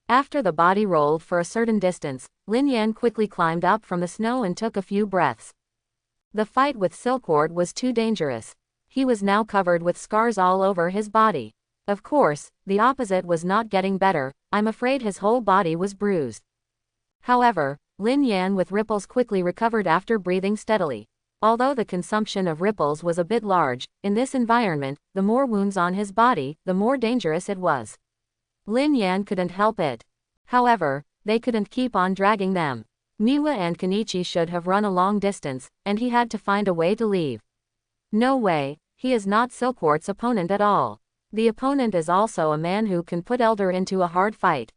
S1: After the body rolled for a certain distance, Lin Yan quickly climbed up from the snow and took a few breaths. The fight with Silkworth was too dangerous. He was now covered with scars all over his body. Of course, the opposite was not getting better. I'm afraid his whole body was bruised. However, Lin Yan with ripples quickly recovered after breathing steadily. Although the consumption of ripples was a bit large, in this environment, the more wounds on his body, the more dangerous it was. Lin Yan couldn't help it. However, they couldn't keep on dragging them. Miwa and Kenichi should have run a long distance, and he had to find a way to leave. No way, he is not Silkworth's opponent at all. The opponent is also a man who can put Elder into a hard fight.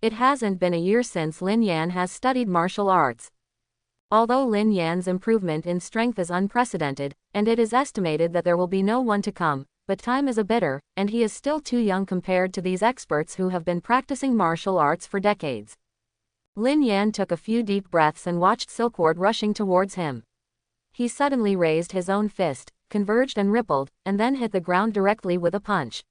S1: It hasn't been a year since Lin Yan has studied martial arts. Although Lin Yan's improvement in strength is unprecedented, and it is estimated that there will be no one to come, but time is a bitter, and he is still too young compared to these experts who have been practicing martial arts for decades. Lin Yan took a few deep breaths and watched Silkworth rushing towards him. He suddenly raised his own fist, converged and rippled, and then hit the ground directly with a punch.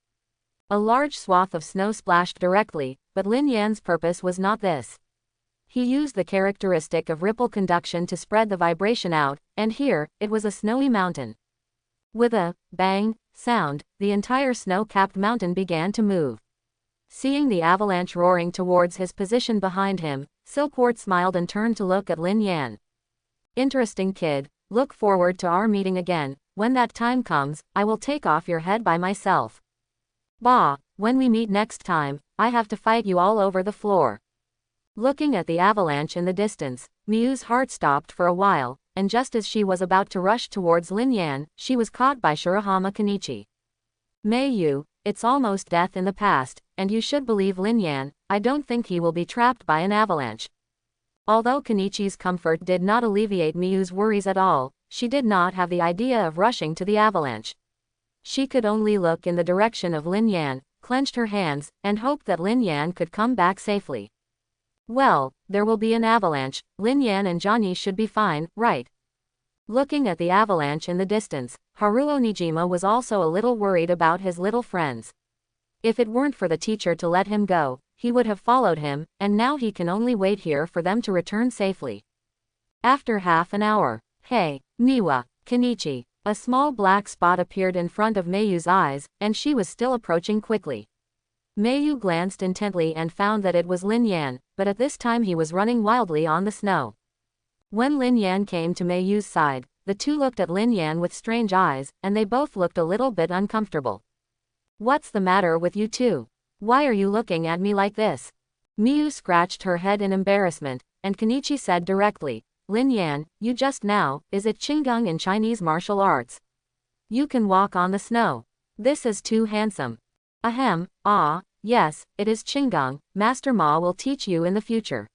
S1: A large swath of snow splashed directly, but Lin Yan's purpose was not this. He used the characteristic of ripple conduction to spread the vibration out, and here, it was a snowy mountain. With a bang sound, the entire snow-capped mountain began to move. Seeing the avalanche roaring towards his position behind him, Silkworth smiled and turned to look at Lin Yan. Interesting kid, look forward to our meeting again. When that time comes, I will take off your head by myself. Bah, when we meet next time, I have to fight you all over the floor. Looking at the avalanche in the distance, Miyu's heart stopped for a while, and just as she was about to rush towards Lin Yan, she was caught by Shirahama Kenichi. Miyu, it's almost death in the past, and you should believe Lin Yan. I don't think he will be trapped by an avalanche. Although Kenichi's comfort did not alleviate Miyu's worries at all, she did not have the idea of rushing to the avalanche. She could only look in the direction of Lin Yan, clenched her hands, and hoped that Lin Yan could come back safely. Well, there will be an avalanche. Lin Yan and Johnny should be fine, right? Looking at the avalanche in the distance, Haruo Nijima was also a little worried about his little friends. If it weren't for the teacher to let him go, he would have followed him, and now he can only wait here for them to return safely. After half an hour, hey, Miwa, Kenichi, a small black spot appeared in front of Meiyu's eyes, and she was still approaching quickly. Meiyu glanced intently and found that it was Lin Yan, but at this time he was running wildly on the snow. When Lin Yan came to Meiyu's side, the two looked at Lin Yan with strange eyes, and they both looked a little bit uncomfortable. What's the matter with you two? Why are you looking at me like this? Miyu scratched her head in embarrassment, and Kenichi said directly, Lin Yan, you just now, is it Qinggang in Chinese martial arts? You can walk on the snow. This is too handsome. Ahem, yes, it is Qinggang. Master Ma will teach you in the future.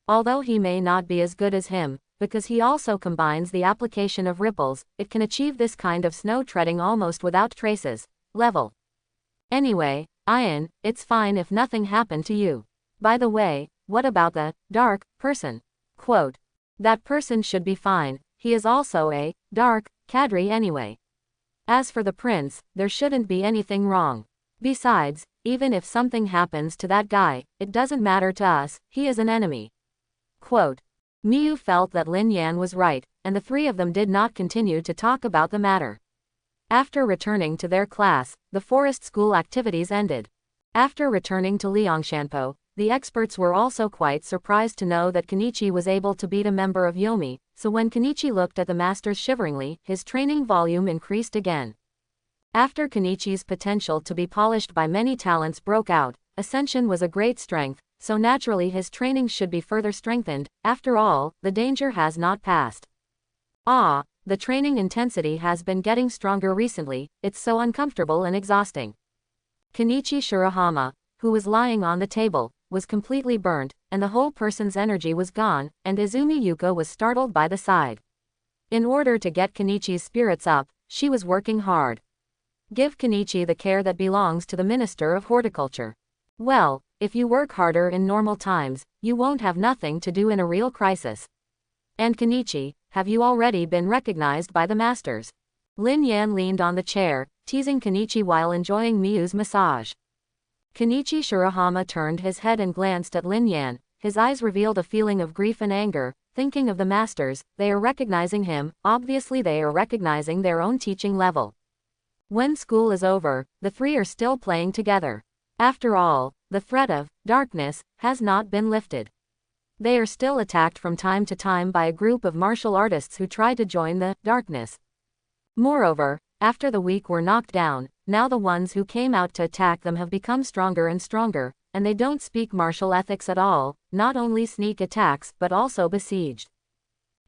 S1: Although he may not be as good as him, because he also combines the application of ripples, it can achieve this kind of snow treading almost without traces. Level. Anyway, Ian, it's fine if nothing happened to you. By the way, what about the dark person? Quote. That person should be fine. He is also a dark cadre anyway. As for the prince, there shouldn't be anything wrong. Besides, even if something happens to that guy, it doesn't matter to us, he is an enemy. Quote. Miyu felt that Lin Yan was right, and the three of them did not continue to talk about the matter. After returning to their class, the forest school activities ended. After returning to Liangshanpo, the experts were also quite surprised to know that Kenichi was able to beat a member of Yomi, so when Kenichi looked at the masters shiveringly, his training volume increased again. After Kenichi's potential to be polished by many talents broke out, ascension was a great strength, so naturally his training should be further strengthened. After all, the danger has not passed. Ah, the training intensity has been getting stronger recently, it's so uncomfortable and exhausting. Kenichi Shirahama, who was lying on the table, was completely burnt, and the whole person's energy was gone, and Izumi Yuko was startled by the sight. In order to get Kenichi's spirits up, she was working hard. Give Kenichi the care that belongs to the Minister of Horticulture. Well, if you work harder in normal times, you won't have nothing to do in a real crisis. And Kenichi, have you already been recognized by the masters? Lin Yan leaned on the chair, teasing Kenichi while enjoying Miyu's massage. Kenichi Shirahama turned his head and glanced at Lin Yan. His eyes revealed a feeling of grief and anger, thinking of the masters. They are recognizing him, obviously they are recognizing their own teaching level. When school is over, the three are still playing together. After all, the threat of darkness has not been lifted. They are still attacked from time to time by a group of martial artists who try to join the darkness. Moreover, after the weak were knocked down, now the ones who came out to attack them have become stronger and stronger, and they don't speak martial ethics at all, not only sneak attacks but also besieged.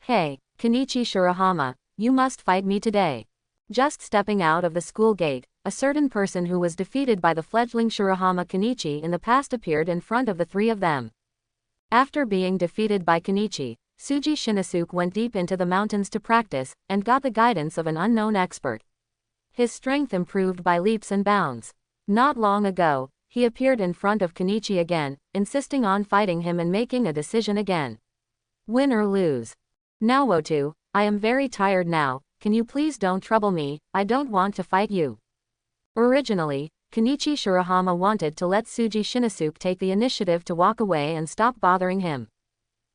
S1: Hey, Kenichi Shirahama, you must fight me today. Just stepping out of the school gate, a certain person who was defeated by the fledgling Shirahama Kenichi in the past appeared in front of the three of them. After being defeated by Kenichi, Tsuji Shinosuke went deep into the mountains to practice, and got the guidance of an unknown expert. His strength improved by leaps and bounds. Not long ago, he appeared in front of Kenichi again, insisting on fighting him and making a decision again. Win or lose. Naoto, I am very tired now, can you please don't trouble me, I don't want to fight you. Originally, Kenichi Shirahama wanted to let Tsuji Shinosuke take the initiative to walk away and stop bothering him.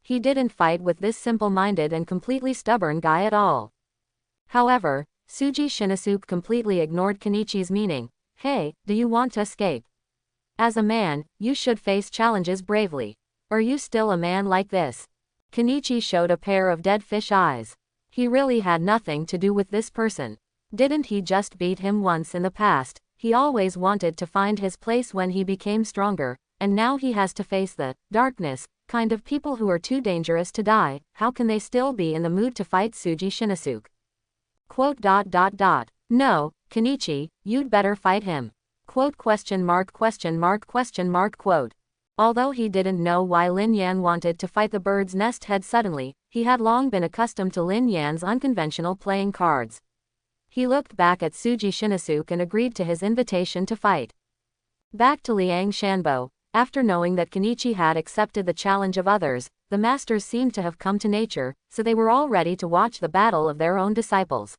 S1: He didn't fight with this simple-minded and completely stubborn guy at all. However, Tsuji Shinosuke completely ignored Kenichi's meaning. Hey, do you want to escape? As a man, you should face challenges bravely. Are you still a man like this? Kenichi showed a pair of dead fish eyes. He really had nothing to do with this person. Didn't he just beat him once in the past? He always wanted to find his place when he became stronger, and now he has to face the darkness kind of people who are too dangerous to die. How can they still be in the mood to fight Tsuji Shinosuke? Quote. No, Kenichi, you'd better fight him. Quote. Quote. Although he didn't know why Lin Yan wanted to fight the bird's nest head suddenly, he had long been accustomed to Lin Yan's unconventional playing cards. He looked back at Tsuji Shinosuke and agreed to his invitation to fight. Back to Liang Shanbo, after knowing that Kenichi had accepted the challenge of others, the masters seemed to have come to nature, so they were all ready to watch the battle of their own disciples.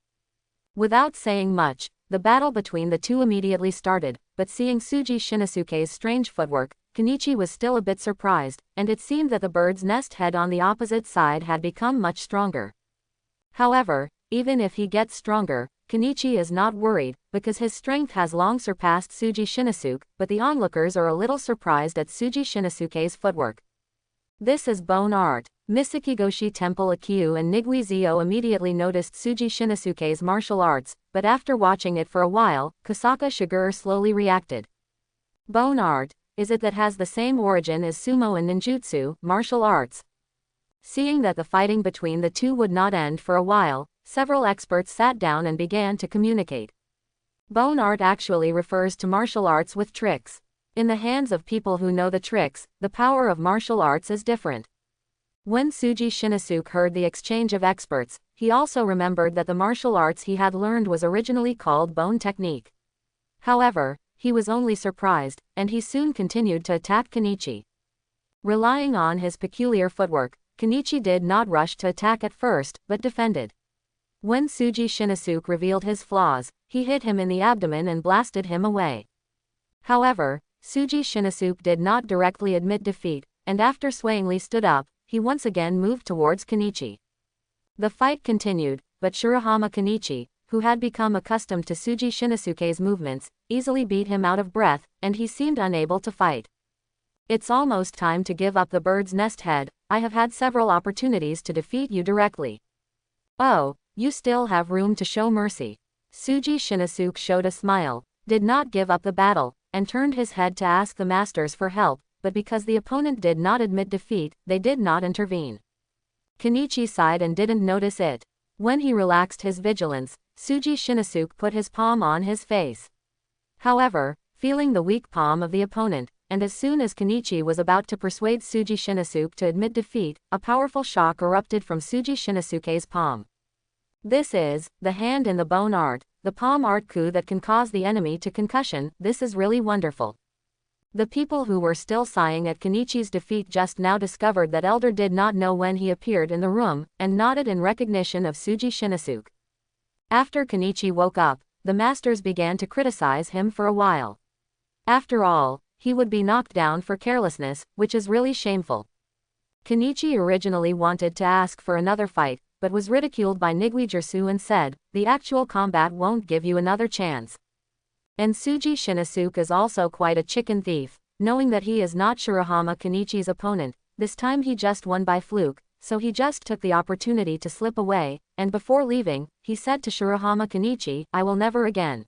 S1: Without saying much, the battle between the two immediately started, but seeing Tsuji Shinosuke's strange footwork, Kenichi was still a bit surprised, and it seemed that the bird's nest head on the opposite side had become much stronger. However, even if he gets stronger, Kenichi is not worried, because his strength has long surpassed Tsuji Shinosuke, but the onlookers are a little surprised at Tsuji Shinosuke's footwork. This is bone art. Misakigoshi Temple Akiu and Nigui Zio immediately noticed Tsuji Shinosuke's martial arts, but after watching it for a while, Kosaka Shigur slowly reacted. Bone art, is it that has the same origin as sumo and ninjutsu, martial arts? Seeing that the fighting between the two would not end for a while, several experts sat down and began to communicate. Bone art actually refers to martial arts with tricks. In the hands of people who know the tricks, the power of martial arts is different. When Tsuji Shinosuke heard the exchange of experts, he also remembered that the martial arts he had learned was originally called bone technique. However, he was only surprised, and he soon continued to attack Kenichi. Relying on his peculiar footwork, Kenichi did not rush to attack at first, but defended. When Suji Shinosuke revealed his flaws, he hit him in the abdomen and blasted him away. However, Suji Shinosuke did not directly admit defeat, and after swayingly stood up, he once again moved towards Kenichi. The fight continued, but Shirahama Kenichi, who had become accustomed to Suji Shinosuke's movements, easily beat him out of breath, and he seemed unable to fight. It's almost time to give up the bird's nest head. I have had several opportunities to defeat you directly. Oh, you still have room to show mercy. Suji Shinosuke showed a smile, did not give up the battle, and turned his head to ask the masters for help, but because the opponent did not admit defeat, they did not intervene. Kenichi sighed and didn't notice it. When he relaxed his vigilance, Suji Shinosuke put his palm on his face. However, feeling the weak palm of the opponent, and as soon as Kenichi was about to persuade Suji Shinosuke to admit defeat, a powerful shock erupted from Suji Shinosuke's palm. This is the hand in the bone art, the palm art coup that can cause the enemy to concussion. This is really wonderful. The people who were still sighing at Kenichi's defeat just now discovered that Elder did not know when he appeared in the room, and nodded in recognition of Suji Shinosuke. After Kenichi woke up, the masters began to criticize him for a while. After all, he would be knocked down for carelessness, which is really shameful. Kenichi originally wanted to ask for another fight, but was ridiculed by Nigui Jersu and said, "The actual combat won't give you another chance." And Suji Shinosuke is also quite a chicken thief, knowing that he is not Shirahama Kenichi's opponent. This time he just won by fluke, so he just took the opportunity to slip away, and before leaving, he said to Shirahama Kenichi, "I will never again.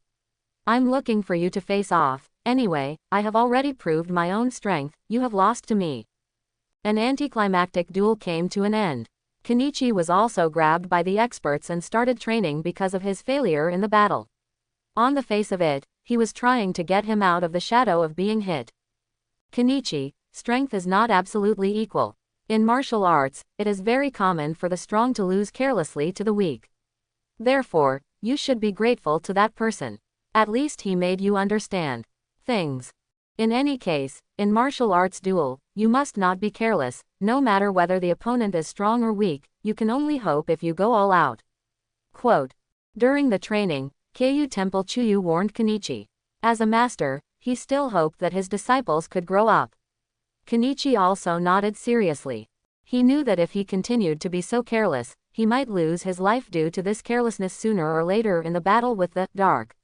S1: I'm looking for you to face off. Anyway, I have already proved my own strength, you have lost to me." An anticlimactic duel came to an end. Kenichi was also grabbed by the experts and started training because of his failure in the battle. On the face of it, he was trying to get him out of the shadow of being hit. Kenichi, strength is not absolutely equal. In martial arts, it is very common for the strong to lose carelessly to the weak. Therefore, you should be grateful to that person. At least he made you understand things. In any case, in martial arts duel, you must not be careless, no matter whether the opponent is strong or weak, you can only hope if you go all out. Quote. During the training, Keiyu Temple Chuyu warned Kenichi. As a master, he still hoped that his disciples could grow up. Kenichi also nodded seriously. He knew that if he continued to be so careless, he might lose his life due to this carelessness sooner or later in the battle with the dark.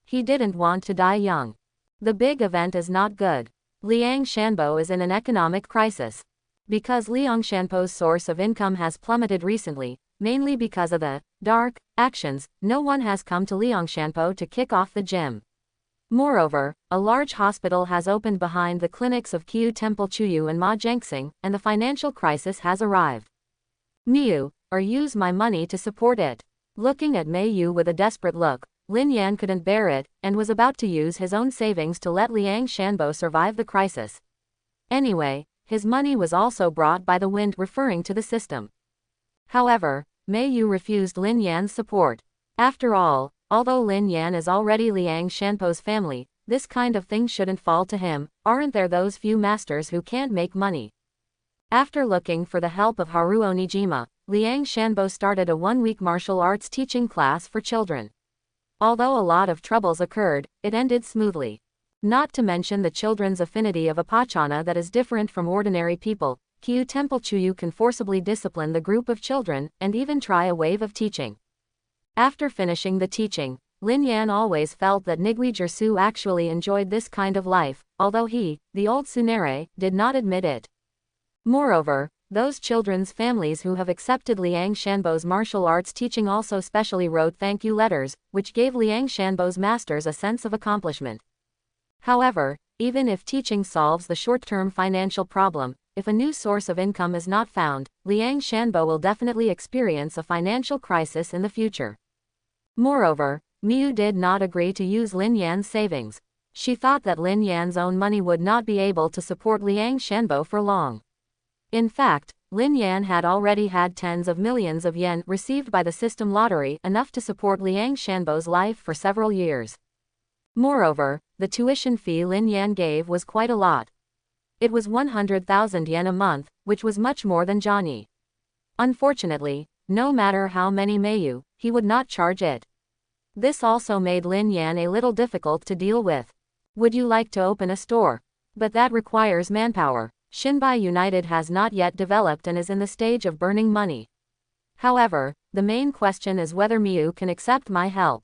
S1: He didn't want to die young. The big event is not good. Liang Shanbo is in an economic crisis. Because Liang Shanpo's source of income has plummeted recently, mainly because of the dark actions, no one has come to Liang Shanpo to kick off the gym. Moreover, a large hospital has opened behind the clinics of Keiyu Temple Chuyu and Ma Jiangxing, and the financial crisis has arrived. Miyu, or use my money to support it. Looking at Mei Yu with a desperate look, Lin Yan couldn't bear it, and was about to use his own savings to let Liang Shanbo survive the crisis. Anyway, his money was also brought by the wind, referring to the system. However, Mei Yu refused Lin Yan's support. After all, although Lin Yan is already Liang Shanpo's family, this kind of thing shouldn't fall to him. Aren't there those few masters who can't make money? After looking for the help of Haruo Nijima, Liang Shanbo started a one-week martial arts teaching class for children. Although a lot of troubles occurred, it ended smoothly. Not to mention the children's affinity of Apachana that is different from ordinary people, Keiyu Temple Chuyu can forcibly discipline the group of children, and even try a wave of teaching. After finishing the teaching, Lin Yan always felt that Nigui Jersu actually enjoyed this kind of life, although he, the old Tsunere, did not admit it. Moreover, those children's families who have accepted Liang Shanbo's martial arts teaching also specially wrote thank you letters, which gave Liang Shanbo's masters a sense of accomplishment. However, even if teaching solves the short-term financial problem, if a new source of income is not found, Liang Shanbo will definitely experience a financial crisis in the future. Moreover, Miyu did not agree to use Lin Yan's savings. She thought that Lin Yan's own money would not be able to support Liang Shanbo for long. In fact, Lin Yan had already had tens of millions of yen received by the system lottery, enough to support Liang Shanbo's life for several years. Moreover, the tuition fee Lin Yan gave was quite a lot. It was 100,000 yen a month, which was much more than Johnny. Unfortunately, no matter how many Mayu, he would not charge it. This also made Lin Yan a little difficult to deal with. Would you like to open a store? But that requires manpower. Shinbai United has not yet developed and is in the stage of burning money. However, the main question is whether Miyu can accept my help.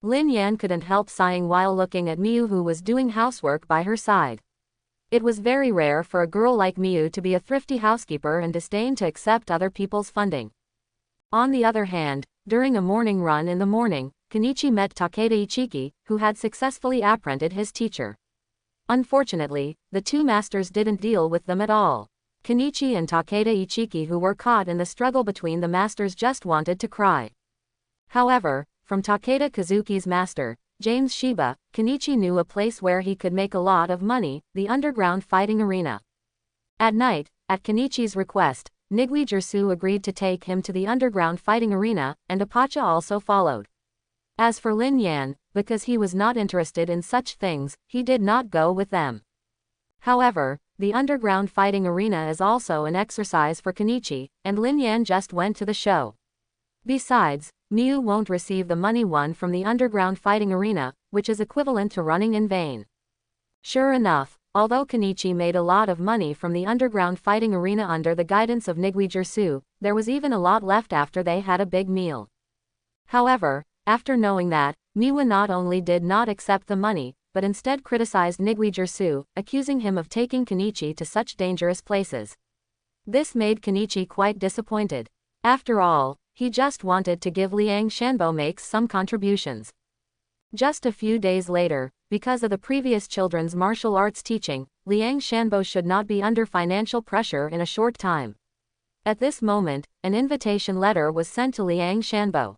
S1: Lin Yan couldn't help sighing while looking at Miyu, who was doing housework by her side. It was very rare for a girl like Miyu to be a thrifty housekeeper and disdain to accept other people's funding. On the other hand, during a morning run in the morning, Kenichi met Takeda Ichiki, who had successfully apprenticed his teacher. Unfortunately, the two masters didn't deal with them at all. Kenichi and Takeda Ichiki, who were caught in the struggle between the masters, just wanted to cry. However, from Takeda Kazuki's master, James Shiba, Kenichi knew a place where he could make a lot of money, the underground fighting arena. At night, at Kenichi's request, Nigui Jersu agreed to take him to the underground fighting arena, and Apacha also followed. As for Lin Yan, because he was not interested in such things, he did not go with them. However, the underground fighting arena is also an exercise for Kenichi, and Lin Yan just went to the show. Besides, Miyu won't receive the money won from the underground fighting arena, which is equivalent to running in vain. Sure enough, although Kenichi made a lot of money from the underground fighting arena under the guidance of Nigui Jersu, there was even a lot left after they had a big meal. However, after knowing that, Miyu not only did not accept the money, but instead criticized Nigui Jersu, accusing him of taking Kenichi to such dangerous places. This made Kenichi quite disappointed. After all, he just wanted to give Liang Shanbo makes some contributions. Just a few days later, because of the previous children's martial arts teaching, Liang Shanbo should not be under financial pressure in a short time. At this moment, an invitation letter was sent to Liang Shanbo.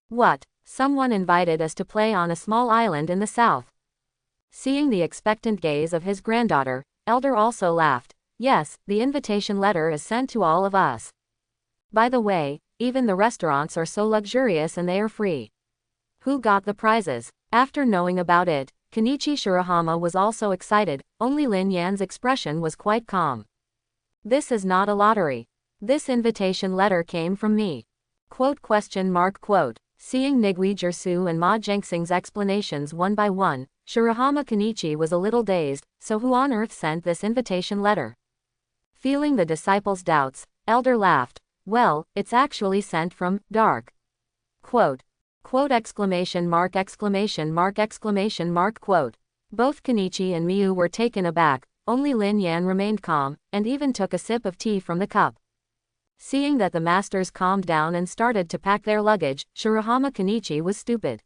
S1: What? Someone invited us to play on a small island in the south. Seeing the expectant gaze of his granddaughter, Elder also laughed. Yes, the invitation letter is sent to all of us. By the way, even the restaurants are so luxurious and they are free. Who got the prizes? After knowing about it, Kenichi Shirahama was also excited, only Lin Yan's expression was quite calm. This is not a lottery. This invitation letter came from me. Quote. Seeing Nigui Jersu and Ma Jengsing's explanations one by one, Shirahama Kenichi was a little dazed, so who on earth sent this invitation letter? Feeling the disciples' doubts, Elder laughed. Well, it's actually sent from Dark. Quote. Both Kenichi and Miyu were taken aback, only Lin Yan remained calm, and even took a sip of tea from the cup. Seeing that the masters calmed down and started to pack their luggage, Shirahama Kenichi was stupid.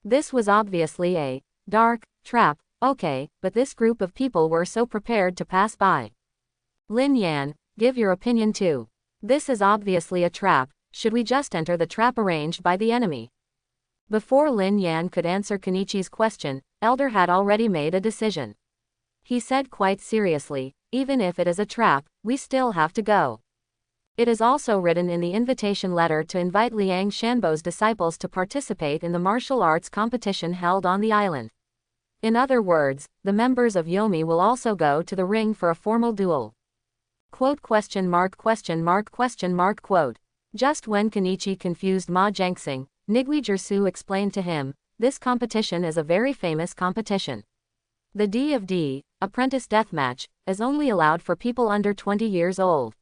S1: This was obviously a dark trap, okay, but this group of people were so prepared to pass by. Lin Yan, give your opinion too. This is obviously a trap, should we just enter the trap arranged by the enemy? Before Lin Yan could answer Kenichi's question, Elder had already made a decision. He said quite seriously, even if it is a trap, we still have to go. It is also written in the invitation letter to invite Liang Shanbo's disciples to participate in the martial arts competition held on the island. In other words, the members of Yomi will also go to the ring for a formal duel. Quote. Just when Kenichi confused Ma Jengsing, Nigui Jersu explained to him, this competition is a very famous competition. The D of D, apprentice deathmatch, is only allowed for people under 20 years old.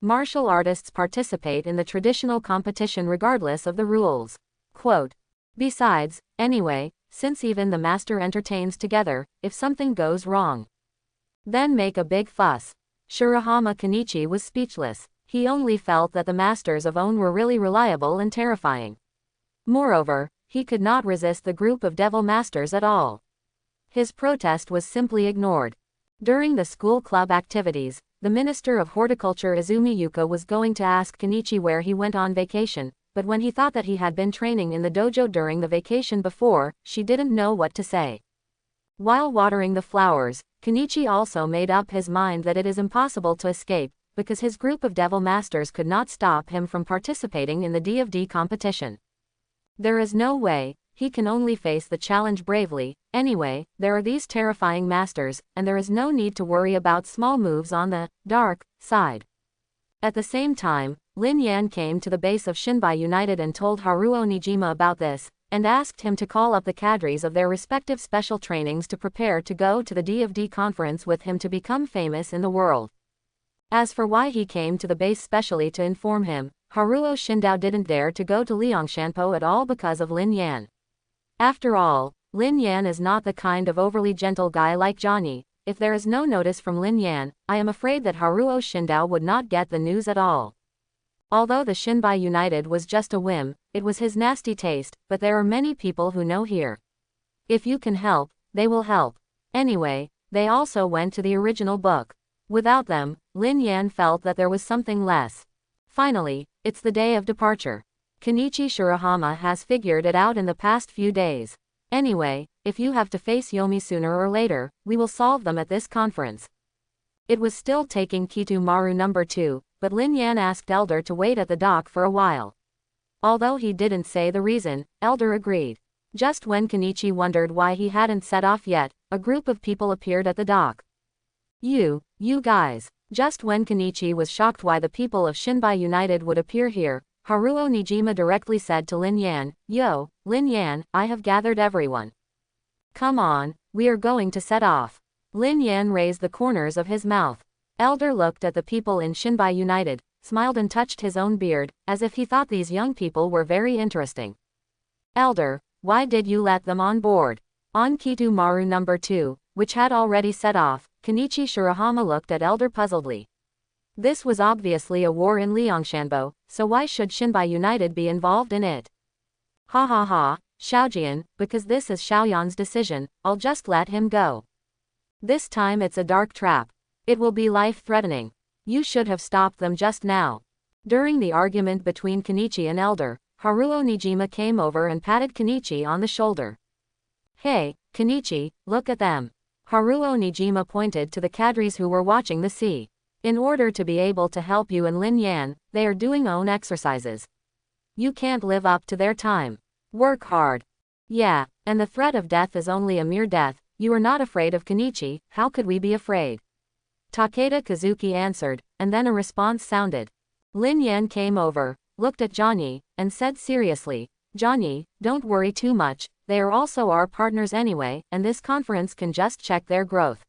S1: Martial artists participate in the traditional competition regardless of the rules. Quote. Besides, anyway, since even the master entertains together, if something goes wrong, then make a big fuss. Shirahama Kenichi was speechless. He only felt that the masters of One were really reliable and terrifying. Moreover, he could not resist the group of devil masters at all. His protest was simply ignored. During the school club activities, the Minister of Horticulture Izumi Yuka was going to ask Kenichi where he went on vacation, but when he thought that he had been training in the dojo during the vacation before, she didn't know what to say. While watering the flowers, Kenichi also made up his mind that it is impossible to escape, because his group of devil masters could not stop him from participating in the D of D competition. There is no way, he can only face the challenge bravely. Anyway, there are these terrifying masters, and there is no need to worry about small moves on the dark side. At the same time, Lin Yan came to the base of Shinbai United and told Haruo Nijima about this, and asked him to call up the cadres of their respective special trainings to prepare to go to the DFD conference with him to become famous in the world. As for why he came to the base specially to inform him, Haruo Shindao didn't dare to go to Liangshanpo at all because of Lin Yan. After all, Lin Yan is not the kind of overly gentle guy like Johnny. If there is no notice from Lin Yan, I am afraid that Haruo Shindao would not get the news at all. Although the Shinbai United was just a whim, it was his nasty taste, but there are many people who know here. If you can help, they will help. Anyway, they also went to the original book. Without them, Lin Yan felt that there was something less. Finally, it's the day of departure. Kenichi Shirahama has figured it out in the past few days. Anyway, if you have to face Yomi sooner or later, we will solve them at this conference. It was still taking Kitu Maru number 2, but Lin Yan asked Elder to wait at the dock for a while. Although he didn't say the reason, Elder agreed. Just when Kenichi wondered why he hadn't set off yet, a group of people appeared at the dock. You guys. Just when Kenichi was shocked why the people of Shinbai United would appear here, Haruo Nijima directly said to Lin Yan, "Yo, Lin Yan, I have gathered everyone. Come on, we are going to set off." Lin Yan raised the corners of his mouth. Elder looked at the people in Shinbai United, smiled and touched his own beard, as if he thought these young people were very interesting. "Elder, why did you let them on board?" On Kitu Maru number 2, which had already set off, Kenichi Shirahama looked at Elder puzzledly. This was obviously a war in Liangshanbo, so why should Shinbai United be involved in it? Ha ha ha, Xiaojian, because this is Xiaoyan's decision, I'll just let him go. This time it's a dark trap. It will be life-threatening. You should have stopped them just now. During the argument between Kenichi and Elder, Haruo Nijima came over and patted Kenichi on the shoulder. "Hey, Kenichi, look at them." Haruo Nijima pointed to the cadres who were watching the sea. "In order to be able to help you and Lin Yan, they are doing own exercises. You can't live up to their time. Work hard." "Yeah, and the threat of death is only a mere death. You are not afraid of Kenichi, how could we be afraid?" Takeda Kazuki answered, and then a response sounded. Lin Yan came over, looked at Johnny, and said seriously, "Johnny, don't worry too much, they are also our partners anyway, and this conference can just check their growth.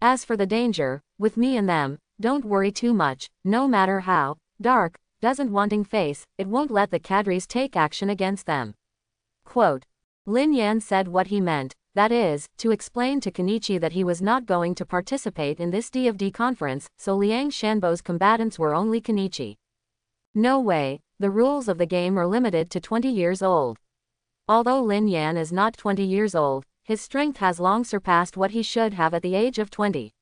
S1: As for the danger, with me and them, don't worry too much, no matter how dark, doesn't wanting face, it won't let the cadres take action against them." Quote. Lin Yan said what he meant, that is, to explain to Kenichi that he was not going to participate in this DFD conference, so Liang Shanbo's combatants were only Kenichi. No way, the rules of the game are limited to 20 years old. Although Lin Yan is not 20 years old, his strength has long surpassed what he should have at the age of 20.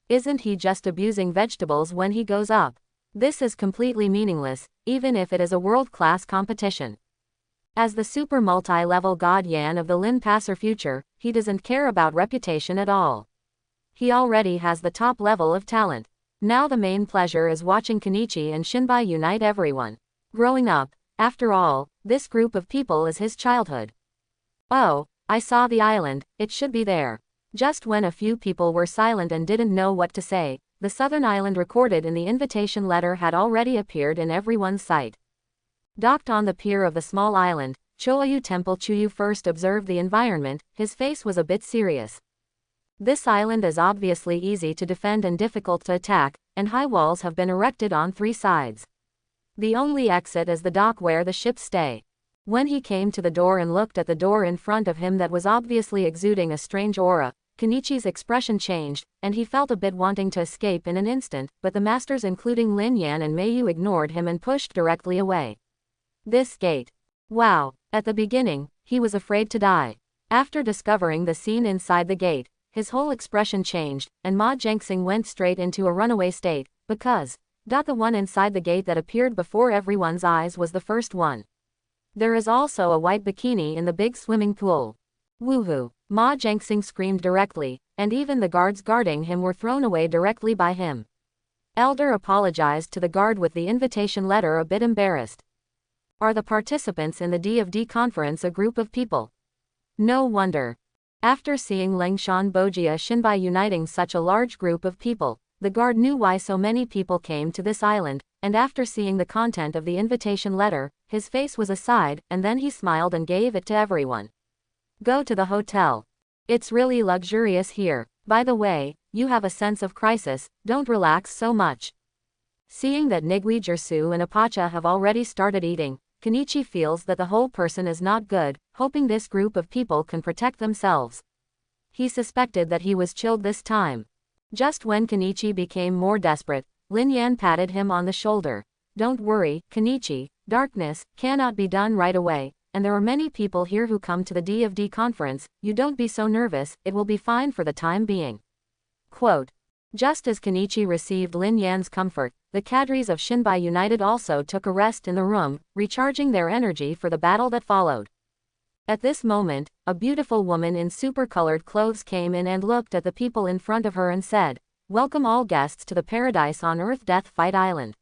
S1: Isn't he just abusing vegetables when he goes up? This is completely meaningless, even if it is a world-class competition. As the super multi-level god Yan of the Lin Passer future, he doesn't care about reputation at all. He already has the top level of talent. Now the main pleasure is watching Kenichi and Shinbai unite everyone. Growing up, after all, this group of people is his childhood. "Oh, I saw the island, it should be there." Just when a few people were silent and didn't know what to say, the southern island recorded in the invitation letter had already appeared in everyone's sight. Docked on the pier of the small island, Choyu Temple Chuyu first observed the environment, his face was a bit serious. This island is obviously easy to defend and difficult to attack, and high walls have been erected on 3 sides. The only exit is the dock where the ships stay. When he came to the door and looked at the door in front of him that was obviously exuding a strange aura, Kenichi's expression changed, and he felt a bit wanting to escape in an instant, but the masters including Lin Yan and Meiyu ignored him and pushed directly away. This gate. Wow, at the beginning, he was afraid to die. After discovering the scene inside the gate, his whole expression changed, and Ma Jiangxing went straight into a runaway state, because the one inside the gate that appeared before everyone's eyes was the first one. There is also a white bikini in the big swimming pool. Woohoo! Ma Jiangxing screamed directly, and even the guards guarding him were thrown away directly by him. Elder apologized to the guard with the invitation letter a bit embarrassed. Are the participants in the DFD conference a group of people? No wonder. After seeing Lengshan Bojia Shinbai uniting such a large group of people, the guard knew why so many people came to this island, and after seeing the content of the invitation letter, his face was aside, and then he smiled and gave it to everyone. Go to the hotel. It's really luxurious here. By the way, you have a sense of crisis, don't relax so much. Seeing that Nigui Jersu and Apacha have already started eating, Kenichi feels that the whole person is not good, hoping this group of people can protect themselves. He suspected that he was chilled this time. Just when Kenichi became more desperate, Lin Yan patted him on the shoulder. Don't worry, Kenichi, darkness cannot be done right away, and there are many people here who come to the D conference, you don't be so nervous, it will be fine for the time being. Quote. Just as Kenichi received Lin Yan's comfort, the cadres of Shinbai United also took a rest in the room, recharging their energy for the battle that followed. At this moment, a beautiful woman in super-colored clothes came in and looked at the people in front of her and said, "Welcome all guests to the Paradise on Earth Death Fight Island.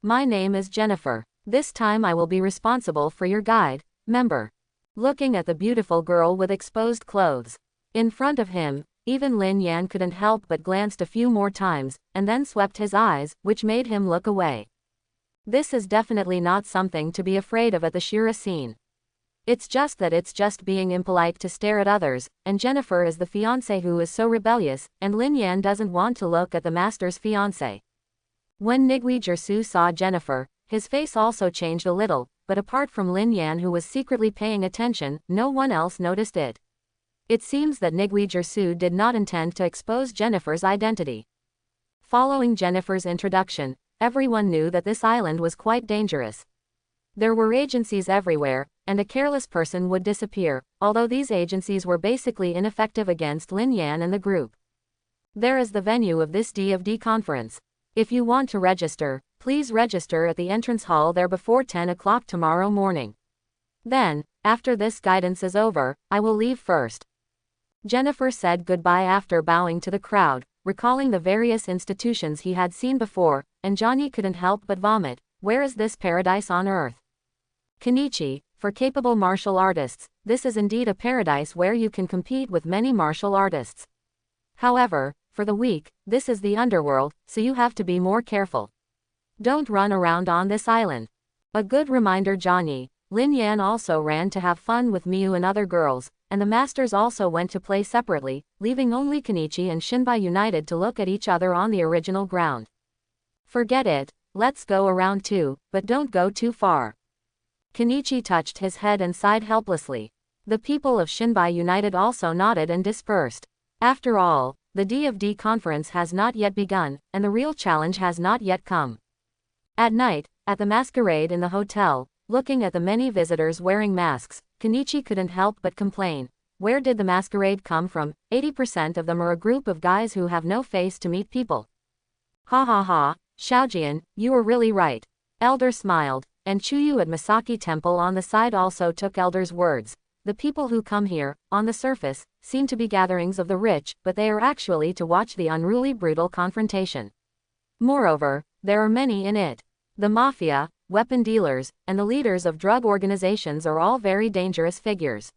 S1: My name is Jennifer. This time I will be responsible for your guide, member." Looking at the beautiful girl with exposed clothes in front of him, even Lin Yan couldn't help but glanced a few more times, and then swept his eyes, which made him look away. This is definitely not something to be afraid of at the Shira scene. It's just being impolite to stare at others, and Jennifer is the fiancé who is so rebellious, and Lin Yan doesn't want to look at the master's fiancé. When Nigui Jersu saw Jennifer, his face also changed a little, but apart from Lin Yan who was secretly paying attention, no one else noticed it. It seems that Nigui Jersu did not intend to expose Jennifer's identity. Following Jennifer's introduction, everyone knew that this island was quite dangerous. There were agencies everywhere, and a careless person would disappear, although these agencies were basically ineffective against Lin Yan and the group. There is the venue of this D conference. If you want to register, please register at the entrance hall there before 10 o'clock tomorrow morning. Then, after this guidance is over, I will leave first. Jennifer said goodbye after bowing to the crowd, recalling the various institutions he had seen before, and Johnny couldn't help but vomit. Where is this paradise on earth? Kenichi, for capable martial artists, this is indeed a paradise where you can compete with many martial artists. However, for the weak, this is the underworld, so you have to be more careful. Don't run around on this island. A good reminder Johnny. Lin Yan also ran to have fun with Miu and other girls, and the masters also went to play separately, leaving only Kenichi and Shinbai United to look at each other on the original ground. Forget it, let's go around too, but don't go too far. Kenichi touched his head and sighed helplessly. The people of Shinbai United also nodded and dispersed. After all, the D conference has not yet begun, and the real challenge has not yet come. At night, at the masquerade in the hotel, looking at the many visitors wearing masks, Kenichi couldn't help but complain. Where did the masquerade come from? 80% of them are a group of guys who have no face to meet people. Ha ha ha, Xiaojian, you were really right. Elder smiled, and Chuyu at Misaki Temple on the side also took Elder's words. The people who come here, on the surface, seem to be gatherings of the rich, but they are actually to watch the unruly brutal confrontation. Moreover, there are many in it. The mafia, weapon dealers, and the leaders of drug organizations are all very dangerous figures.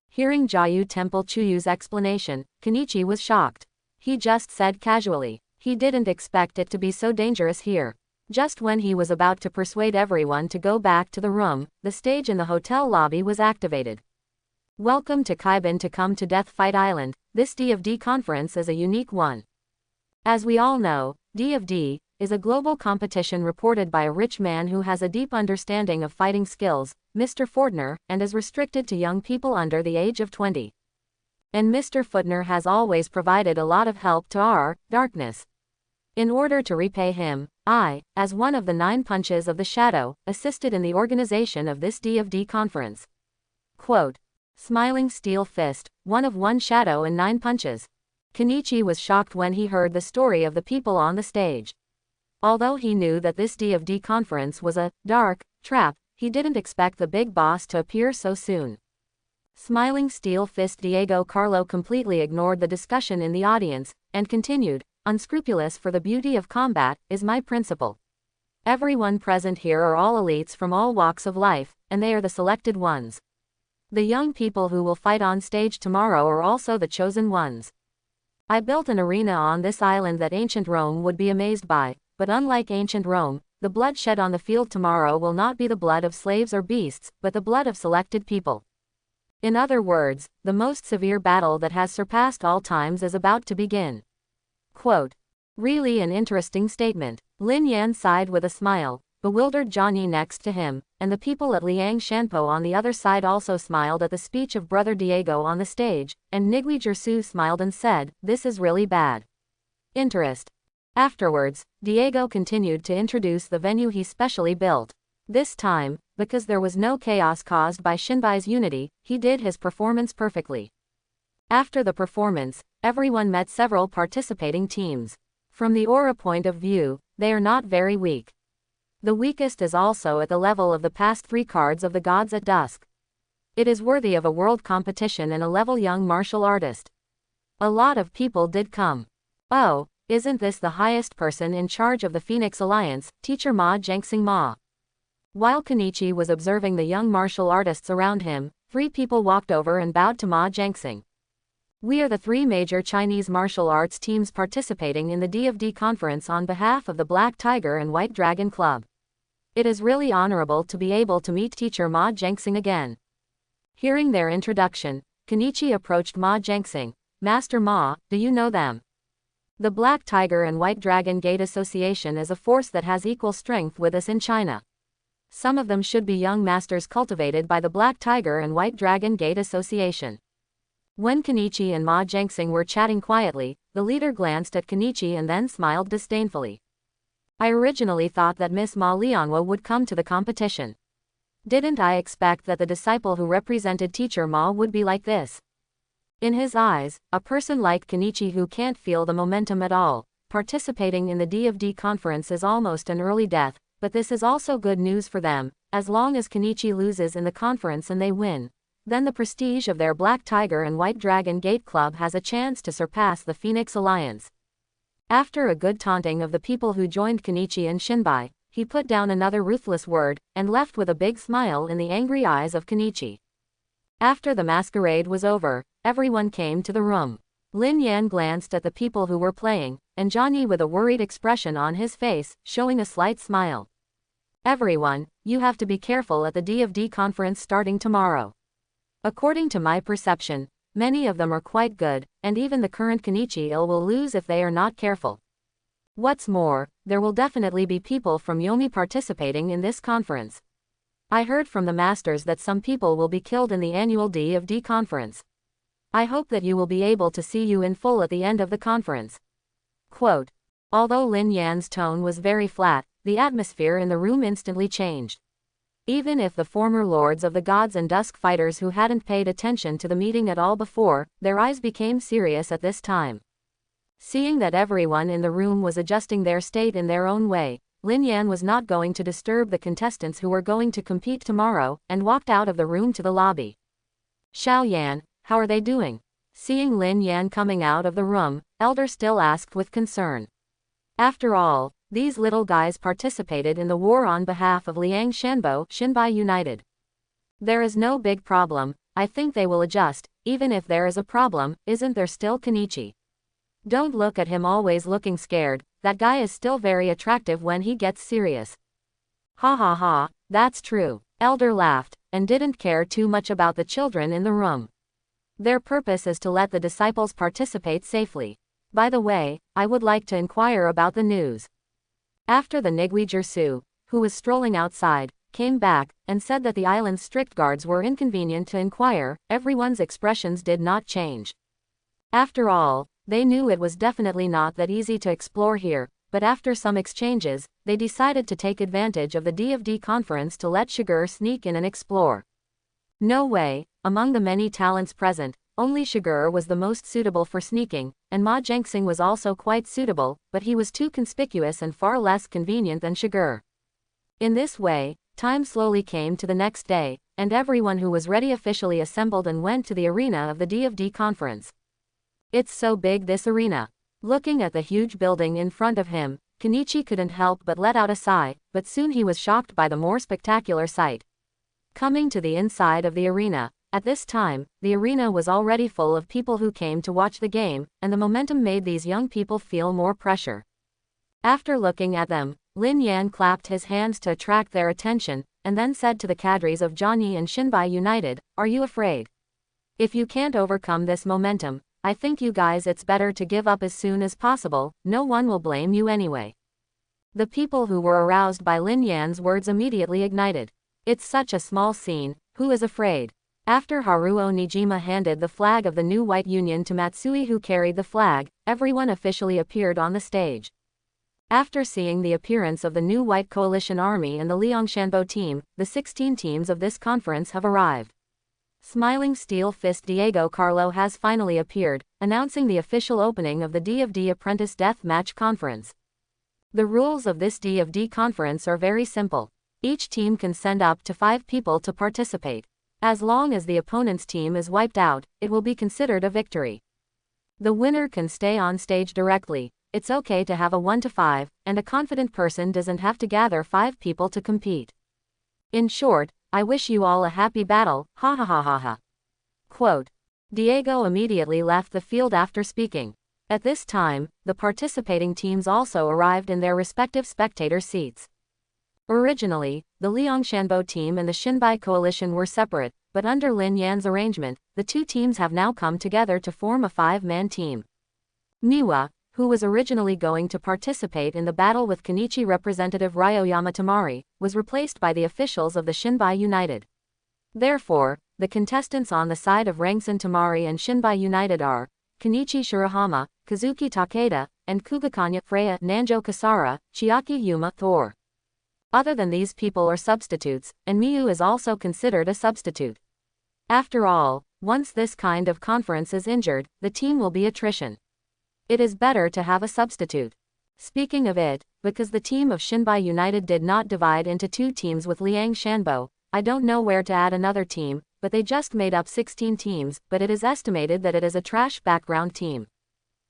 S1: Hearing Jiayu Temple Chuyu's explanation, Kenichi was shocked. He just said casually, he didn't expect it to be so dangerous here. Just when he was about to persuade everyone to go back to the room, the stage in the hotel lobby was activated. Welcome to Kaiban to come to Death Fight Island. This D conference is a unique one. As we all know, D is a global competition reported by a rich man who has a deep understanding of fighting skills, Mr. Fortner, and is restricted to young people under the age of 20. And Mr. Fortner has always provided a lot of help to our darkness. In order to repay him, I, as one of the 9 punches of the shadow, assisted in the organization of this D conference. Quote. Smiling steel fist, 1 of 1 shadow and 9 punches. Kenichi was shocked when he heard the story of the people on the stage. Although he knew that this D conference was a dark trap, he didn't expect the big boss to appear so soon. Smiling steel fist Diego Carlo completely ignored the discussion in the audience, and continued, unscrupulous for the beauty of combat, is my principle. Everyone present here are all elites from all walks of life, and they are the selected ones. The young people who will fight on stage tomorrow are also the chosen ones. I built an arena on this island that ancient Rome would be amazed by, but unlike ancient Rome, the blood shed on the field tomorrow will not be the blood of slaves or beasts, but the blood of selected people. In other words, the most severe battle that has surpassed all times is about to begin. Quote. Really an interesting statement. Lin Yan sighed with a smile, bewildered Johnny next to him, and the people at Liang Shanpo on the other side also smiled at the speech of Brother Diego on the stage, and Nigui Jersu smiled and said, "This is really bad." Interest. Afterwards, Diego continued to introduce the venue he specially built. This time, because there was no chaos caused by Shinbai's unity, he did his performance perfectly. After the performance, everyone met several participating teams. From the aura point of view, they are not very weak. The weakest is also at the level of the past 3 cards of the gods at dusk. It is worthy of a world competition and a level young martial artist. A lot of people did come. Oh, isn't this the highest person in charge of the Phoenix Alliance, Teacher Ma Jiangxing Ma? While Kenichi was observing the young martial artists around him, 3 people walked over and bowed to Ma Jiangxing. We are the 3 major Chinese martial arts teams participating in the D conference on behalf of the Black Tiger and White Dragon Club. It is really honorable to be able to meet Teacher Ma Jiangxing again. Hearing their introduction, Kenichi approached Ma Jiangxing. Master Ma, do you know them? The Black Tiger and White Dragon Gate Association is a force that has equal strength with us in China. Some of them should be young masters cultivated by the Black Tiger and White Dragon Gate Association. When Kenichi and Ma Jiangxing were chatting quietly, the leader glanced at Kenichi and then smiled disdainfully. I originally thought that Miss Ma Lianhua would come to the competition. Didn't I expect that the disciple who represented Teacher Ma would be like this? In his eyes, a person like Kenichi who can't feel the momentum at all, participating in the D conference is almost an early death, but this is also good news for them. As long as Kenichi loses in the conference and they win, then the prestige of their Black Tiger and White Dragon Gate Club has a chance to surpass the Phoenix Alliance. After a good taunting of the people who joined Kenichi and Shinbai, he put down another ruthless word, and left with a big smile in the angry eyes of Kenichi. After the masquerade was over, everyone came to the room. Lin Yan glanced at the people who were playing, and Johnny with a worried expression on his face, showing a slight smile. Everyone, you have to be careful at the D conference starting tomorrow. According to my perception, many of them are quite good, and even the current Kenichi will lose if they are not careful. What's more, there will definitely be people from Yomi participating in this conference. I heard from the masters that some people will be killed in the annual D conference. I hope that you will be able to see you in full at the end of the conference. Quote. Although Lin Yan's tone was very flat, the atmosphere in the room instantly changed. Even if the former lords of the gods and dusk fighters who hadn't paid attention to the meeting at all before, their eyes became serious at this time. Seeing that everyone in the room was adjusting their state in their own way, Lin Yan was not going to disturb the contestants who were going to compete tomorrow, and walked out of the room to the lobby. Xiao Yan, how are they doing? Seeing Lin Yan coming out of the room, Elder Still asked with concern. After all, these little guys participated in the war on behalf of Liang Shanbo, Shinbai United. There is no big problem, I think they will adjust. Even if there is a problem, isn't there still Kenichi? Don't look at him always looking scared, that guy is still very attractive when he gets serious. Ha ha ha, that's true. Elder laughed, and didn't care too much about the children in the room. Their purpose is to let the disciples participate safely. By the way, I would like to inquire about the news. After the Nigui Jersu, who was strolling outside, came back, and said that the island's strict guards were inconvenient to inquire, everyone's expressions did not change. After all, they knew it was definitely not that easy to explore here, but after some exchanges, they decided to take advantage of the D conference to let Shiger sneak in and explore. No way, among the many talents present, only Shiger was the most suitable for sneaking, and Ma Jiangxing was also quite suitable, but he was too conspicuous and far less convenient than Shiger. In this way, time slowly came to the next day, and everyone who was ready officially assembled and went to the arena of the D conference. It's so big, this arena. Looking at the huge building in front of him, Kenichi couldn't help but let out a sigh, but soon he was shocked by the more spectacular sight. Coming to the inside of the arena, At this time, the arena was already full of people who came to watch the game, and the momentum made these young people feel more pressure. After looking at them, Lin Yan clapped his hands to attract their attention, and then said to the cadres of Jiangyi and Xinbai United, "Are you afraid? If you can't overcome this momentum, I think you guys it's better to give up as soon as possible, no one will blame you anyway." The people who were aroused by Lin Yan's words immediately ignited. It's such a small scene, who is afraid? After Haruo Nijima handed the flag of the new White Union to Matsui who carried the flag, everyone officially appeared on the stage. After seeing the appearance of the new White Coalition Army and the Liangshanbo team, the 16 teams of this conference have arrived. Smiling Steel Fist Diego Carlo has finally appeared, announcing the official opening of the D Apprentice Death Match Conference. The rules of this D conference are very simple. Each team can send up to 5 people to participate. As long as the opponent's team is wiped out, it will be considered a victory. The winner can stay on stage directly. It's okay to have a 1-5, and a confident person doesn't have to gather 5 people to compete. In short, I wish you all a happy battle, ha ha ha ha ha. Quote. Diego immediately left the field after speaking. At this time, the participating teams also arrived in their respective spectator seats. Originally, the Liangshanbo team and the Xinbai coalition were separate, but under Lin Yan's arrangement, the two teams have now come together to form a 5-man team. Miwa, who was originally going to participate in the battle with Kenichi representative Ryoyama Tamari, was replaced by the officials of the Xinbai United. Therefore, the contestants on the side of Rangsan Tamari and Xinbai United are Kenichi Shirahama, Kazuki Takeda, and Kugakanya Freya Nanjo Kasara, Chiaki Yuma Thor. Other than these people are substitutes, and Miyu is also considered a substitute. After all, once this kind of conference is injured, the team will be attrition. It is better to have a substitute. Speaking of it, because the team of Xinbai United did not divide into 2 teams with Liangshanbo, I don't know where to add another team, but they just made up 16 teams, but it is estimated that it is a trash background team.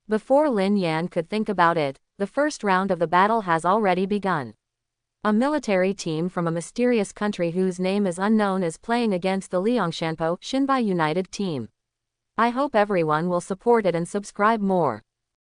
S1: Before Lin Yan could think about it, the first round of the battle has already begun. A military team from a mysterious country whose name is unknown is playing against the Liangshanbo Xinbai United team. I hope everyone will support it and subscribe more.